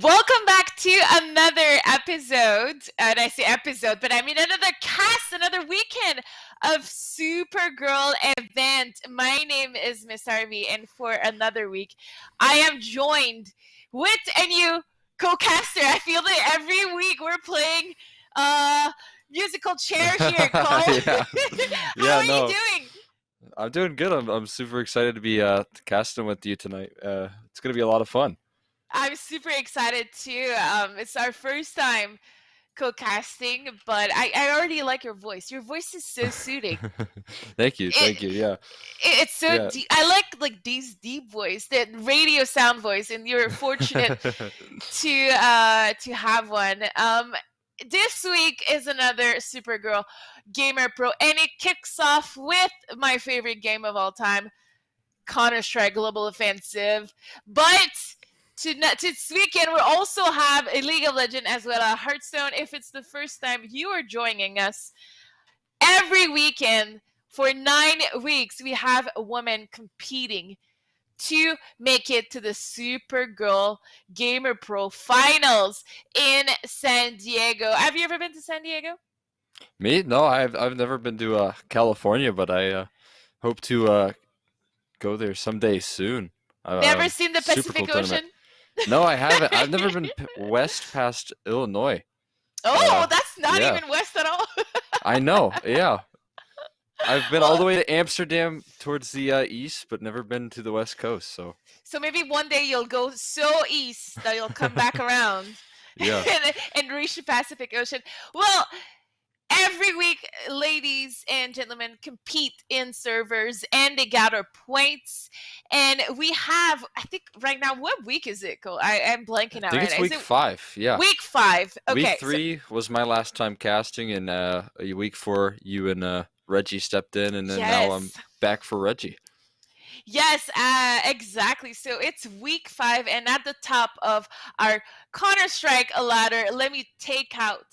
Welcome back to another episode. And I say episode, but I mean another cast, another weekend of Supergirl event. My name is Miss Harvey, and for another week, I am joined with a new co-caster. I feel that every week we're playing musical chair here, Cole. Yeah, How are you no, doing? I'm doing good. I'm super excited to be casting with you tonight. It's gonna be a lot of fun. I'm super excited too. It's our first time co-casting, but I already like your voice. Your voice is so soothing. Thank you, It, thank you. Yeah, it's so yeah. deep. I like these deep voice, that radio sound voice, and you're fortunate to have one. This week is another Supergirl Gamer Pro, and it kicks off with my favorite game of all time, Counter-Strike Global Offensive. But this weekend, we'll also have a League of Legends as well as Hearthstone. If it's the first time you are joining us, every weekend for 9 weeks, we have a woman competing to make it to the Supergirl Gamer Pro Finals in San Diego. Have you ever been to San Diego? Me? No, I've never been to California, but I hope to go there someday soon. Never seen the Super cool Pacific tournament. Ocean? No, I haven't. I've never been west past Illinois. Oh, that's not Yeah, even west at all. I know. Yeah, I've been all the way to Amsterdam towards the east, but never been to the west coast. So So maybe one day you'll go so east that you'll come back around yeah. and reach the Pacific Ocean. Well, every week, ladies and gentlemen compete in servers and they gather points. And we have, I think right now, what week is it, Cole? I'm blanking I out think right it's now. Is week it 5. Yeah. week 5? Week Okay. So, 3 was my last time casting, and week 4, you and Reggie stepped in, and then now I'm yes. back for Reggie. Yes, exactly. So it's week 5, and at the top of our Counter Strike ladder, let me take out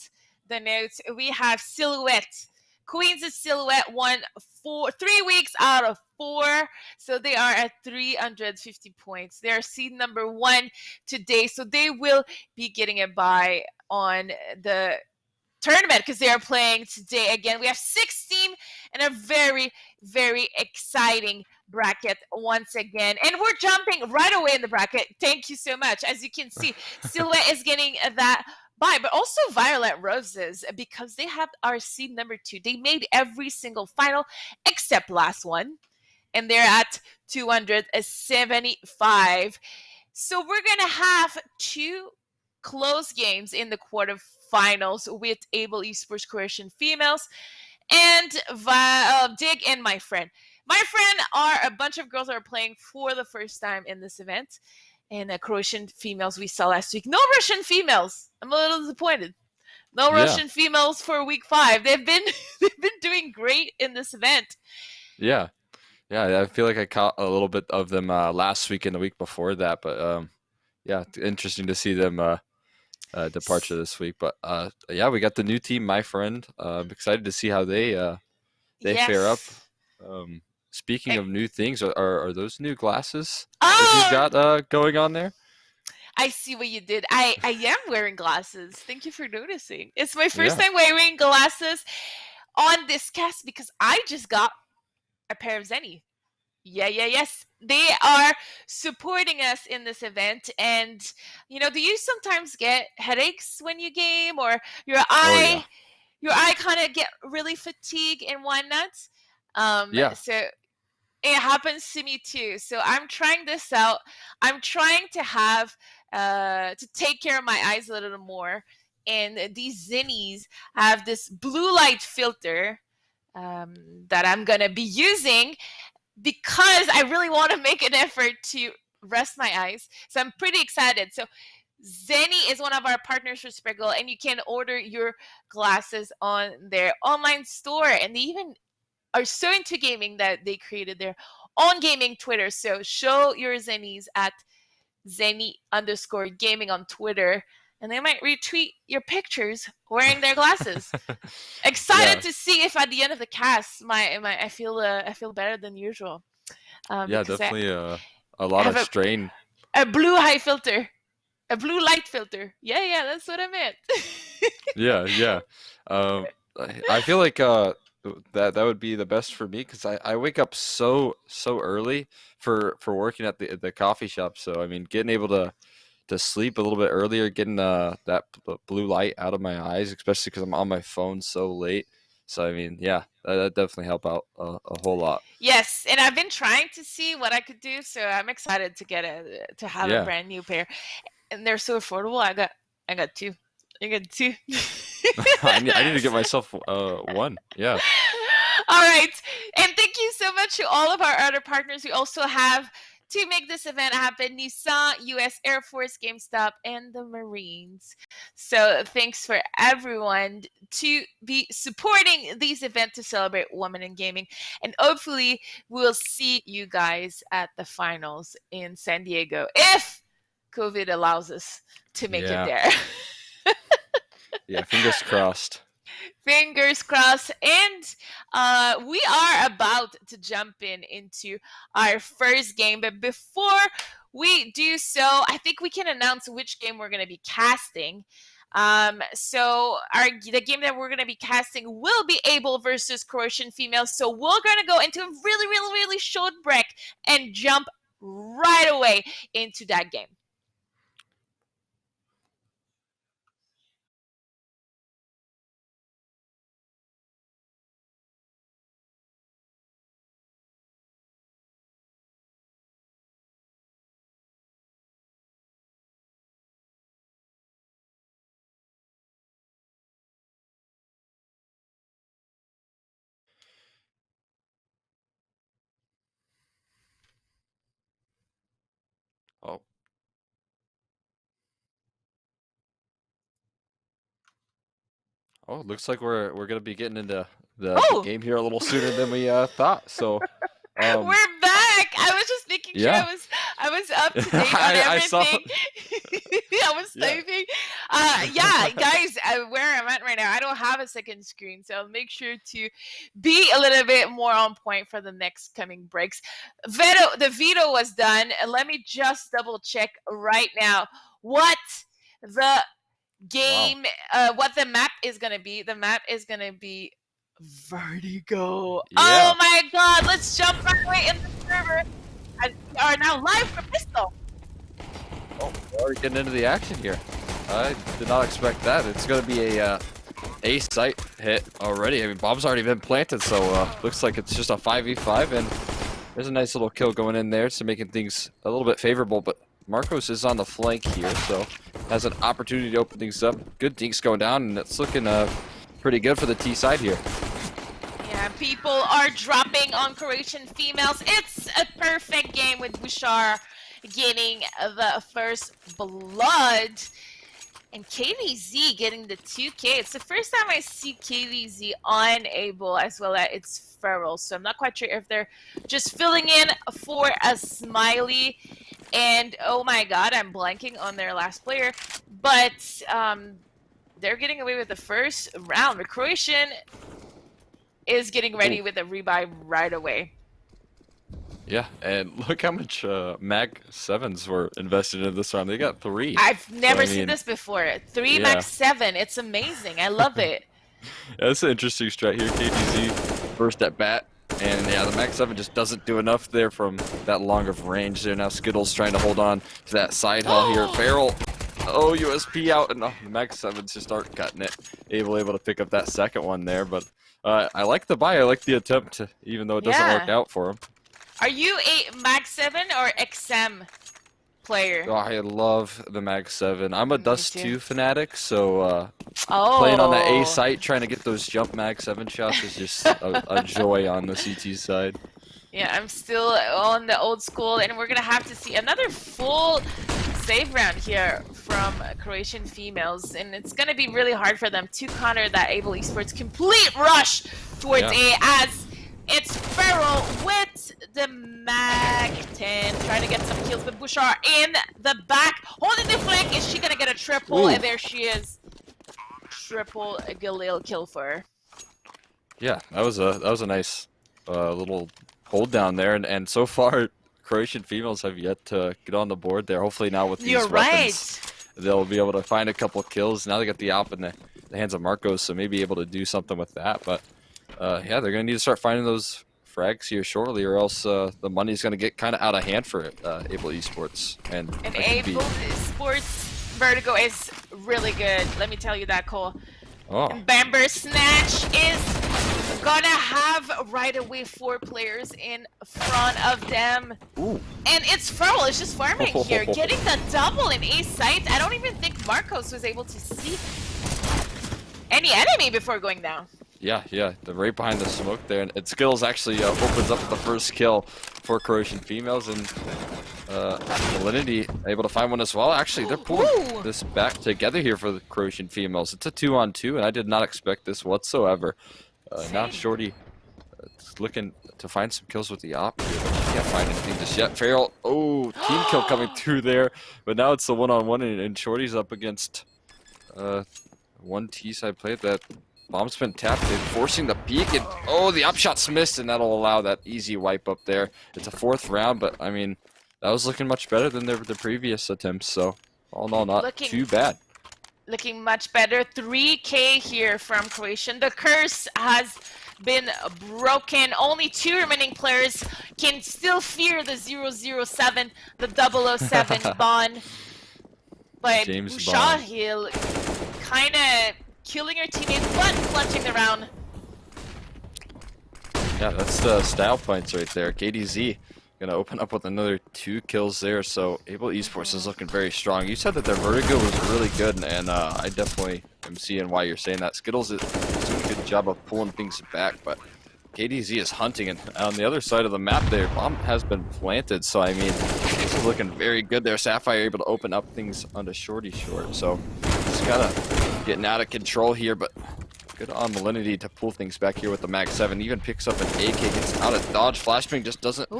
the notes. We have Silhouette. Queens of Silhouette won 3 weeks out of 4, so they are at 350 points. They are seed number 1 today, so they will be getting a bye on the tournament because they are playing today again. We have 16 and a very, very exciting bracket once again. And we're jumping right away in the bracket. Thank you so much. As you can see, Silhouette is getting that bye, but also Violet Roses because they have our seed number 2. They made every single final except last one, and they're at 275. So we're going to have 2 close games in the quarterfinals with Able Esports Croatian females and Dig and my friend. My friend are a bunch of girls that are playing for the first time in this event. And Croatian females we saw last week. No Russian females. I'm a little disappointed. No Yeah, Russian females for week 5. They've been they've been doing great in this event. yeah, yeah. I feel like I caught a little bit of them last week and the week before that, but yeah, interesting to see them departure this week. But yeah, we got the new team, my friend. I'm excited to see how they fare up. Yes. Um, Speaking of new things, are those new glasses that you've Oh, got going on there? I see what you did. I am wearing glasses. Thank you for noticing. It's my first Yeah. time wearing glasses on this cast because I just got a pair of Zenny. Yes. They are supporting us in this event. And, do you sometimes get headaches when you game or your Oh yeah. eye your eye kind of get really fatigued and whatnot? Yeah. So it happens to me too. So I'm trying this out. I'm trying to have to take care of my eyes a little more. And these Zinnies have this blue light filter that I'm gonna be using because I really want to make an effort to rest my eyes. So I'm pretty excited. So Zenny is one of our partners for Spriggle, and you can order your glasses on their online store. And they even are so into gaming that they created their own gaming Twitter. So show your Zennies at Zenny_gaming on Twitter, and they might retweet your pictures wearing their glasses. Excited Yeah. to see if at the end of the cast, I feel better than usual. Yeah. Because I Definitely a lot have of strain. a blue eye filter. A blue light filter. Yeah, that's what I meant. Yeah. Um, I feel like that would be the best for me because I wake up so early for working at the coffee shop. So I mean, getting able to sleep a little bit earlier, getting that blue light out of my eyes, especially because I'm on my phone so late. So I mean, yeah, that definitely help out a whole lot. Yes, and I've been trying to see what I could do, so I'm excited to have a Yeah, brand new pair, and they're so affordable. I got two. I got two. I need to get myself one. Yeah. All right. And thank you so much to all of our other partners. We also have to make this event happen Nissan, US Air Force, GameStop, and the Marines. So thanks for everyone to be supporting these events to celebrate women in gaming. And hopefully we'll see you guys at the finals in San Diego if COVID allows us to make it Yeah. there. Yeah, fingers crossed. Fingers crossed. And we are about to jump into our first game. But before we do so, I think we can announce which game we're going to be casting. So the game that we're going to be casting will be Able versus Croatian females. So we're going to go into a really short break and jump right away into that game. Oh. Oh, it looks like we're gonna be getting into the Oh, game here a little sooner than we thought. So, um, we're back. I was just making sure yeah, I was up to date on I saw. everything. I was Yeah, typing. Yeah, guys, where I'm at right now, I don't have a second screen, so I'll make sure to be a little bit more on point for the next coming breaks. The veto was done. Let me just double check right now what the wow. game, what the map is gonna be. The map is gonna be Vertigo. Oh Yeah. my god, let's jump right away in the server. And we are now live for Pistol. Oh, we're already getting into the action here. I did not expect that. It's gonna be a site hit already. I mean, bomb's already been planted, so looks like it's just a 5v5, and there's a nice little kill going in there, so making things a little bit favorable. But Marcos is on the flank here, so has an opportunity to open things up. Good dinks going down, and it's looking pretty good for the T side here. Yeah, people are dropping on Croatian females. It's a perfect game with Bouchard getting the first blood. And KVZ getting the 2K. It's the first time I see KVZ on Able as well as it's Feral. So I'm not quite sure if they're just filling in for a smiley. And oh my god, I'm blanking on their last player. But they're getting away with the first round. The Croatian is getting ready with a rebuy right away. Yeah, and look how much Mag 7s were invested in this round. They got 3. I've never I seen mean, this before. 3 yeah. max 7. It's amazing. I love it. Yeah, that's an interesting strat here. KTZ first at bat. And yeah, the Mag 7 just doesn't do enough there from that long of range there. Now Skittles trying to hold on to that side haul here. Feral, oh, USP out, and the Mag 7s just aren't cutting it. Able to pick up that second one there, but I like the buy. I like the attempt, even though it doesn't work out for him. Are you a Mag 7 or XM player? Oh, I love the Mag 7. I'm a Dust 2 fanatic, so oh. playing on the A site, trying to get those jump Mag 7 shots is just a joy on the CT side. Yeah, I'm still on the old school, and we're going to have to see another full save round here from Croatian females, and it's going to be really hard for them to counter that Able Esports complete rush towards A as it's Feral with the Mag 10 trying to get some kills, but Bouchard in the back holding the flank. Is she going to get a triple? Ooh. And there she is. Triple Galil kill for her. Yeah, that was a nice little hold down there, and so far Croatian females have yet to get on the board there. Hopefully now with these weapons they'll be able to find a couple kills. Now they got the op in the hands of Marcos, so maybe able to do something with that. But yeah, they're gonna need to start finding those frags here shortly, or else the money's gonna get kind of out of hand for Able Esports. And Able Esports Vertigo is really good. Let me tell you that, Cole. Oh. And Bamber Snatch is gonna have right away 4 players in front of them. Ooh. And it's Furl is just farming here, getting the double in A site. I don't even think Marcos was able to see any enemy before going down. Yeah, they're right behind the smoke there, and Skills actually opens up the first kill for Croatian females, and Malinity able to find one as well. Actually, they're pulling this back together here for the Croatian females. It's a 2-on-2, and I did not expect this whatsoever. Now Shorty is looking to find some kills with the op here, but she can't find anything just yet. Farrell, team kill coming through there, but now it's the 1-on-1, and Shorty's up against one T-side play. That bomb's been tapped in, forcing the peek, and the op shot's missed, and that'll allow that easy wipe up there. It's a 4th round, but I mean, that was looking much better than the previous attempts, so all in all, not too bad. Looking much better. 3K here from Croatian. The curse has been broken. Only 2 remaining players can still fear the 007, the 007 Bond. But Shahil kind of killing her teammates, but clutching the round. Yeah, that's the style points right there. KDZ gonna open up with another 2 kills there, so Able Esports is looking very strong. You said that their vertigo was really good, and I definitely am seeing why you're saying that. Skittles is doing a good job of pulling things back, but KDZ is hunting, and on the other side of the map there, bomb has been planted, so I mean, this is looking very good there. Sapphire able to open up things onto Shorty Short, so it's kinda getting out of control here, but good on Malinity to pull things back here with the Mag 7. Even picks up an AK, gets out of dodge. Flashbang just doesn't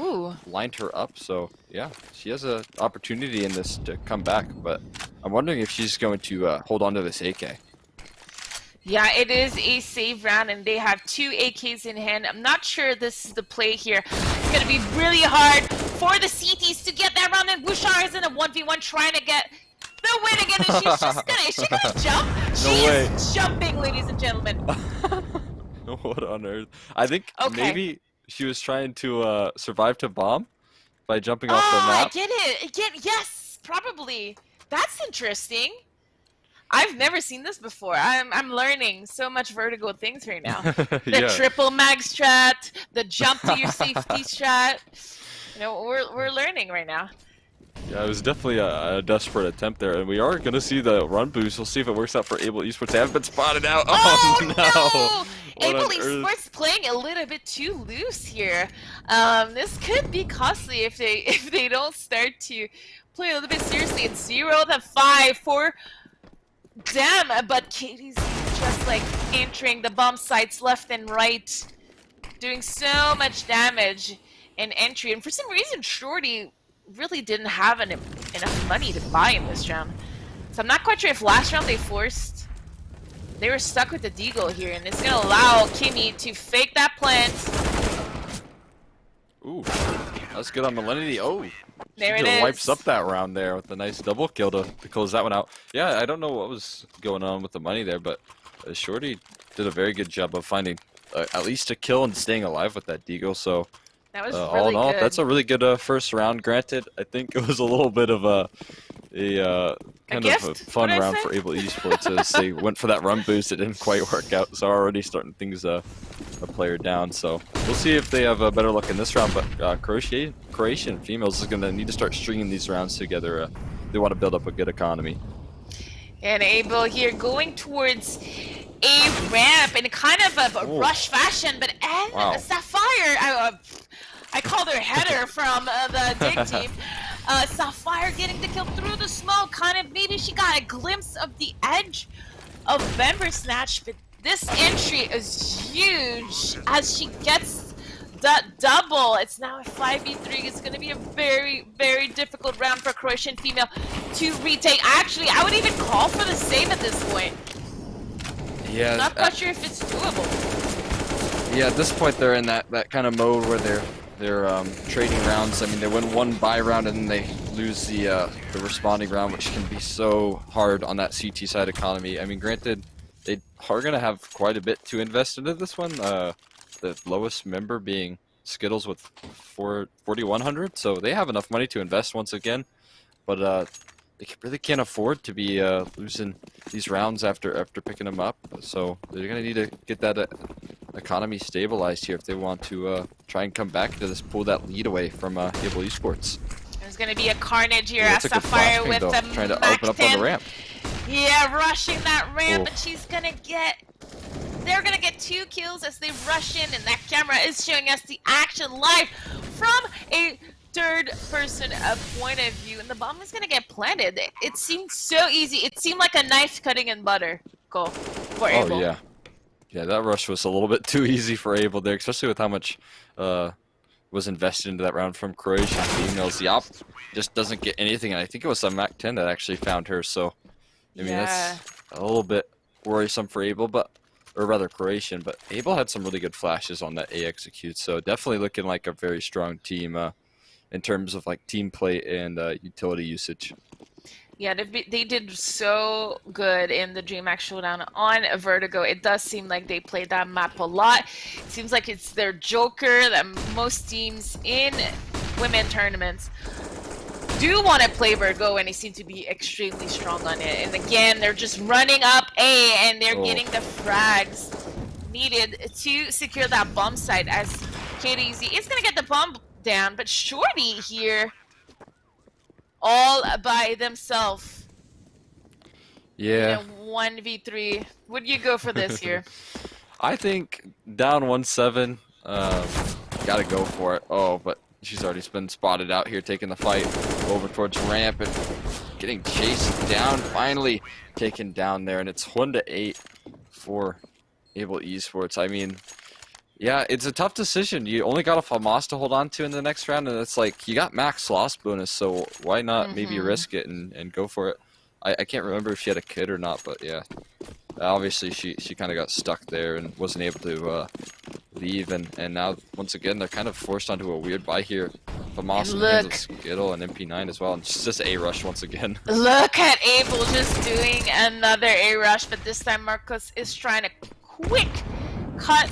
line her up, so yeah, she has an opportunity in this to come back, but I'm wondering if she's going to hold on to this AK. Yeah, it is a save round, and they have 2 AKs in hand. I'm not sure this is the play here. It's going to be really hard for the CTs to get that round, and Bouchard is in a 1v1 trying to get the win again, and she's just gonna, is she gonna jump? She is jumping, ladies and gentlemen. What on earth? I think maybe she was trying to survive to bomb by jumping off the map. I get it. Yes, probably. That's interesting. I've never seen this before. I'm learning so much Vertigo things right now. The triple mag strat, the jump to your safety strat. You know, we're learning right now. Yeah, it was definitely a desperate attempt there, and we are going to see the run boost. We'll see if it works out for Able Esports. They haven't been spotted out. Oh no! Able Esports playing a little bit too loose here. This could be costly if they don't start to play a little bit seriously. It's 0-5 for them, but Katie's just like entering the bomb sites left and right, doing so much damage in entry. And for some reason, Shorty really didn't have enough money to buy in this round. So I'm not quite sure if last round they were stuck with the deagle here, and it's gonna allow Kimmy to fake that plant. Ooh, that's good on Malinity. There she it is. Wipes up that round there with a nice double kill to close that one out. Yeah, I don't know what was going on with the money there, but Shorty did a very good job of finding at least a kill and staying alive with that deagle. So that was all in all, that's a really good first round. Granted, I think it was a little bit of a fun round for Able Esports as they went for that run boost. It didn't quite work out, so already starting things a player down. So we'll see if they have better luck in this round. But Croatian females is going to need to start stringing these rounds together. They want to build up a good economy. And Able here going towards a ramp in kind of a rush fashion, but Sapphire, I called her Header from the dig team. Sapphire getting the kill through the smoke, kind of maybe she got a glimpse of the edge of Bember Snatch, but this entry is huge as she gets the double. It's now a 5v3. It's going to be a very, very difficult round for Croatian female to retake. Actually, I would even call for the save at this point. Yeah, I'm not quite sure if it's doable. Yeah, at this point they're in that kind of mode where they're their trading rounds. I mean, they win one buy round and then they lose the responding round, which can be so hard on that CT side economy. I mean, granted, they are going to have quite a bit to invest into this one. The lowest member being Skittles with 4,100, so they have enough money to invest once again. But they really can't afford to be losing these rounds after picking them up. So they're going to need to get that economy stabilized here if they want to try and come back to this, pull that lead away from Able Esports. There's going to be a carnage here. Yeah, Sapphire with the trying to open up on the ramp. Yeah, rushing that ramp, and she's going to get... They're going to get 2 kills as they rush in, and that camera is showing us the action live from a third-person point of view, and the bomb is going to get planted. It seemed so easy. It seemed like a knife cutting in butter. Go for Able. Oh, yeah. Yeah, that rush was a little bit too easy for Able there, especially with how much was invested into that round from Croatian females. The op just doesn't get anything, and I think it was a Mac 10 that actually found her, so I mean, that's a little bit worrisome for Able, or rather Croatian, but Able had some really good flashes on that A execute, so definitely looking like a very strong team in terms of like team play and utility usage. Yeah, they did so good in the DreamHack Showdown on Vertigo. It does seem like they played that map a lot. It seems like it's their joker that most teams in women tournaments do want to play Vertigo, and they seem to be extremely strong on it. And again, they're just running up A, and they're getting the frags needed to secure that bomb site, as KDZ is going to get the bomb down, but Shorty here all by themselves. Yeah. 1v3. Would you go for this here? I think down 1-7, gotta go for it. Oh, but she's already been spotted out here, taking the fight over towards ramp and getting chased down. Finally taken down there, and it's 1-8 for Able Esports. I mean, yeah, it's a tough decision. You only got a FAMAS to hold on to in the next round, and it's like you got max loss bonus, so why not maybe risk it and go for it? I can't remember if she had a kid or not, but yeah, obviously she kind of got stuck there and wasn't able to leave, and now once again they're kind of forced onto a weird buy here. FAMAS in the hands of Skittle and MP9 as well, and it's just A rush once again. Look at Able just doing another A rush, but this time Marcos is trying to quick cut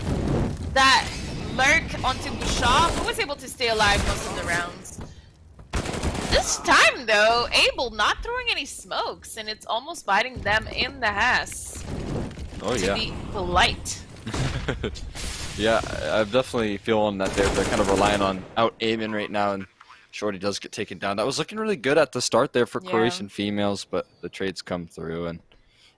that lurk onto Bouchard, who was able to stay alive most of the rounds. This time, though, Able not throwing any smokes, and it's almost biting them in the ass. Oh, to be polite. Yeah, I'm definitely feeling that they're kind of relying on out-aiming right now, and Shorty does get taken down. That was looking really good at the start there for Croatian females, but the trades come through, and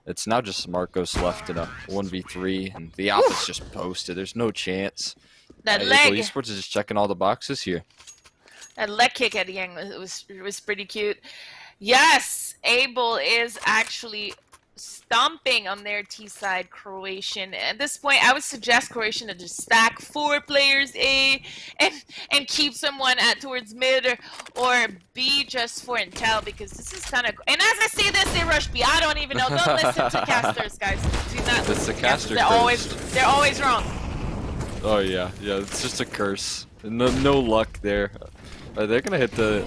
it's now just Marcos left in a 1v3, and the op is just posted. There's no chance. That leg. Able Esports is just checking all the boxes here. That leg kick at the end was pretty cute. Yes, Able is actually stomping on their T side Croatian. At this point, I would suggest Croatian to just stack 4 players A and keep someone towards mid or B just for intel, because this is kind of. And as I say this, they rush B. I don't even know. Don't listen to casters, guys. Do not listen to casters. They're always wrong. Oh yeah, it's just a curse. No luck there. They're gonna hit the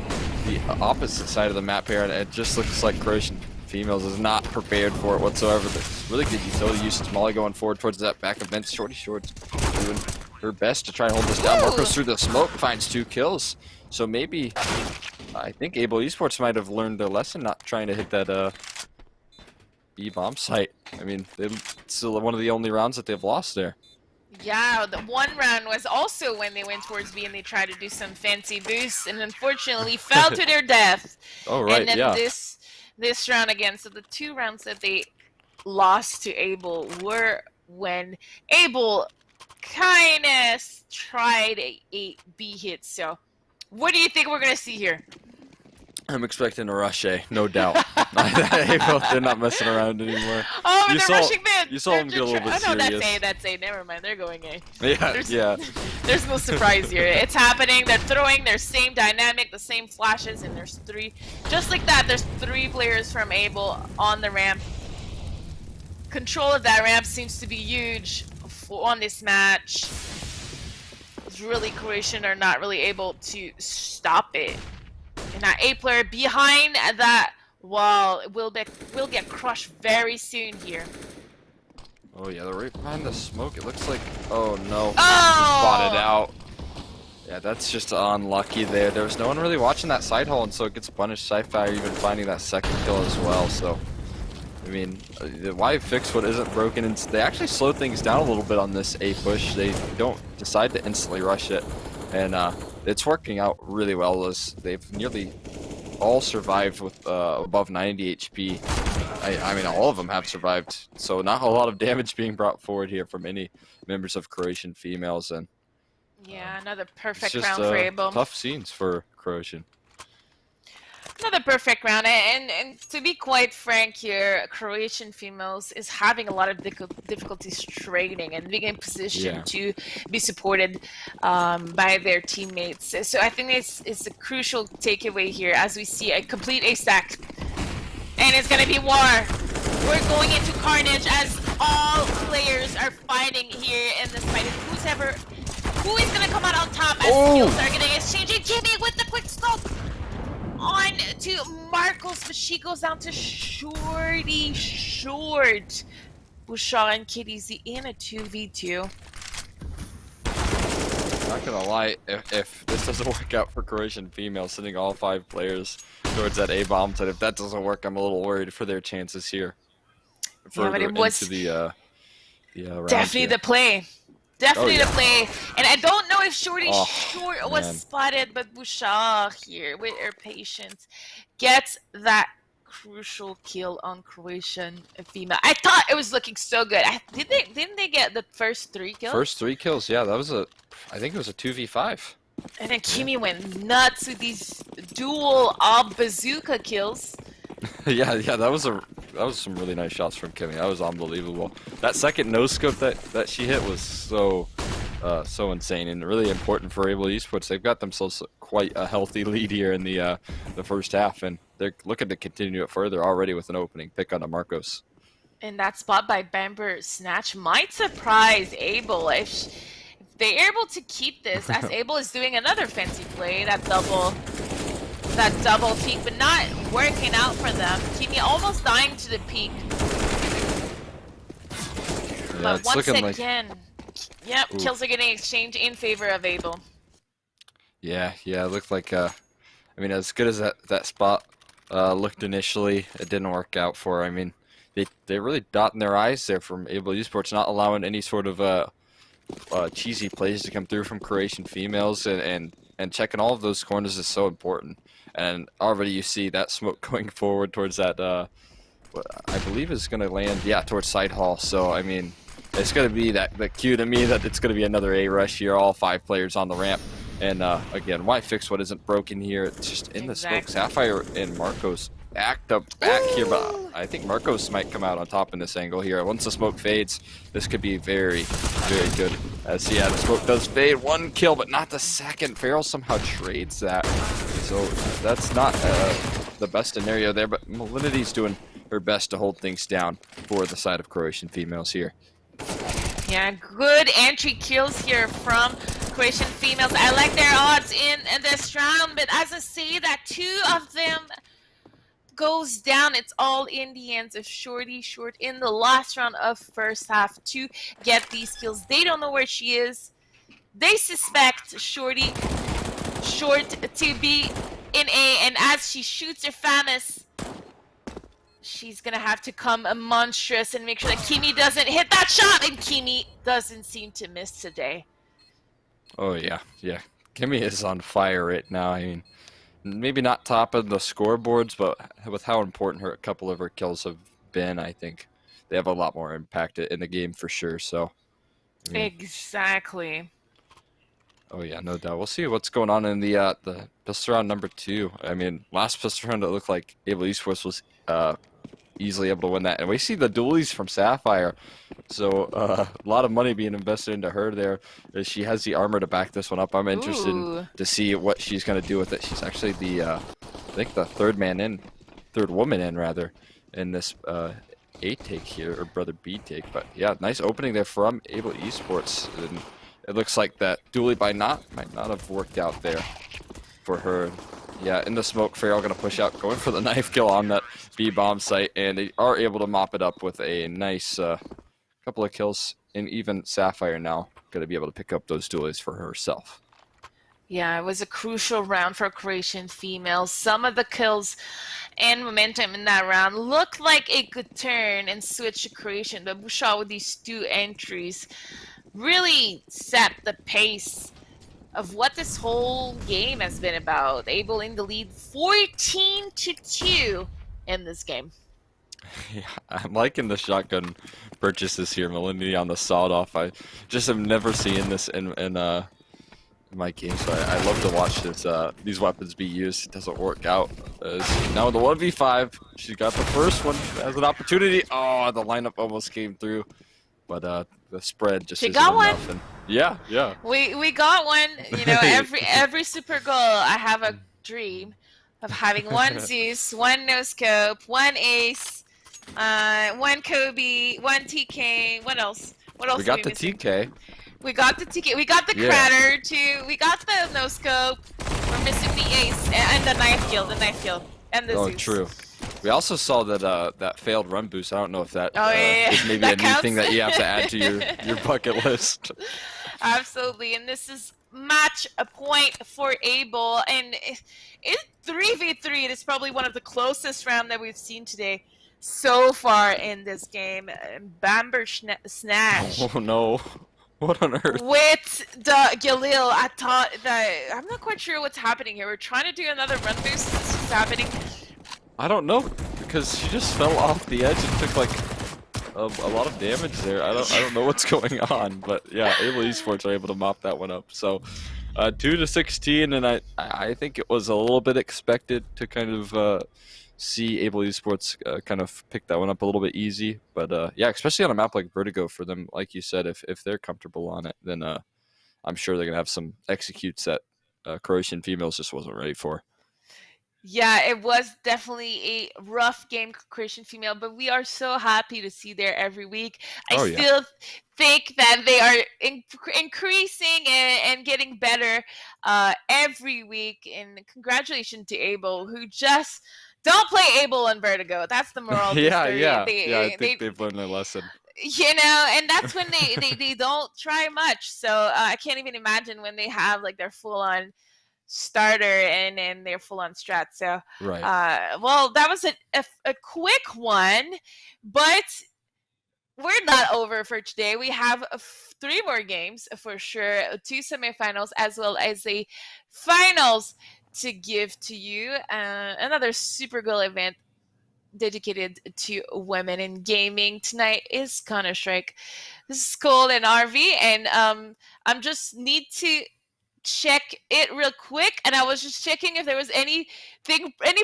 opposite side of the map here, and it just looks like Croatian females is not prepared for it whatsoever. There's really good utility usage. Molly going forward towards that back of vents. Shorty Shorts doing her best to try and hold this down. Marcos through the smoke finds 2 kills. So maybe I think Able Esports might have learned their lesson, not trying to hit that B bomb site. I mean, it's still one of the only rounds that they've lost there. Yeah, the one round was also when they went towards B and they tried to do some fancy boosts, and unfortunately fell to their death. Oh right, and then this round again. So the 2 rounds that they lost to Able were when Able kind of tried a B hit. So what do you think we're gonna see here? I'm expecting a rush A, no doubt. They're not messing around anymore. Oh, they're rushing mid. You saw them get a little bit serious. That's A. Never mind, they're going A. Yeah. There's no surprise here. It's happening. They're throwing their same dynamic, the same flashes, and there's 3. Just like that, there's 3 players from Able on the ramp. Control of that ramp seems to be huge on this match. really Croatian are not really able to stop it. And that A player behind that wall will get crushed very soon here. Oh yeah, they're right behind the smoke. It looks like, oh no, Oh! spotted out. Yeah, that's just unlucky there. There was no one really watching that side hole, and so it gets punished. Sci-Fi even finding that second kill as well. So, I mean, why fix what isn't broken? And they actually slow things down a little bit on this A push. They don't decide to instantly rush it, and it's working out really well. As they've nearly all survived with above 90 HP. I mean, all of them have survived, so not a lot of damage being brought forward here from any members of Croatian females. And yeah, another perfect it's just, round for Abel. Tough scenes for Croatian. Another perfect round, and to be quite frank here, Croatian females is having a lot of difficulties trading and being in position to be supported by their teammates. So I think it's a crucial takeaway here as we see a complete A stack. And it's gonna be war. We're going into carnage as all players are fighting here in this fight. Who is gonna come out on top as skills are getting exchanged? Jimmy with the quick scope on to Marcos, but she goes down to Shorty Short. Bouchard and Kitty Z in a 2v2. Not gonna lie, if this doesn't work out for Croatian females, sending all 5 players towards that A bomb site, if that doesn't work, I'm a little worried for their chances here. Yeah, but it was into the definitely the play. Definitely the play. And I don't know if Shorty Short was spotted, but Bouchard here with her patience gets that crucial kill on Croatian female. I thought it was looking so good. Didn't they get the first 3 kills? First 3 kills, yeah. That was I think it was a 2v5. And then Kimi went nuts with these dual bazooka kills. yeah, that was some really nice shots from Kimmy. That was unbelievable. That second no scope that she hit was so insane and really important for Able Esports. They've got themselves quite a healthy lead here in the first half, and they're looking to continue it further already with an opening pick on Marcos. And that spot by Bamber Snatch might surprise Able if they're able to keep this, as Able is doing another fancy play, that double peak, but not working out for them. Kimi almost dying to the peak. Yeah, but once again, like... kills are getting exchanged in favor of Able. Yeah, it looked like, I mean, as good as that spot looked initially, it didn't work out for her. I mean, they really dotting their eyes there from Able Esports, not allowing any sort of cheesy plays to come through from Croatian females, and checking all of those corners is so important. And already you see that smoke going forward towards that, what I believe is going to land, towards side hall. So, I mean, it's going to be that cue to me that it's going to be another A rush here, all 5 players on the ramp. And again, why fix what isn't broken here? It's just in the smoke. Sapphire and Marcos act up back here, but I think Marcos might come out on top in this angle here. Once the smoke fades, this could be very, very good. As the smoke does fade. 1 kill, but not the second. Farrell somehow trades that. So that's not the best scenario there, but Malinity's doing her best to hold things down for the side of Croatian females here. Yeah, good entry kills here from Croatian females. I like their odds in this round, but as I say that 2 of them goes down, it's all in the hands of Shorty Short in the last round of first half to get these kills. They don't know where she is. They suspect Shorty Short to be in A, and as she shoots her Famis, she's gonna have to come a monstrous and make sure that Kimi doesn't hit that shot, and Kimi doesn't seem to miss today. Oh yeah. Kimi is on fire right now. I mean, maybe not top of the scoreboards, but with how important a couple of her kills have been, I think they have a lot more impact in the game for sure. So, I mean, exactly. Oh yeah, no doubt. We'll see what's going on in the pistol round number 2. I mean, last pistol round it looked like Able Esports was easily able to win that, and we see the dualies from Sapphire. So a lot of money being invested into her there. As she has the armor to back this one up. I'm interested to see what she's gonna do with it. She's actually the I think the third woman in rather in this A take here, or brother B take. But yeah, nice opening there from Able Esports. And it looks like that dually by might not have worked out there for her. Yeah, in the smoke, Farrell going to push out, going for the knife kill on that B-bomb site, and they are able to mop it up with a nice couple of kills, and even Sapphire now going to be able to pick up those dualies for herself. Yeah, it was a crucial round for Croatian females. Some of the kills and momentum in that round looked like it could turn and switch to Croatian, but Bouchard with these 2 entries really set the pace of what this whole game has been about. Able in the lead 14-2 in this game. Yeah, I'm liking the shotgun purchases here. Malignity on the sawed-off. I just have never seen this in my game, so I love to watch this these weapons be used. It doesn't work out. Now the 1v5, she got the first one as an opportunity. Oh, the lineup almost came through, but the spread just isn't enough. And yeah. We got one. You know, every super goal, I have a dream of having 1 Zeus, 1 no scope, 1 ace, 1 Kobe, 1 TK. What else? We got the TK. We got the TK. We got the Crater too. We got the no scope. We're missing the ace and the knife kill. And the Zeus. Oh, true. We also saw that that failed run boost. I don't know if that is maybe that a new thing that you have to add to your bucket list. Absolutely, and this is match a point for Abel, and it's 3v3. It is probably one of the closest round that we've seen today so far in this game. Bamber Snatch. Oh no. What on earth? With the Galil, I thought that I'm not quite sure what's happening here. We're trying to do another run boost. This is happening. I don't know, because she just fell off the edge and took like a lot of damage there. I don't know what's going on, but yeah, Able Esports are able to mop that one up. So 2-16, and I think it was a little bit expected to kind of see Able Esports kind of pick that one up a little bit easy, but yeah, especially on a map like Vertigo for them, like you said, if they're comfortable on it, then I'm sure they're gonna have some executes that Croatian females just wasn't ready for. Yeah, it was definitely a rough game, Croatian female, but we are so happy to see there every week. I still think that they are increasing and getting better every week, and congratulations to Abel, who just don't play Abel and Vertigo. That's the moral of the story. I think they've learned their lesson. You know, and that's when they don't try much. So I can't even imagine when they have like their full-on starter and their full-on strat. So right. Well, that was a quick one, but we're not over for today. We have 3 more games for sure, 2 semifinals as well as a finals to give to you. Another super cool event dedicated to women in gaming tonight is Counter-Strike. This is Cole and RV, and I'm just need to check it real quick, and I was just checking if there was any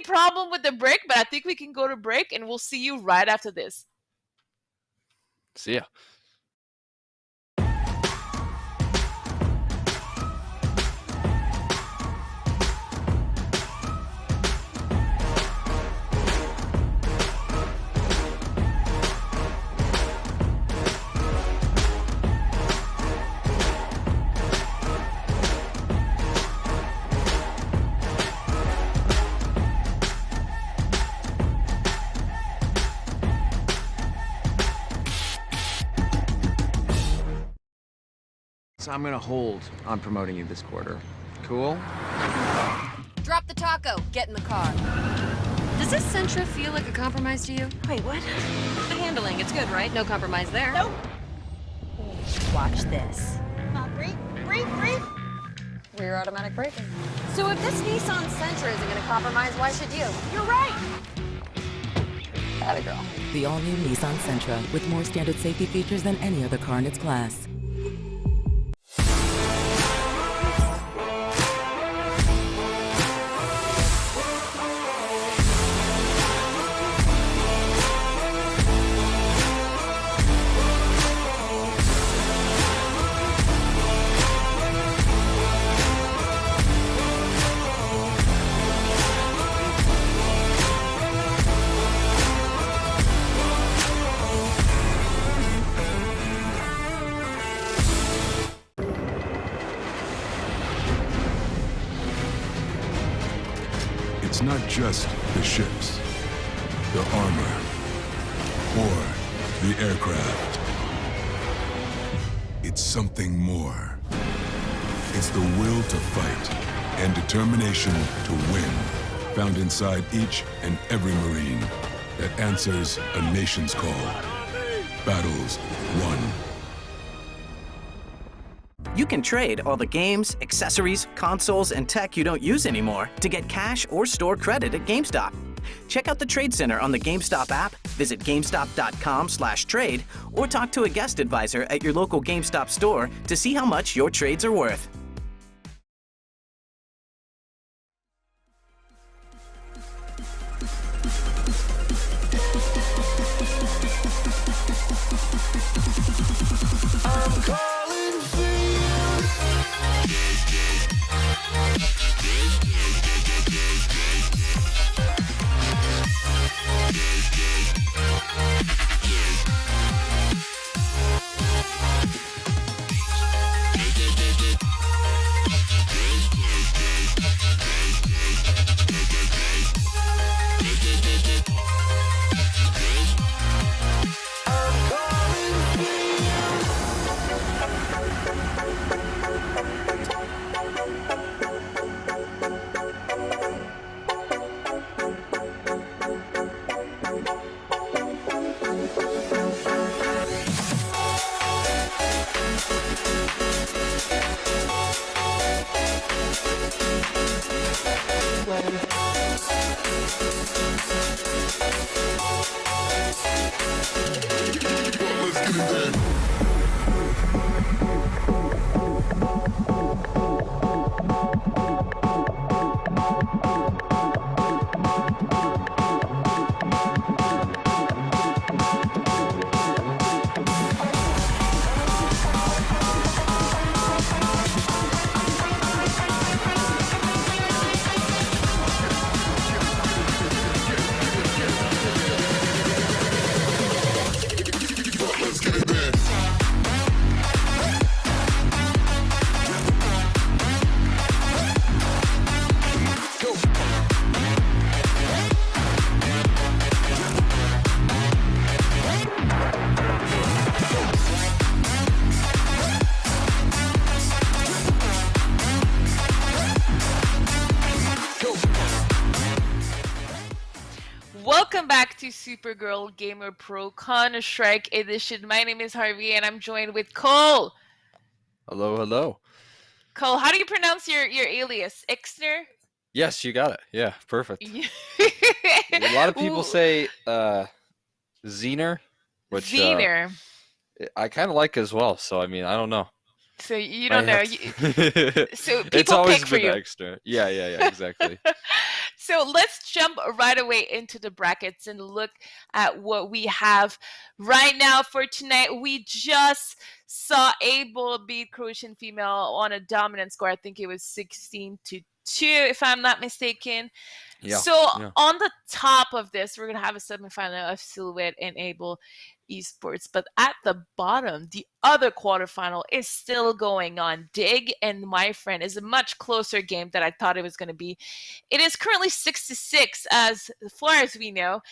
problem with the break, but I think we can go to break, and we'll see you right after this. See ya. So I'm gonna hold on promoting you this quarter. Cool? Drop the taco. Get in the car. Does this Sentra feel like a compromise to you? Wait, what? The handling, it's good, right? No compromise there. Nope. Watch this. Breathe. Rear automatic braking. So if this Nissan Sentra isn't gonna compromise, why should you? You're right. Atta girl. The all-new Nissan Sentra with more standard safety features than any other car in its class. It's not just the ships, the armor, or the aircraft. It's something more. It's the will to fight and determination to win, found inside each and every Marine that answers a nation's call. Battles won. You can trade all the games, accessories, consoles, and tech you don't use anymore to get cash or store credit at GameStop. Check out the Trade Center on the GameStop app, visit GameStop.com/trade, or talk to a guest advisor at your local GameStop store to see how much your trades are worth. Welcome back to Supergirl Gamer Pro Counter-Strike Edition. My name is Harvey, and I'm joined with Cole. Hello, hello. Cole, how do you pronounce your alias? Ixner? Yes, you got it. Yeah, perfect. A lot of people say Zener, which Zener. I kind of like as well. So I mean, I don't know. So you don't know. So people it's always pick for been you. Extra. Yeah, exactly. So let's jump right away into the brackets and look at what we have right now for tonight. We just saw Abel beat Croatian female on a dominant score. I think it was 16-2, if I'm not mistaken. Yeah. So on the top of this, we're going to have a semifinal of Silhouette and Abel Esports. But at the bottom, the other quarterfinal is still going on. Dig and My Friend is a much closer game than I thought it was going to be. It is currently 6-6 as far as we know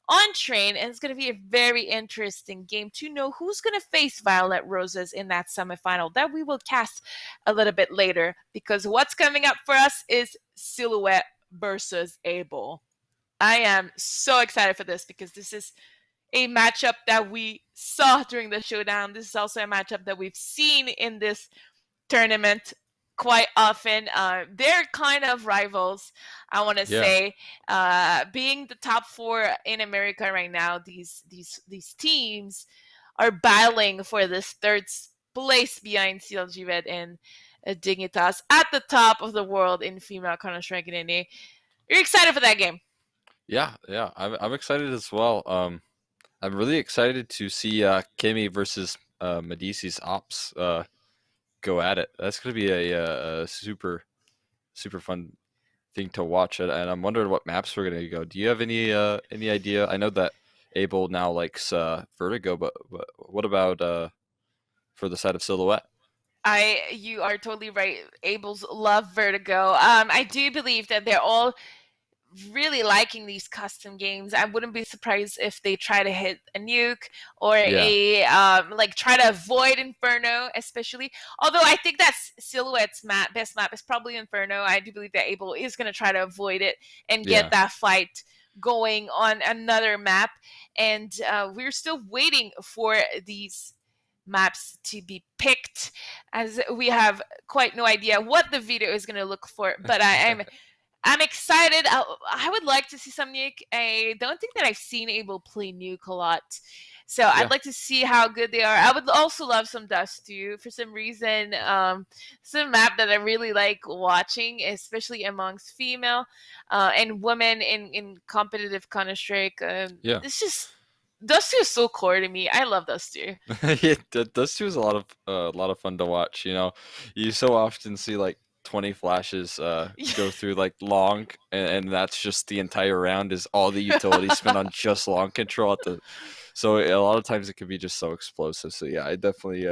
on Train, and it's going to be a very interesting game to know who's going to face Violet Roses in that semifinal that we will cast a little bit later, because what's coming up for us is Silhouette versus Abel. I am so excited for this because this is a matchup that we saw during the showdown. This is also a matchup that we've seen in this tournament quite often. They're kind of rivals, I want to say. Being the top four in America right now, these teams are battling for this third place behind CLG Red and Dignitas at the top of the world in female Counter-Strike and NA. You're excited for that game? Yeah. I'm excited as well. I'm really excited to see Kimmy versus Medici's Ops go at it. That's going to be a super fun thing to watch. And I'm wondering what maps we're going to go. Do you have any idea? I know that Abel now likes Vertigo, but what about for the side of Silhouette? You are totally right. Abel's love Vertigo. I do believe that they're all really liking these custom games. I wouldn't be surprised if they try to hit a nuke or a like try to avoid Inferno, especially. Although I think that's Silhouette's best map is probably Inferno. I do believe that Abel is going to try to avoid it and get that fight going on another map. And we're still waiting for these maps to be picked, as we have quite no idea what the video is going to look for. But I'm excited. I would like to see some nuke. I don't think that I've seen Abel play nuke a lot. So I'd like to see how good they are. I would also love some Dust too. For some reason, some map that I really like watching, especially amongst female and women in competitive Counter-Strike. It's just Dust 2 is so core to me. I love Dust 2. Dust 2 is a lot of fun to watch. You know, you so often see like 20 flashes go through like long, and that's just the entire round is all the utility spent on just long control so a lot of times it can be just so explosive. So yeah, I definitely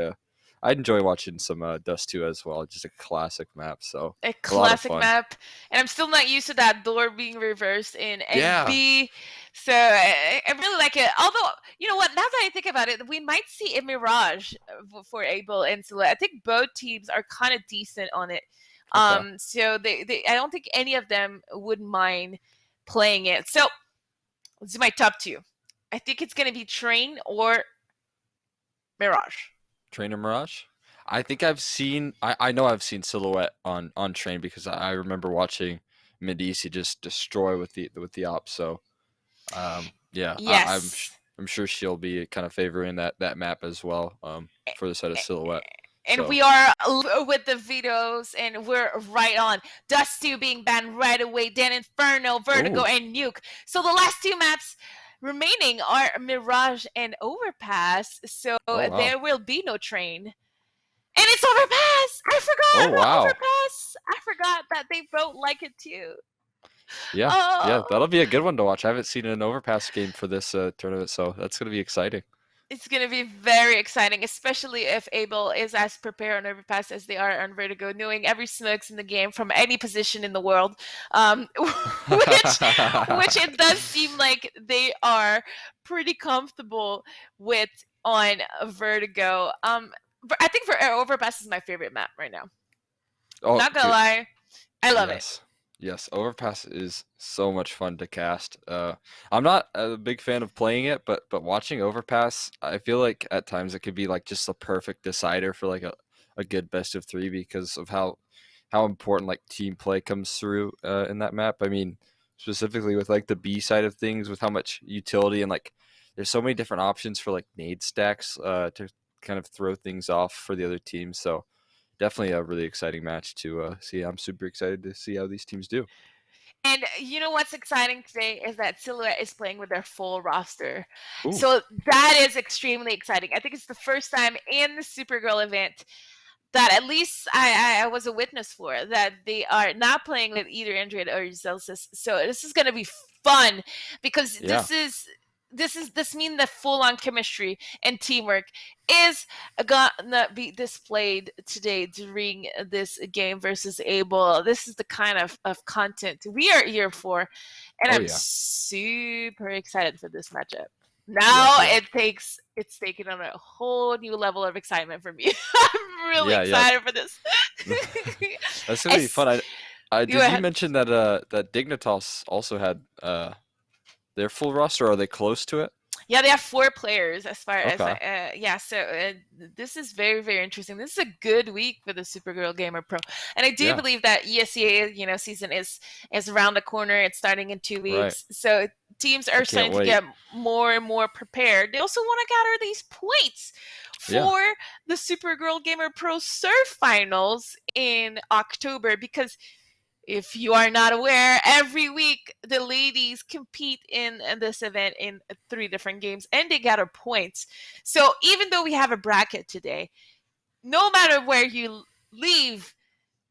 I'd enjoy watching some Dust 2 as well. Just a classic map. So a classic map, and I'm still not used to that door being reversed in NB. So I really like it. Although, you know what, now that I think about it, we might see a Mirage for Abel and Silhouette. I think both teams are kind of decent on it. So they I don't think any of them would mind playing it. So this is my top 2. I think it's going to be Train or Mirage. Train or Mirage? I think I've seen I know I've seen Silhouette on Train, because I remember watching Medici just destroy with the op. So yes. I'm sure she'll be kind of favoring that map as well for the side of Silhouette. And we are with the videos, and we're right on. Dust 2 being banned right away, then Inferno, Vertigo, and Nuke. So the last 2 maps remaining are Mirage and Overpass. So there will be no Train. And it's Overpass! I forgot about Overpass! I forgot that they both like it too. Yeah, that'll be a good one to watch. I haven't seen an Overpass game for this tournament, so that's going to be exciting. It's going to be very exciting, especially if Abel is as prepared on Overpass as they are on Vertigo, knowing every smokes in the game from any position in the world, which it does seem like they are pretty comfortable with on Vertigo. I think for Overpass is my favorite map right now. Not gonna lie, I love it. Yes, Overpass is so much fun to cast. I'm not a big fan of playing it, but watching Overpass, I feel like at times it could be like just the perfect decider for like a good best of 3, because of how important like team play comes through in that map. I mean, specifically with like the B side of things, with how much utility and like there's so many different options for like nade stacks to kind of throw things off for the other team. So definitely a really exciting match to see. I'm super excited to see how these teams do. And you know what's exciting today is that Silhouette is playing with their full roster. Ooh. So that is extremely exciting. I think it's the first time in the Supergirl event that at least I was a witness for, that they are not playing with either Android or Celsius. So this is going to be fun, because this means the full-on chemistry and teamwork is gonna be displayed today during this game versus Abel. This is the kind of content we are here for, and I'm super excited for this matchup. Now it's taken on a whole new level of excitement for me. I'm really excited for this. That's gonna be fun. Did you mention that that Dignitas also had their full roster? Are they close to it? Yeah, they have 4 players as far as so this is very, very interesting. This is a good week for the Supergirl Gamer Pro, and I do believe that ESEA season is around the corner. It's starting in 2 weeks, so teams are starting to get more and more prepared. They also want to gather these points for the Supergirl Gamer Pro Surf Finals in October, because if you are not aware, every week the ladies compete in this event in 3 different games, and they gather points. So even though we have a bracket today, no matter where you leave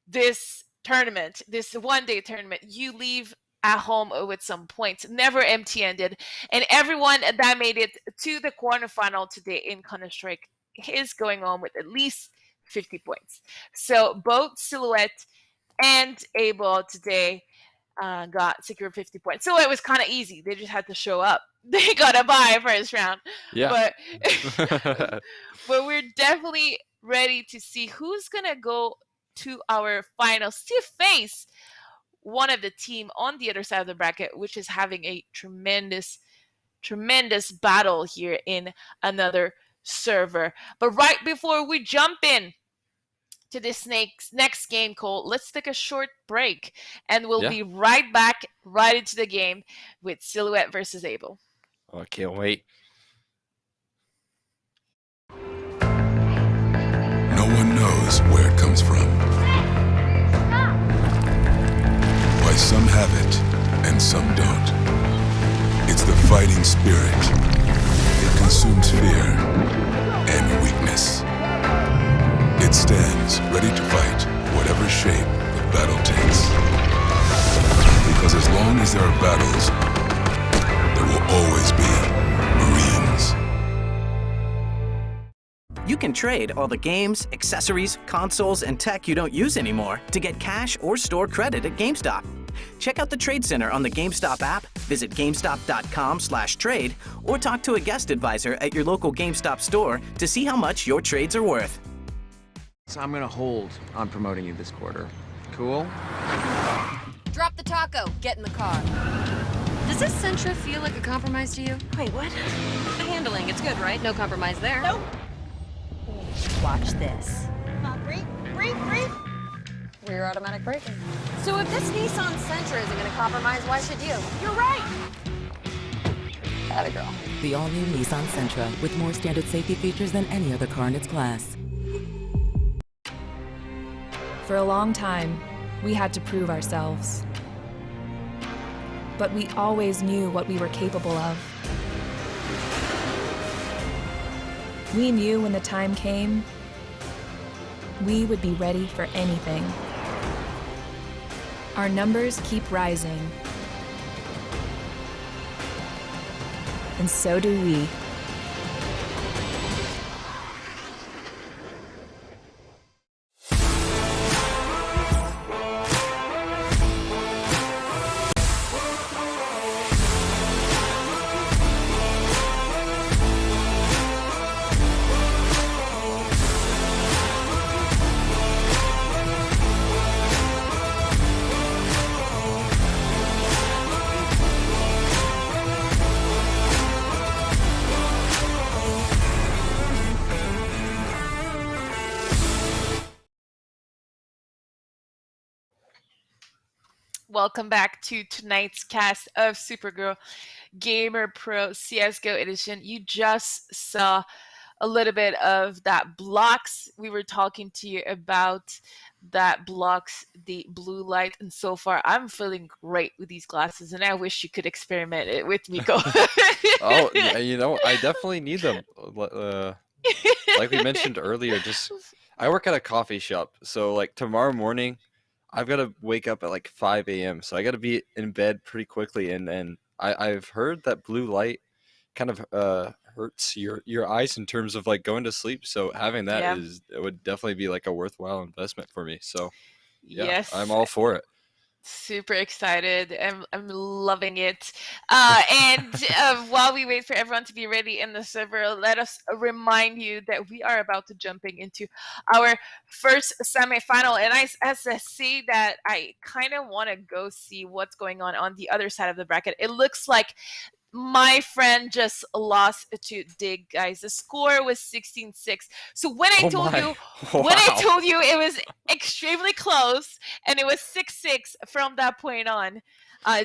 this tournament, this one-day tournament, you leave at home with some points, never empty-handed. And everyone that made it to the quarterfinal today in Counter-Strike is going home with at least 50 points. So both Silhouette and Abel today got secured 50 points. So it was kind of easy. They just had to show up. They got to buy first round. Yeah. But we're definitely ready to see who's going to go to our finals to face one of the team on the other side of the bracket, which is having a tremendous battle here in another server. But right before we jump in to this next game, Cole, let's take a short break and we'll be right back right into the game with Silhouette versus Abel. Oh, I can't wait. No one knows where it comes from. Why some have it and some don't. It's the fighting spirit. It consumes fear and weakness. It stands ready to fight whatever shape the battle takes. Because as long as there are battles, there will always be Marines. You can trade all the games, accessories, consoles, and tech you don't use anymore to get cash or store credit at GameStop. Check out the Trade Center on the GameStop app, visit GameStop.com/trade, or talk to a guest advisor at your local GameStop store to see how much your trades are worth. So I'm gonna hold on promoting you this quarter. Cool? Drop the taco. Get in the car. Does this Sentra feel like a compromise to you? Wait, what? The handling, it's good, right? No compromise there. Nope. Watch this. Come on, breathe, breathe, breathe. Rear automatic braking. So if this Nissan Sentra isn't going to compromise, why should you? You're right. Atta girl. The all-new Nissan Sentra with more standard safety features than any other car in its class. For a long time, we had to prove ourselves. But we always knew what we were capable of. We knew when the time came, we would be ready for anything. Our numbers keep rising. And so do we. Welcome back to tonight's cast of Supergirl Gamer Pro CSGO Edition. You just saw a little bit of that blocks. We were talking to you about that blocks the blue light, and so far I'm feeling great with these glasses, and I wish you could experiment it with me. Oh, you know, I definitely need them. Like we mentioned earlier, I work at a coffee shop, so like tomorrow morning I've got to wake up at like 5 a.m. So I got to be in bed pretty quickly, and I've heard that blue light kind of hurts your eyes in terms of like going to sleep. So having that it would definitely be like a worthwhile investment for me. So yeah, yes, I'm all for it. Super excited. I'm loving it. And while we wait for everyone to be ready in the server, let us remind you that we are about to jumping into our first semifinal. And as I see that, I kind of want to go see what's going on the other side of the bracket. It looks like my friend just lost to Dig, guys. The score was 16-6. So when I told you it was extremely close, and it was 6-6 from that point on,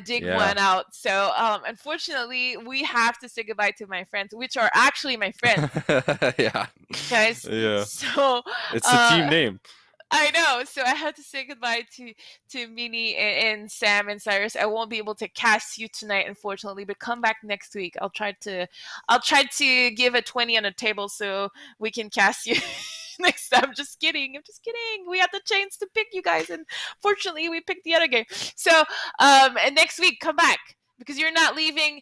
Dig won out. So unfortunately, we have to say goodbye to my friends, which are actually my friends. Yeah, guys. Yeah. So it's the team name. I know, so I had to say goodbye to Minnie and Sam and Cyrus. I won't be able to cast you tonight, unfortunately, but come back next week. I'll try to give a 20 on the table so we can cast you next time. I'm just kidding. We had the chance to pick you guys, and fortunately, we picked the other game. So, and next week, come back because you're not leaving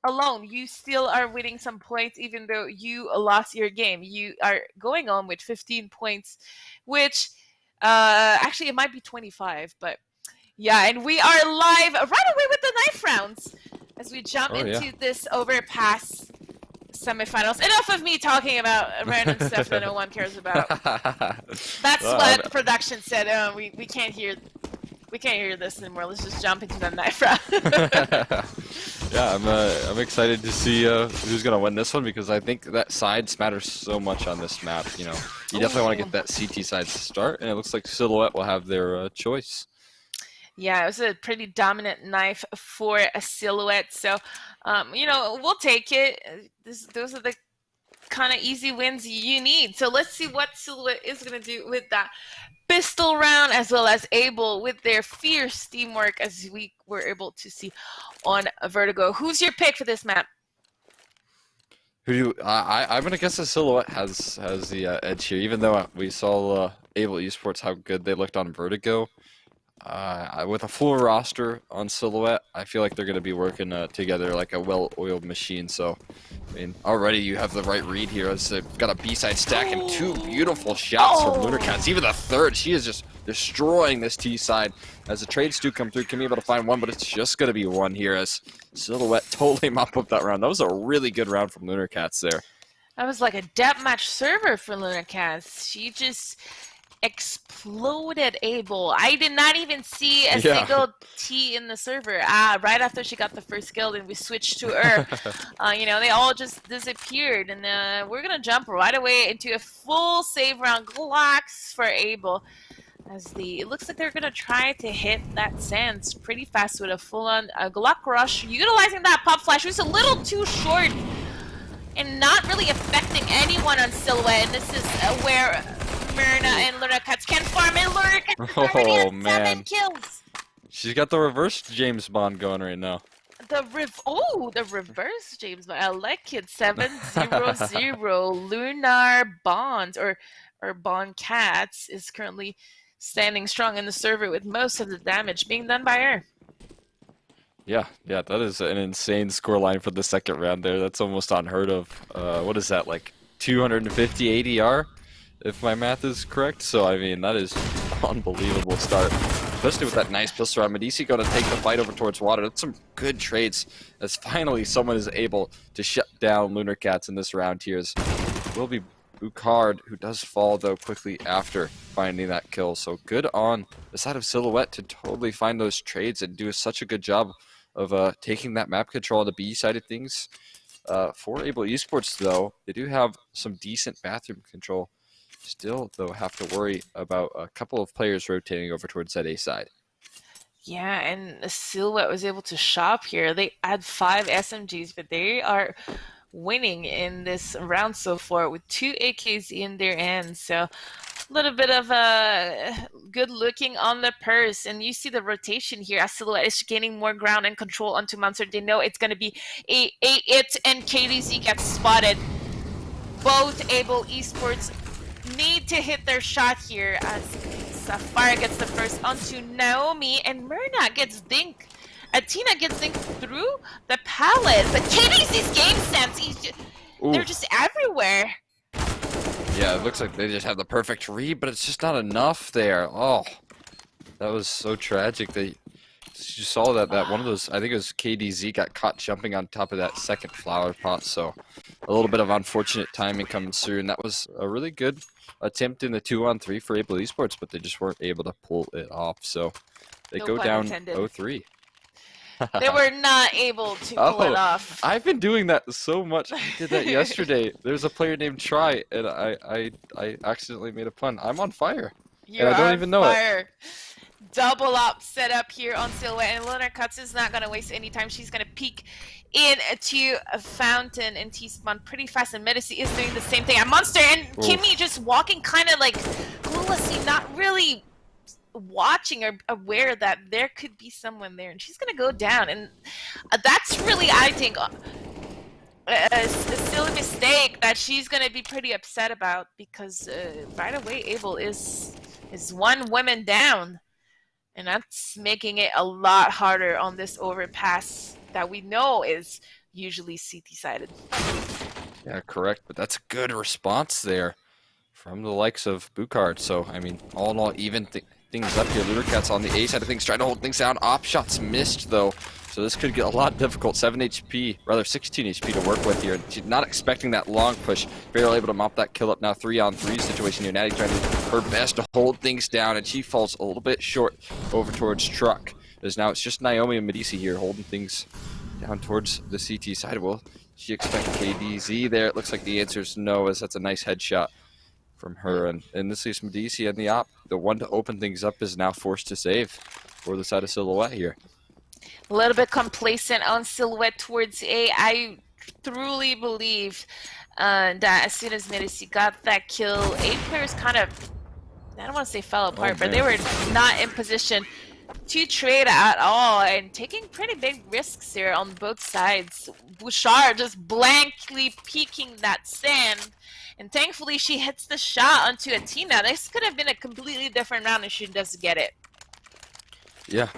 alone. You still are winning some points, even though you lost your game. You are going on with 15 points, which actually it might be 25, but Yeah, and we are live right away with the knife rounds as we jump Oh, yeah. into this overpass semifinals. Enough of me talking about random stuff that no one cares about. That's Well, what production said. We can't hear this anymore. Let's just jump into the knife round. Yeah, I'm excited to see who's gonna win this one because I think that sides matter so much on this map. You know, you definitely want to get that CT side to start, and it looks like Silhouette will have their choice. Yeah, it was a pretty dominant knife for a Silhouette. So, we'll take it. Those are the kind of easy wins you need. So let's see what Silhouette is going to do with that pistol round, as well as Able with their fierce teamwork, as we were able to see on Vertigo. Who's your pick for this map? I'm gonna guess the Silhouette has the edge here, even though we saw Able Esports how good they looked on Vertigo. With a full roster on Silhouette, I feel like they're going to be working together like a well-oiled machine. So, I mean, already you have the right read here. As they've got a B-side stack and two beautiful shots from Lunarcats. Even the third, she is just destroying this T-side. As the trades do come through, can be able to find one, but it's just going to be one here as Silhouette totally mop up that round. That was a really good round from Lunarcats there. That was like a deathmatch server for Lunarcats. She just exploded Able. I did not even see a single T in the server. Right after she got the first kill, and we switched to her. They all just disappeared, and we're gonna jump right away into a full save round. Glocks for Able, as it looks like they're gonna try to hit that Sands pretty fast with a full-on Glock rush, utilizing that pop flash. It was a little too short and not really affecting anyone on Silhouette. And this is where Myrna and Lunarcats can farm, and Lunarcats already has 7 kills. She's got the reverse James Bond going right now. The reverse James Bond. I like it. 7-0-0. Lunar Bond or Bond Cats is currently standing strong in the server with most of the damage being done by her. Yeah, that is an insane scoreline for the second round there. That's almost unheard of. What is that, like 250 ADR, if my math is correct? So, I mean, that is an unbelievable start, especially with that nice pistol round. Medici going to take the fight over towards water. That's some good trades, as finally someone is able to shut down Lunarcats in this round here. It will be Bucard, who does fall, though, quickly after finding that kill. So good on the side of Silhouette to totally find those trades and do such a good job of taking that map control on the B side of things. For Able Esports, though, they do have some decent bathroom control. Still, though, have to worry about a couple of players rotating over towards that A side. Yeah, and Silhouette was able to shop here. They had 5 SMGs, but they are winning in this round so far with 2 AKs in their hands. So a little bit of good looking on the purse, and you see the rotation here as Silhouette is gaining more ground and control onto Monster. They know it's going to be it and KDZ gets spotted. Both Able Esports need to hit their shot here as Sapphire gets the first onto Naomi, and Myrna gets dinked. Athena gets dinked through the pallet, but KDZ's game sense, they're just everywhere. Yeah, it looks like they just have the perfect read, but it's just not enough there. Oh, that was so tragic. You saw that one of those, I think it was KDZ, got caught jumping on top of that second flower pot, so a little bit of unfortunate timing coming through, and that was a really good attempt in the 2-on-3 for Able Esports, but they just weren't able to pull it off, so they go down 0-3. They were not able to pull it off. I've been doing that so much. I did that yesterday. There's a player named Try, and I accidentally made a pun. I'm on fire. You're and I don't even know it. Double up setup here on Silhouette, and Lunarcats is not going to waste any time. She's going to peek into a Fountain and T-spawn pretty fast, and Medici is doing the same thing. A Monster and Kimmy just walking kind of like cluelessly, not really watching or aware that there could be someone there, and she's gonna go down, and that's really, I think, a silly mistake that she's gonna be pretty upset about, because right away Able is 1 woman down, and that's making it a lot harder on this overpass that we know is usually CT sided. Yeah, correct, but that's a good response there from the likes of Bucard. So, I mean, all in all, even things up here. Ludercats on the A side of things, trying to hold things down. Op shots missed though, so this could get a lot difficult. 7 HP, rather 16 HP to work with here. She's not expecting that long push. Barely able to mop that kill up now. 3-on-3 situation here. Natty trying to do her best to hold things down, and she falls a little bit short over towards Truck. As now it's just Naomi and Medici here holding things down towards the CT side. Will she expect KDZ there? It looks like the answer is no, as that's a nice headshot from her. And in this case, Medici and the op, the one to open things up, is now forced to save for the side of Silhouette here. A little bit complacent on Silhouette towards A. I truly believe that as soon as Medici got that kill, A players kind of, I don't want to say fell apart, but they were not in position to trade at all, and taking pretty big risks here on both sides. Bouchard just blankly peeking that sand, and thankfully she hits the shot onto Atina. This could have been a completely different round if she does get it. Yeah.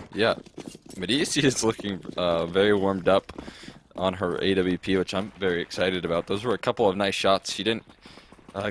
Medici is looking very warmed up on her AWP, which I'm very excited about. Those were a couple of nice shots. She didn't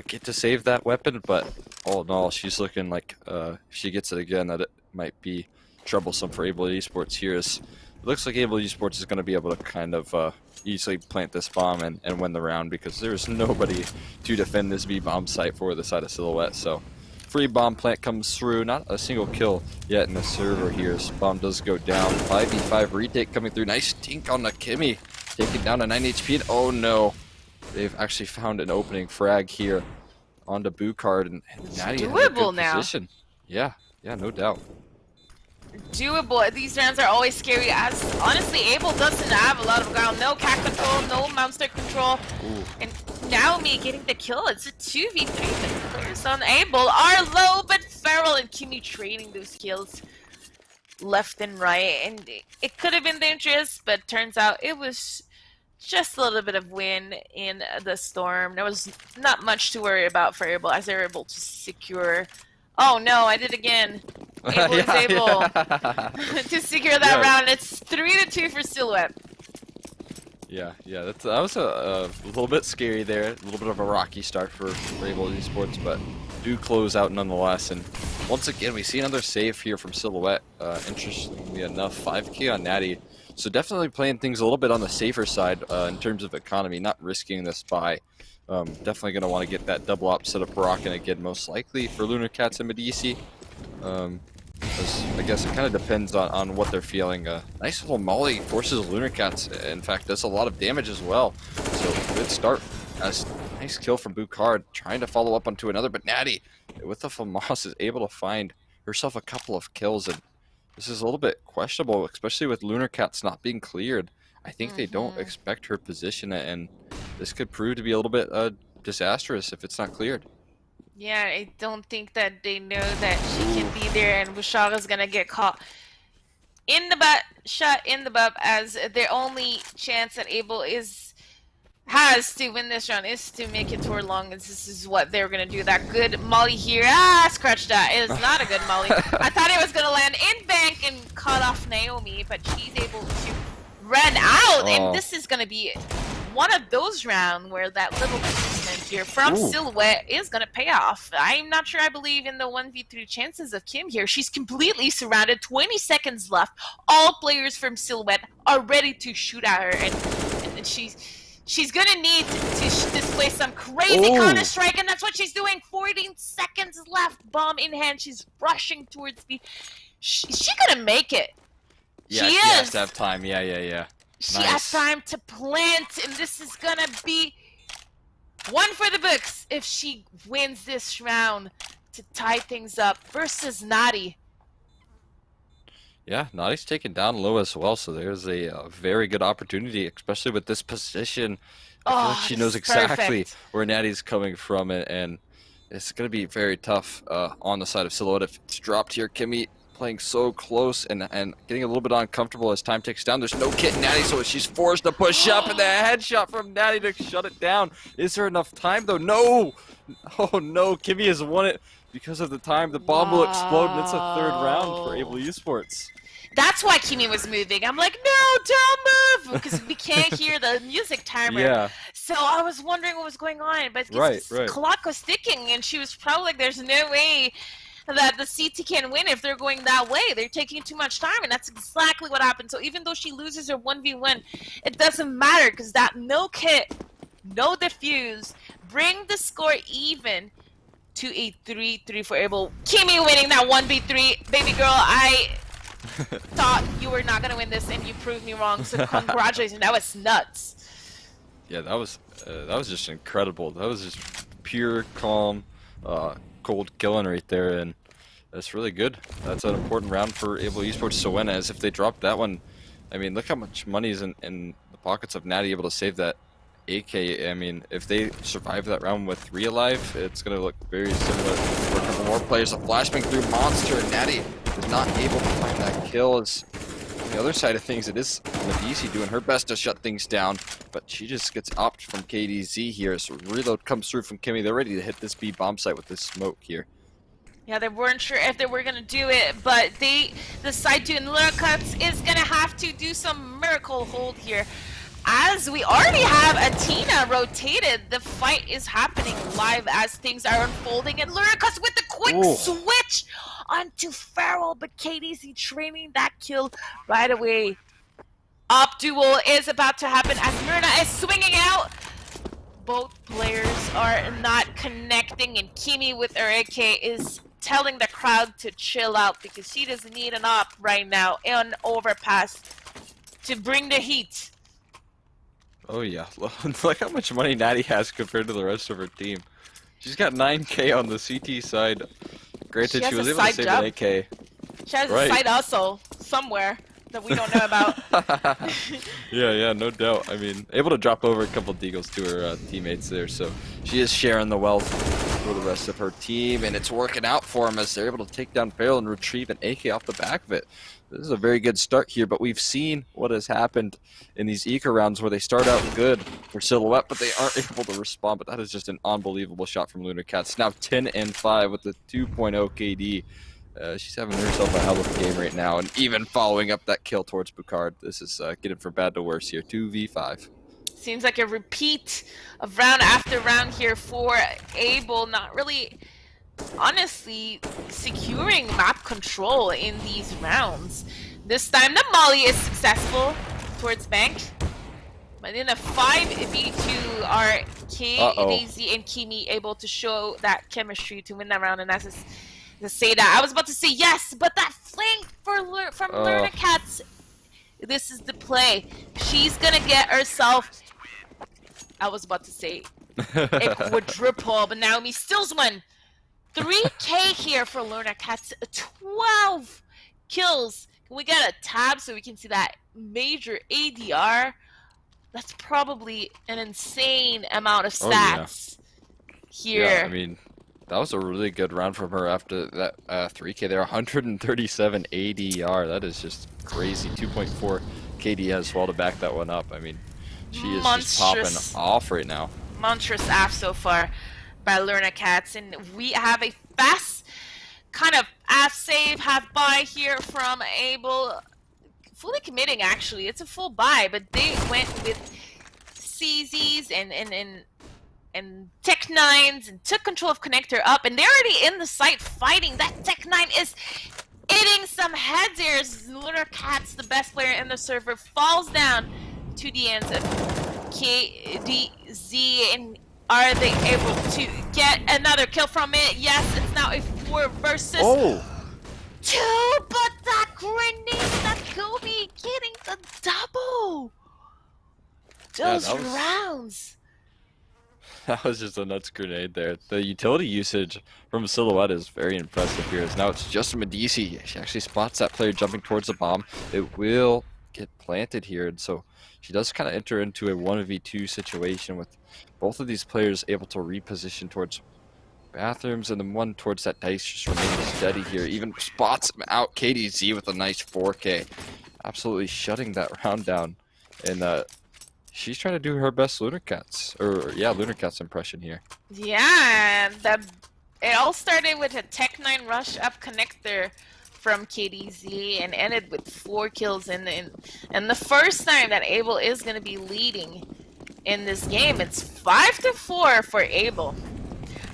get to save that weapon, but all in all, she's looking like if she gets it again, that it might be troublesome for Able Esports here. It looks like Able Esports is going to be able to kind of easily plant this bomb and win the round, because there's nobody to defend this B-bomb site for the side of Silhouette. So free bomb plant comes through, not a single kill yet in the server here. This bomb does go down. 5v5 retake coming through. Nice tink on the Kimmy, taking down to 9 HP. And oh no, they've actually found an opening frag here onto Bouchard, and Natty in a good position. Yeah, no doubt. Doable. These rounds are always scary, as honestly Able doesn't have a lot of ground. No cat control, no monster control. Ooh. And Naomi getting the kill. It's a 2v3. The players on Able are low, but Feral and Kimmy trading those kills left and right. And it could have been dangerous, but turns out it was just a little bit of win in the storm. There was not much to worry about for Able, as they were able to secure. Oh no, I did again. Able is able to secure that round. It's 3-2 for Silhouette. Yeah, that was a little bit scary there. A little bit of a rocky start for Able Esports, but do close out nonetheless. And once again, we see another save here from Silhouette. Interestingly enough, 5k on Natty. So definitely playing things a little bit on the safer side in terms of economy, not risking this buy. Definitely going to want to get that double op set up rocking again, most likely for Ludercats and Medici. I guess it kind of depends on what they're feeling. Nice little molly forces Ludercats. In fact, does a lot of damage as well. So good start. Nice kill from Bouchard, trying to follow up onto another, but Natty with the FAMAS is able to find herself a couple of kills, and this is a little bit questionable, especially with Ludercats not being cleared. I think they don't expect her position, and this could prove to be a little bit disastrous if it's not cleared. Yeah, I don't think that they know that she can be there, and Bouchard is gonna get caught in the butt, shot in the butt, as their only chance that Able has to win this round is to make it toward long, and this is what they're gonna do. That good molly here, scratch that. It is not a good molly. I thought it was gonna land in bank and cut off Naomi, but she's able to run out, and this is gonna be one of those rounds where that little movement here from Silhouette is going to pay off. I'm not sure I believe in the 1v3 chances of Kim here. She's completely surrounded, 20 seconds left. All players from Silhouette are ready to shoot at her, and she's going to need to display some crazy Counter-Strike, and that's what she's doing. 14 seconds left, bomb in hand. She's rushing towards me. Is she going to make it? Yeah, she has to have time. Yeah. She has time to plant, and this is gonna be one for the books if she wins this round to tie things up versus Natty. Yeah, Natty's taken down low as well, so there's a very good opportunity, especially with this position. I feel like she knows exactly where Natty's coming from, and it's going to be very tough on the side of Silhouette if it's dropped here. Kimmy playing so close and getting a little bit uncomfortable as time ticks down. There's no kit in Natty, so she's forced to push up, and the headshot from Natty to shut it down. Is there enough time, though? No! Oh, no. Kimmy has won it because of the time. The bomb will explode, and it's a third round for Able Esports. That's why Kimmy was moving. I'm like, no, don't move, because we can't hear the music timer. Yeah. So I was wondering what was going on, but the clock was ticking, and she was probably like, there's no way that the CT can win if they're going that way. They're taking too much time, and that's exactly what happened. So even though she loses her 1v1, it doesn't matter because that no kit, no defuse, bring the score even to a 3-3 for Abel. Kimi winning that 1v3. Baby girl, I thought you were not going to win this, and you proved me wrong. So congratulations. That was nuts. Yeah, that was just incredible. That was just pure, calm, cold killing right there, and that's really good. That's an important round for Able Esports to win, as if they dropped that one, I mean, look how much money is in the pockets of Natty able to save that AK. I mean, if they survive that round with 3 alive, it's going to look very similar for a couple more players. A flashbang through Monster, and Natty is not able to find that kill. As on the other side of things, it is Medici doing her best to shut things down, but she just gets upped from KDZ here. So reload comes through from Kimmy. They're ready to hit this B bomb site with this smoke here. Yeah, they weren't sure if they were going to do it, but they decide to, and Lurkuts is going to have to do some miracle hold here. As we already have Athena rotated, the fight is happening live as things are unfolding, and Lurkuts with the quick switch onto Farrell, but KDZ training that kill right away. Op duel is about to happen as Myrna is swinging out. Both players are not connecting, and Kimi with her AK is telling the crowd to chill out because she doesn't need an op right now on overpass to bring the heat. Oh yeah, look how much money Natty has compared to the rest of her team. She's got 9K on the CT side. Granted, she was able to save an AK. She has a side hustle somewhere that we don't know about. Yeah, no doubt. I mean, able to drop over a couple deagles to her teammates there, so she is sharing the wealth for the rest of her team, and it's working out for them as they're able to take down Farrell and retrieve an AK off the back of it. This is a very good start here, but we've seen what has happened in these eco rounds where they start out good for Silhouette, but they aren't able to respond. But that is just an unbelievable shot from Lunar Cats. Now 10-5 with the 2.0 KD. She's having herself a hell of a game right now, and even following up that kill towards Boucard. This is getting from bad to worse here. 2v5. Seems like a repeat of round after round here for Able. Not really, honestly, securing map control in these rounds. This time the Molly is successful towards Bank. But in a 5v2 are KDZ and Kimi able to show that chemistry to win that round, and that's just to say that. I was about to say yes, but that flank from Lurna Cats, this is the play. She's gonna get herself, I was about to say a quadruple, but Naomi steals one. 3K here for Lurna Cats, 12 kills. Can we get a tab so we can see that major ADR? That's probably an insane amount of stats here. Yeah, I mean, that was a really good round from her after that 3K there. 137 ADR. That is just crazy. 2.4 KD as well to back that one up. I mean, she is just popping off right now. Monstrous AF so far by Lurna Cats. And we have a fast kind of AF save, half buy here from Able. Fully committing, actually. It's a full buy, but they went with CZs and Tech 9s and took control of Connector up, and they're already in the site fighting. That Tech 9 is hitting some heads here. Lunar Cat's the best player in the server, falls down to the ends of KDZ, and are they able to get another kill from it? Yes, it's now a 4 versus 2, but that grenade, that Gobi getting the double. Those rounds. That was just a nuts grenade there. The utility usage from Silhouette is very impressive here. As now it's just Medici. She actually spots that player jumping towards the bomb. It will get planted here, and so she does kind of enter into a 1v2 situation with both of these players able to reposition towards bathrooms, and then one towards that dice just remaining steady here. Even spots him out. KDZ with a nice 4K. Absolutely shutting that round down. And she's trying to do her best Lunar Cats, Lunar Cats impression here. Yeah, it all started with a Tech 9 rush up Connector from KDZ and ended with 4 kills. And the first time that Able is going to be leading in this game, it's 5-4 for Able.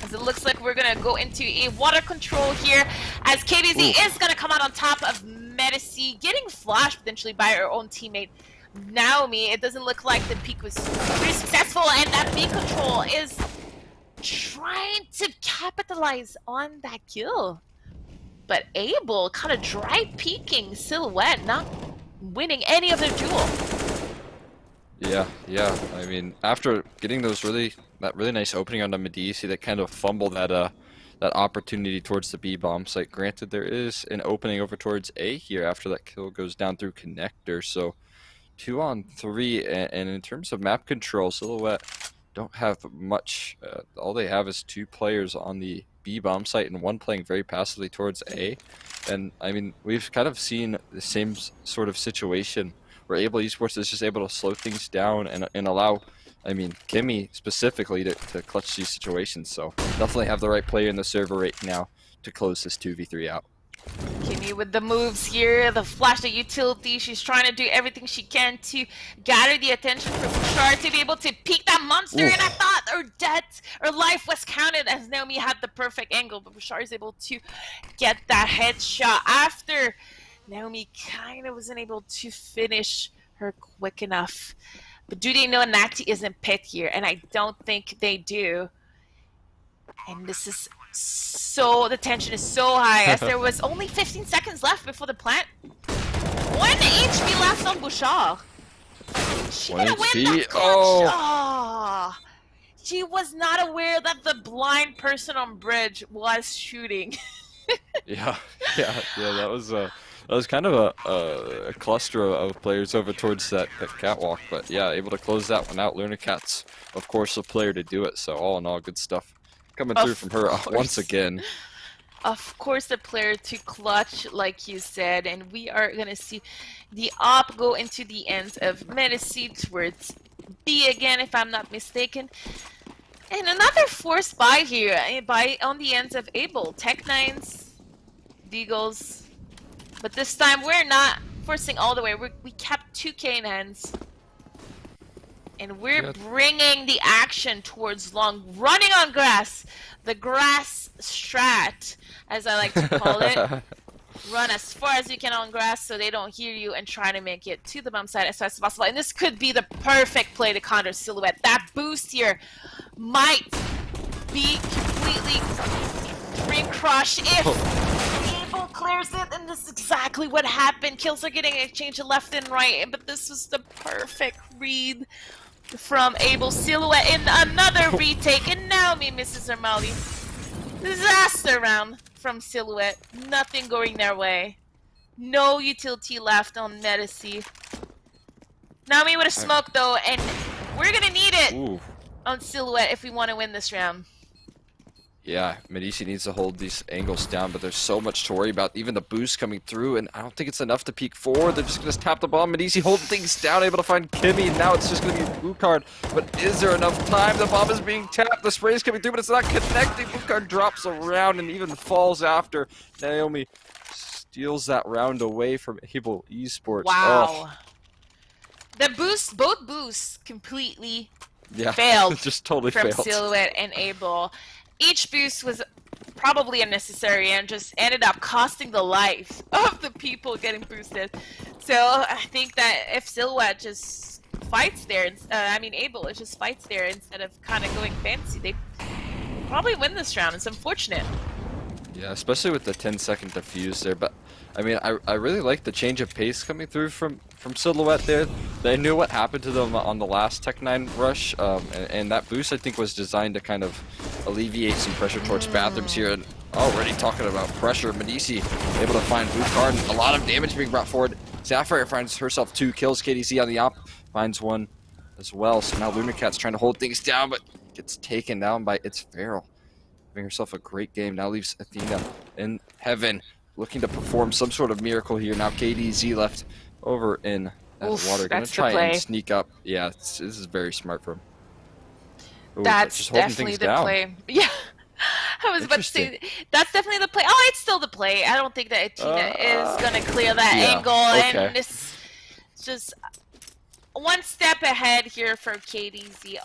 As it looks like we're gonna go into a water control here as KDZ is gonna come out on top of Medici, getting flashed potentially by her own teammate Naomi. It doesn't look like the peak was pretty successful, and that B control is trying to capitalize on that kill. But Abel kind of dry peeking Silhouette, not winning any of their duel. Yeah. I mean, after getting that really nice opening on the Medici, that kind of fumbled that opportunity towards the B bomb site. Granted, there is an opening over towards A here after that kill goes down through connector. So 2-on-3, and in terms of map control, Silhouette don't have much. All they have is 2 players on the B bomb site and 1 playing very passively towards A. And I mean, we've kind of seen the same sort of situation where Able Esports is just able to slow things down and allow, I mean, Kimmy specifically to clutch these situations. So definitely have the right player in the server right now to close this 2v3 out. Kimmy with the moves here, the flash, the utility. She's trying to do everything she can to gather the attention from Bouchard to be able to peek that monster. And I thought her life was counted as Naomi had the perfect angle, but Bouchard is able to get that headshot after Naomi kind of wasn't able to finish her quick enough. But do they know Nati is in pit here? And I don't think they do. And this is the tension is so high as there was only 15 seconds left before the plant. 1 HP left on Bouchard. She gonna win that clutch. She was not aware that the blind person on bridge was shooting. Yeah, that was kind of a cluster of players over towards that catwalk, but yeah, able to close that one out. Luna Cat's, of course, the player to do it, so all in all, good stuff coming through from her once again. Of course, the player to clutch, like you said, and we are going to see the op go into the ends of Medici towards B again, if I'm not mistaken. And another forced buy here, on the ends of Able. Tech9s, Deagles. But this time, we're not forcing all the way. We kept 2K in hands. And we're bringing the action towards long. Running on grass. The grass strat, as I like to call it. Run as far as you can on grass so they don't hear you and try to make it to the bomb site as fast as possible. And this could be the perfect play to counter Silhouette. That boost here might be completely dream crush if Able clears it, and this is exactly what happened. Kills are getting exchanged left and right, but this was the perfect read from Able. Silhouette in another retake, and Naomi misses her Molly. Disaster round from Silhouette. Nothing going their way. No utility left on Medici. Naomi with a smoke though, and we're gonna need it on Silhouette if we want to win this round. Yeah, Medici needs to hold these angles down, but there's so much to worry about. Even the boost coming through, and I don't think it's enough to peek forward. They're just going to tap the bomb. Medici holding things down, able to find Kimmy, and now it's just going to be a blue card. But is there enough time? The bomb is being tapped. The spray is coming through, but it's not connecting. Blue card drops around and even falls after. Naomi steals that round away from Able Esports. Wow. The boost, both boosts completely failed. Just totally from failed. Silhouette and Able. Each boost was probably unnecessary and just ended up costing the life of the people getting boosted. So I think that if Silhouette just fights there, Able just fights there instead of kind of going fancy, they probably win this round. It's unfortunate. Yeah, especially with the 10-second defuse there, but I mean, I really like the change of pace coming through from Silhouette there. They knew what happened to them on the last Tech9 rush, and that boost I think was designed to kind of alleviate some pressure towards bathrooms here. And already talking about pressure, Medici able to find blue card, and a lot of damage being brought forward. Sapphire finds herself 2 kills, KDC on the op finds 1 as well. So now Lunacat's trying to hold things down, but gets taken down by It's Feral. Having herself a great game, now leaves Athena in heaven, looking to perform some sort of miracle here. Now KDZ left over in that water, gonna try and sneak up. Yeah, this is very smart from him. That's definitely the play. Yeah, I was about to say, that's definitely the play. Oh, it's still the play. I don't think that Athena is gonna clear that angle, and it's just one step ahead here for KDZ.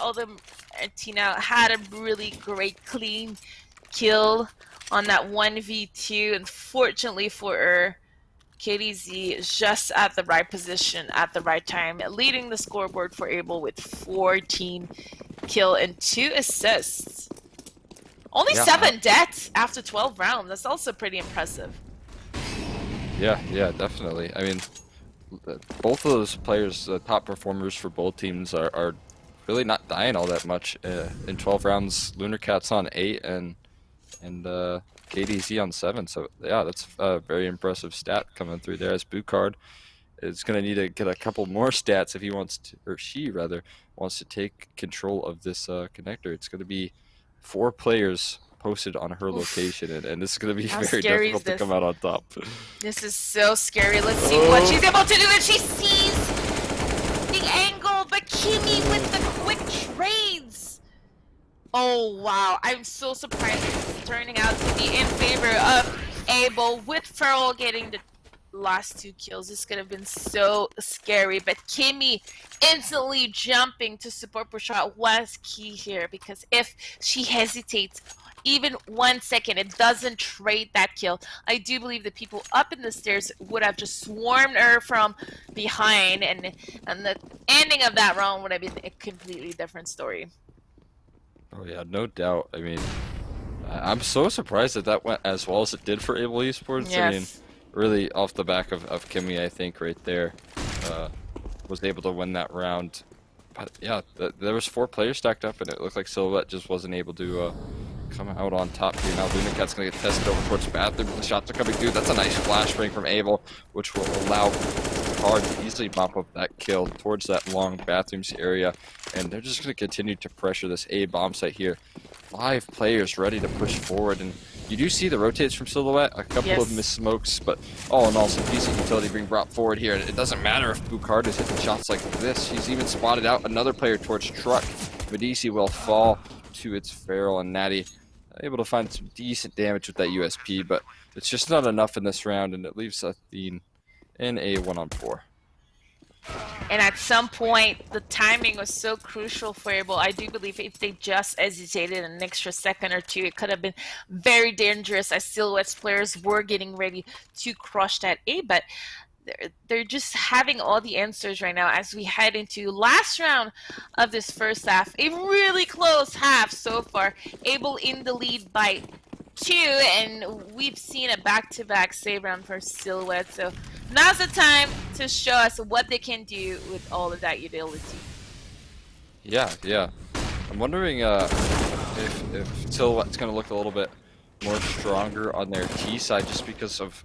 Tina had a really great clean kill on that 1v2. Unfortunately for her, KDZ is just at the right position at the right time, leading the scoreboard for Able with 14 kill and 2 assists. Only 7 deaths after 12 rounds. That's also pretty impressive. Yeah, definitely. I mean, both of those players, the top performers for both teams, are really not dying all that much. In 12 rounds, LunarCat's on 8 and KDZ on 7. So yeah, that's a very impressive stat coming through there. As Bucard is going to need to get a couple more stats if he wants to, or she rather, wants to take control of this connector. It's going to be 4 players posted on her location, and this is going to be very difficult to come out on top. This is so scary. Let's see what she's able to do, and she sees the angle, but Kimi with the quick trades. Oh wow, I'm so surprised it's turning out to be in favor of Able, with Feral getting the last 2 kills. This could have been so scary, but Kimi instantly jumping to support Bouchard was key here, because if she hesitates even 1 second, it doesn't trade that kill. I do believe the people up in the stairs would have just swarmed her from behind, and the ending of that round would have been a completely different story. Oh yeah, no doubt. I mean, I'm so surprised that went as well as it did for Able Esports. Yes. I mean, really off the back of Kimi, I think, right there, was able to win that round. But yeah, there was 4 players stacked up, and it looked like Silhouette just wasn't able to come out on top here. Now LunarCat's going to get tested over towards Bathroom. The shots are coming through. That's a nice flashbang from Able, which will allow Card to easily mop up that kill towards that long Bathrooms area. And they're just going to continue to pressure this A bomb site here. 5 players ready to push forward, and you do see the rotates from Silhouette, a couple of missed smokes, but all in all, some decent utility being brought forward here. And it doesn't matter if Bucard is hitting shots like this. He's even spotted out another player towards Truck. Medici will fall to its Feral, and Natty able to find some decent damage with that USP, but it's just not enough in this round, and it leaves Athene in a 1-on-4. And at some point, the timing was so crucial for Able. I do believe if they just hesitated an extra second or 2, it could have been very dangerous, as Silhouette's players were getting ready to crush that A. But they're just having all the answers right now as we head into last round of this first half. A really close half so far. Able in the lead by 2, and we've seen a back-to-back save round for Silhouette. So now's the time to show us what they can do with all of that utility. Yeah. I'm wondering if Silhouette's going to look a little bit more stronger on their T side, just because of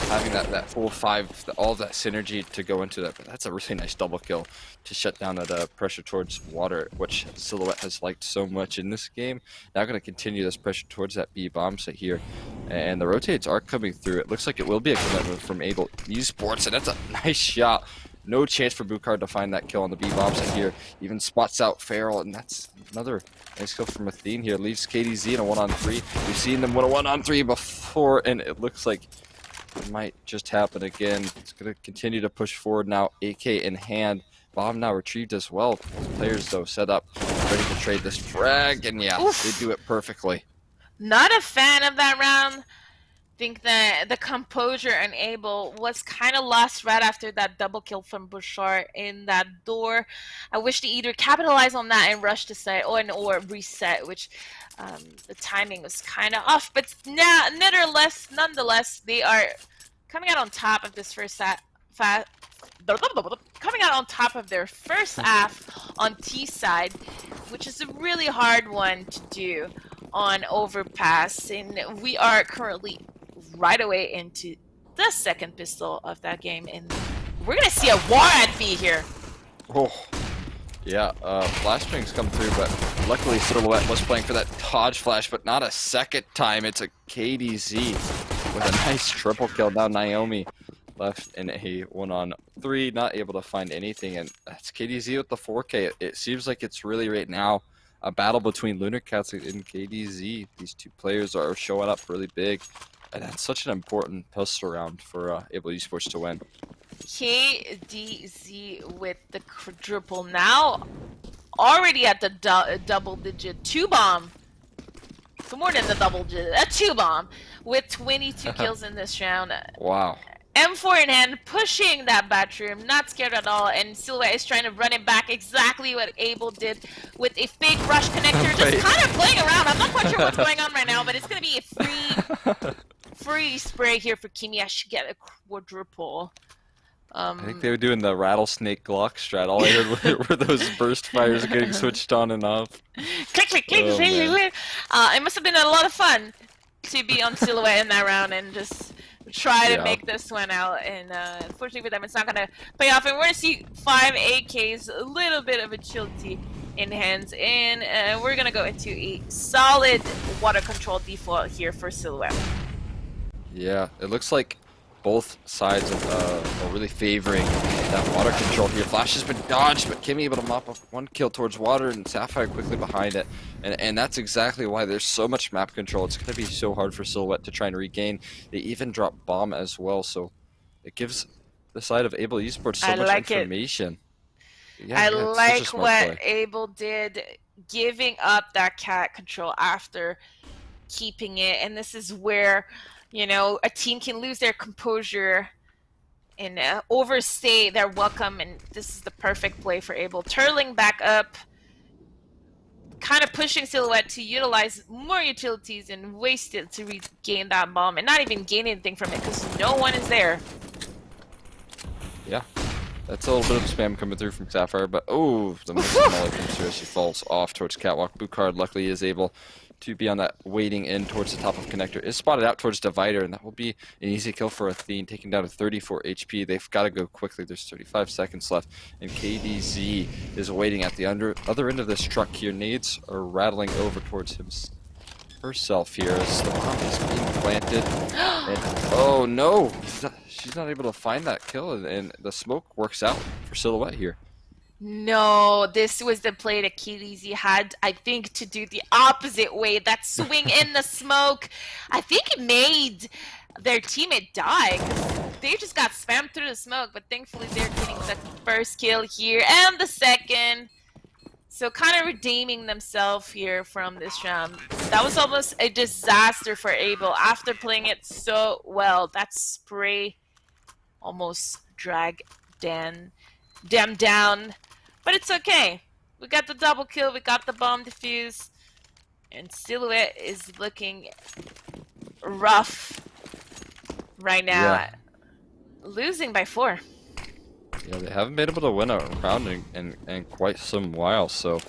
having that full 5, all that synergy to go into that. But that's a really nice double kill to shut down that pressure towards water, which Silhouette has liked so much in this game. Now going to continue this pressure towards that B bomb site here, and the rotates are coming through. It looks like it will be a commitment from Able Esports, and that's a nice shot. No chance for Bucard to find that kill on the B bomb site here. Even spots out Feral, and that's another nice kill from Athene here. Leaves KDZ in a 1-on-3. We've seen them win a 1-on-3 before, and it looks like it might just happen again. It's going to continue to push forward now, AK in hand. Bomb now retrieved as well. Players, though, set up, ready to trade this frag, and yeah, they do it perfectly. Not a fan of that round. I think that the composure and Able was kind of lost right after that double kill from Bouchard in that door. I wish they either capitalize on that and rush to site, or reset, which the timing was kind of off. But now, nonetheless, they are coming out on top of this first coming out on top of their first half on T side, which is a really hard one to do on overpass, and we are currently right away into the second pistol of that game, and we're gonna see a war at B here. Oh, yeah, flashbangs come through, but luckily Silhouette was playing for that dodge flash, but not a second time. It's a KDZ with a nice triple kill. Now Naomi left in a 1-on-3, not able to find anything, and that's KDZ with the 4K. It seems like it's really right now a battle between LunarCats and KDZ. These 2 players are showing up really big, and that's such an important pistol round for Able Esports to win. KDZ with the quadruple now already at the double digit 2-bomb. So more than the double digit, a 2-bomb with 22 kills in this round. Wow. M4 in hand, pushing that bathroom, not scared at all, and Silhouette is trying to run it back, exactly what Abel did with a fake rush connector, just kind of playing around. I'm not quite sure what's going on right now, but it's going to be a free spray here for Kimi. I should get a quadruple. I think they were doing the rattlesnake Glock strat. All I heard were those burst fires getting switched on and off. Click, click, click, click, click. It must have been a lot of fun to be on Silhouette in that round and just try to make this one out, and unfortunately for them it's not gonna pay off, and we're gonna see 5 AKs, a little bit of agility in hands, and we're gonna go into a solid water control default here for Silhouette. Yeah, it looks like both sides are really favoring that water control here. Flash has been dodged, but Kimmy able to mop up 1 kill towards water, and Sapphire quickly behind it. And that's exactly why there's so much map control. It's going to be so hard for Silhouette to try and regain. They even drop bomb as well, so it gives the side of Able Esports so much information. Yeah, I like what Able did, giving up that cat control after keeping it, and this is where, you know, a team can lose their composure and overstay their welcome, and this is the perfect play for Able. Turtling back up, kind of pushing Silhouette to utilize more utilities and waste it to regain that bomb, and not even gain anything from it because no one is there. Yeah, that's a little bit of spam coming through from Sapphire, but oh, the missile molly comes through as she falls off towards Catwalk. Bukard luckily is able to be on that waiting in towards the top of connector. Is spotted out towards Divider, and that will be an easy kill for Athene, taking down to 34 HP. They've got to go quickly. There's 35 seconds left, and KDZ is waiting at the other end of this truck here. Nades are rattling over towards herself here as the bomb is being planted. And, oh no! She's not able to find that kill, and the smoke works out for Silhouette here. No, this was the play that KDZ had, I think, to do the opposite way. That swing in the smoke, I think it made their teammate die. They just got spammed through the smoke, but thankfully they're getting the first kill here and the second. So kind of redeeming themselves here from this round. That was almost a disaster for Able after playing it so well. That spray almost dragged them down. But it's okay. We got the double kill, we got the bomb defuse, and Silhouette is looking rough right now. Yeah. Losing by 4. Yeah, they haven't been able to win a round in quite some while, so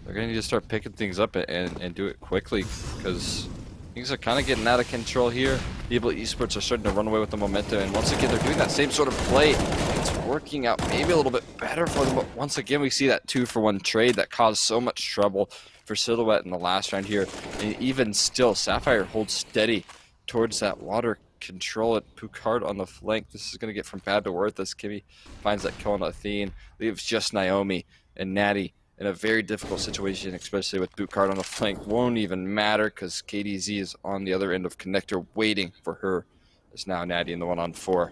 they're going to need to start picking things up and do it quickly, because things are kind of getting out of control here. Able Esports are starting to run away with the momentum, and once again they're doing that same sort of play. It's working out maybe a little bit better for them, but once again we see that 2-for-1 trade that caused so much trouble for Silhouette in the last round here. And even still, Sapphire holds steady towards that water control at Pucard on the flank. This is going to get from bad to worse as Kimmy finds that kill on Athene. Leaves just Naomi and Natty in a very difficult situation, especially with Pucard on the flank. Won't even matter because KDZ is on the other end of connector waiting for her. It's now Natty in the 1-on-4.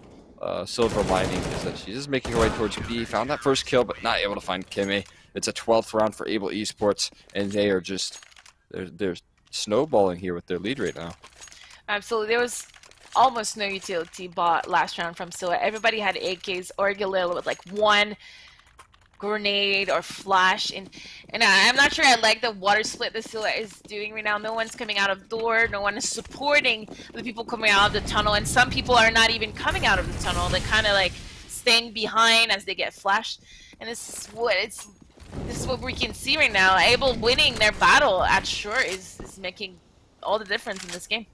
Silver lining is that she's just making her way towards B. Found that first kill, but not able to find Kimmy. It's a 12th round for Able Esports, and they are just they're snowballing here with their lead right now. Absolutely. There was almost no utility bought last round from Silhouette. Everybody had AKs or Galil with like 1 grenade or flash, and I'm not sure I like the water split that Silhouette is doing right now. No one's coming out of door, no one is supporting the people coming out of the tunnel, and some people are not even coming out of the tunnel. They're kind of like staying behind as they get flashed, and this is what we can see right now. Able winning their battle at short is making all the difference in this game.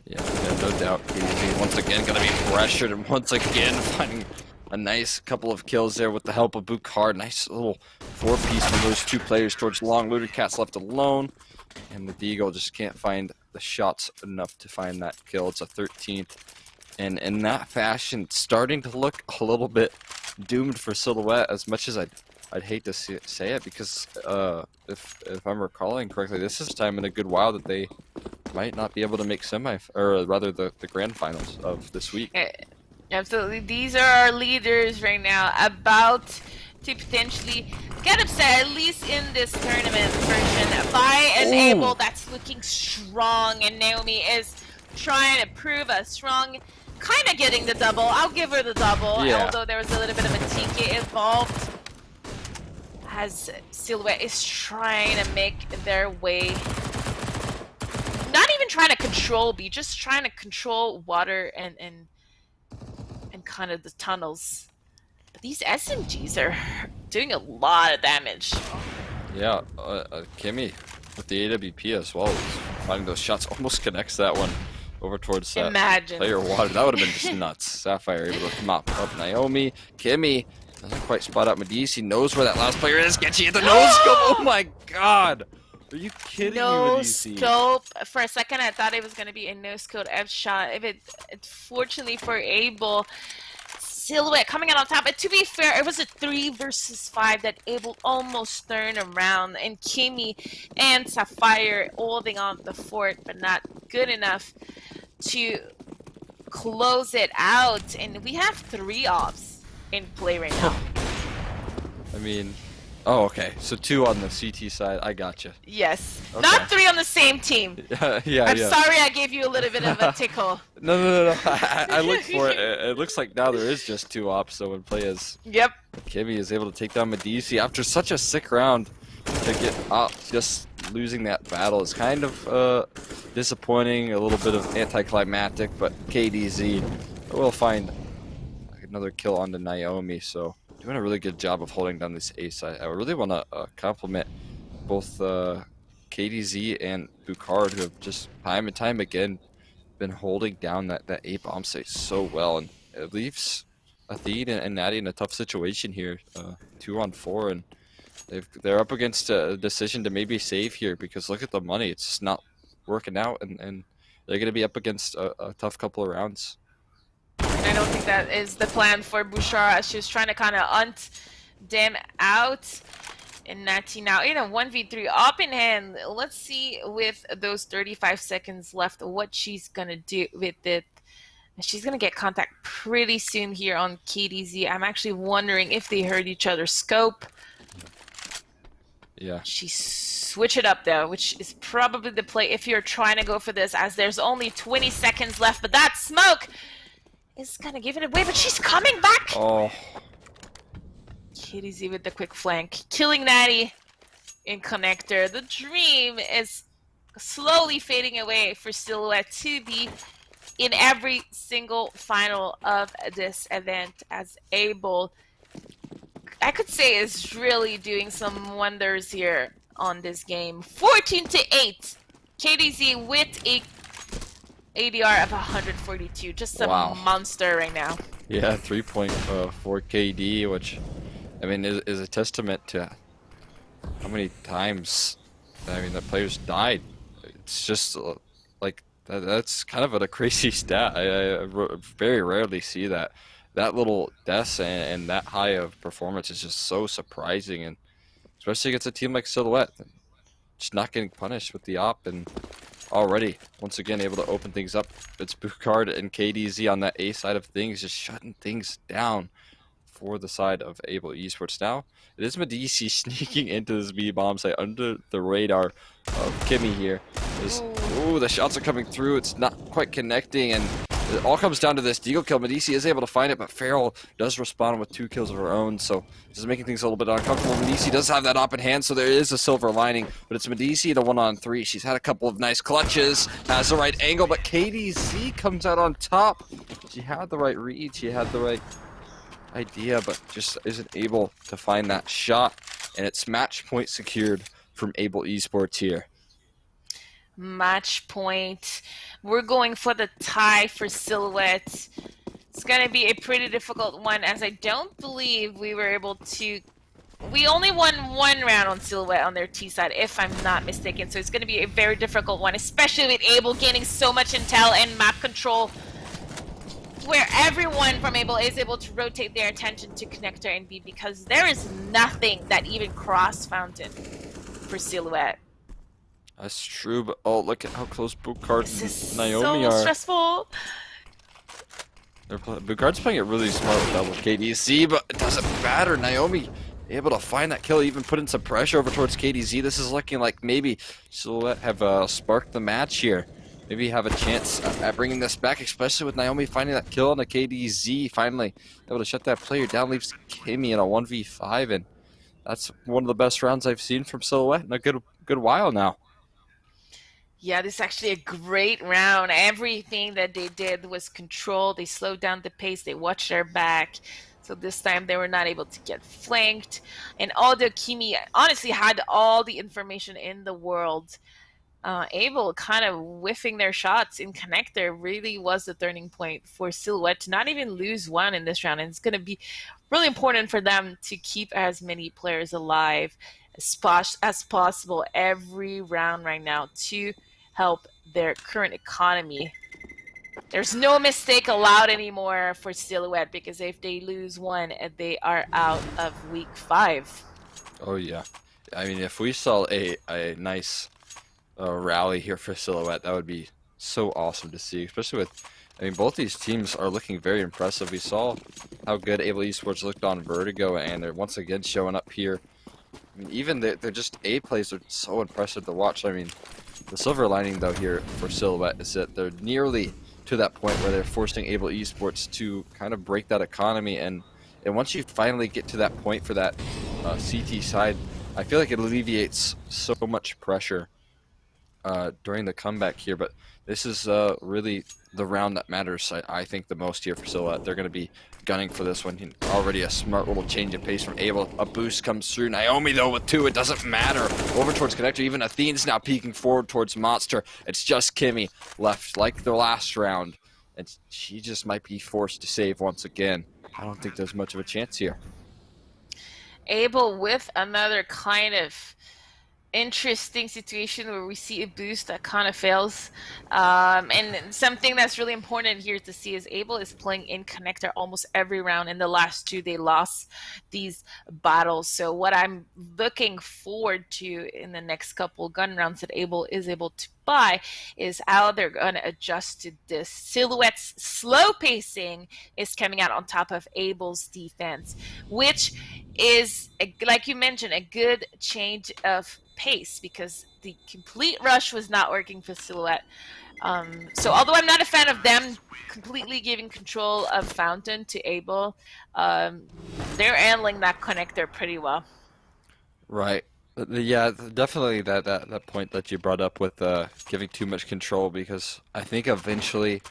Yeah, no doubt. KDZ once again going to be pressured, and once again finding a nice couple of kills there with the help of Bukard. Nice little 4-piece from those 2 players towards long. Looted Cat's left alone, and the Deagle just can't find the shots enough to find that kill. It's a 13th, and in that fashion, starting to look a little bit doomed for Silhouette. As much as I'd hate to say it, because if I'm recalling correctly, this is a time in a good while that they might not be able to make the grand finals of this week. Absolutely. These are our leaders right now, about to potentially get upset, at least in this tournament version, by an Able that's looking strong, and Naomi is trying to prove a strong, kind of getting the double. I'll give her the double, although there was a little bit of a TK involved, as Silhouette is trying to make their way, not even trying to control B, just trying to control water and kind of the tunnels. But these SMGs are doing a lot of damage. Yeah, Kimmy with the AWP as well, finding those shots, almost connects that one over towards that player water. That would have been just nuts. Sapphire able to mop up Naomi. Kimmy doesn't quite spot out Medici, knows where that last player is. Getchy at the nose scope. Oh my god! Are you kidding me, Medici? No scope. For a second, I thought it was going to be a no scope F shot. Fortunately for Able, Silhouette coming out on top. But to be fair, it was a 3 versus 5 that Able almost turned around, and Kimmy and Sapphire holding on the fort, but not good enough to close it out. And we have 3 offs in play right now. I mean, oh, okay. So 2 on the CT side. I gotcha. Yes. Okay. Not 3 on the same team. Yeah, I'm sorry I gave you a little bit of a tickle. No. I looked for it. It looks like now there is just 2 ops, so when play is... Yep. Kimmy is able to take down Medici after such a sick round. To get up, just losing that battle is kind of disappointing, a little bit of anticlimactic, but KDZ will find another kill onto Naomi, so doing a really good job of holding down this ace. I really want to compliment both KDZ and Bucard, who have just time and time again been holding down that A bomb site so well, and it leaves Athene and Natty in a tough situation here, 2 on 4, and they're up against a decision to maybe save here, because look at the money, it's just not working out, and they're going to be up against a tough couple of rounds. And I don't think that is the plan for Bouchard, as she's trying to kind of hunt them out. And Natty now in a 1v3 up in hand. Let's see with those 35 seconds left what she's going to do with it. She's going to get contact pretty soon here on KDZ. I'm actually wondering if they heard each other's scope. Yeah. She switch it up though, which is probably the play if you're trying to go for this, as there's only 20 seconds left. But that smoke is gonna give it away, but she's coming back. Oh. KDZ with the quick flank, killing Natty in connector. The dream is slowly fading away for Silhouette to be in every single final of this event, as Able, I could say, is really doing some wonders here on this game. 14-8. KDZ with a ADR of 142. Just a monster right now. Yeah, 3.4 KD, which, I mean, is a testament to how many times, I mean, the players died. It's just like, that's kind of a crazy stat. I very rarely see that. That little deaths and that high of performance is just so surprising, and especially against a team like Silhouette, just not getting punished with the op, and already once again able to open things up. It's Bucard and KDZ on that A side of things, just shutting things down for the side of Able Esports. Now it is Medici sneaking into this B bomb site under the radar of Kimmy here. Ooh, the shots are coming through. It's not quite connecting, and it all comes down to this deagle kill. Medici is able to find it, but Farrell does respond with 2 kills of her own, so this is making things a little bit uncomfortable. Medici does have that op in hand, so there is a silver lining, but it's Medici, the 1-on-3. She's had a couple of nice clutches, has the right angle, but KDZ comes out on top. She had the right read, she had the right idea, but just isn't able to find that shot, and it's match point secured from Able Esports here. Match point. We're going for the tie for Silhouette. It's going to be a pretty difficult one, as I don't believe we were able to... We only won 1 round on Silhouette on their T side, if I'm not mistaken. So it's going to be a very difficult one, especially with Able gaining so much intel and map control, where everyone from Able is able to rotate their attention to connector and B, because there is nothing that even cross fountain for Silhouette. That's true, but oh, look at how close Bucard and Naomi so are. Stressful. Bucard's playing it really smart with double KDC, but it doesn't matter. Naomi able to find that kill, even put in some pressure over towards KDZ. This is looking like maybe Silhouette have sparked the match here. Maybe have a chance at bringing this back, especially with Naomi finding that kill on the KDZ. Finally able to shut that player down, leaves Kimmy in a 1v5, and that's one of the best rounds I've seen from Silhouette in a good while now. Yeah, this is actually a great round. Everything that they did was controlled. They slowed down the pace. They watched their back. So this time they were not able to get flanked. And although Kimi honestly had all the information in the world, Abel kind of whiffing their shots in connector really was the turning point for Silhouette to not even lose one in this round. And it's going to be really important for them to keep as many players alive as possible every round right now to help their current economy. There's no mistake allowed anymore for Silhouette, because if they lose one, they are out of week 5. Oh yeah, I mean, if we saw a nice rally here for Silhouette, that would be so awesome to see, especially with, I mean, both these teams are looking very impressive. We saw how good Able Esports looked on Vertigo, and they're once again showing up here. I mean, even they're just A plays are so impressive to watch. I mean, the silver lining though here for Silhouette is that they're nearly to that point where they're forcing Able Esports to kind of break that economy, and once you finally get to that point for that CT side, I feel like it alleviates so much pressure during the comeback here. But this is really the round that matters, I think, the most here for Silhouette. They're going to be gunning for this one. Already a smart little change of pace from Able. A boost comes through. Naomi, though, with 2. It doesn't matter. Over towards Connector. Even Athene's now peeking forward towards Monster. It's just Kimmy left like the last round. And she just might be forced to save once again. I don't think there's much of a chance here. Able with another kind of interesting situation where we see a boost that kind of fails, and something that's really important here to see is Able is playing in connector almost every round. In the last 2 they lost these battles, so what I'm looking forward to in the next couple gun rounds that Able is able to buy is how they're going to adjust to this. Silhouette's slow pacing is coming out on top of Able's defense, which is, like you mentioned, a good change of pace, because the complete rush was not working for Silhouette. So although I'm not a fan of them completely giving control of Fountain to Able, they're handling that connector pretty well. Right. Yeah, definitely that point that you brought up with giving too much control, because I think eventually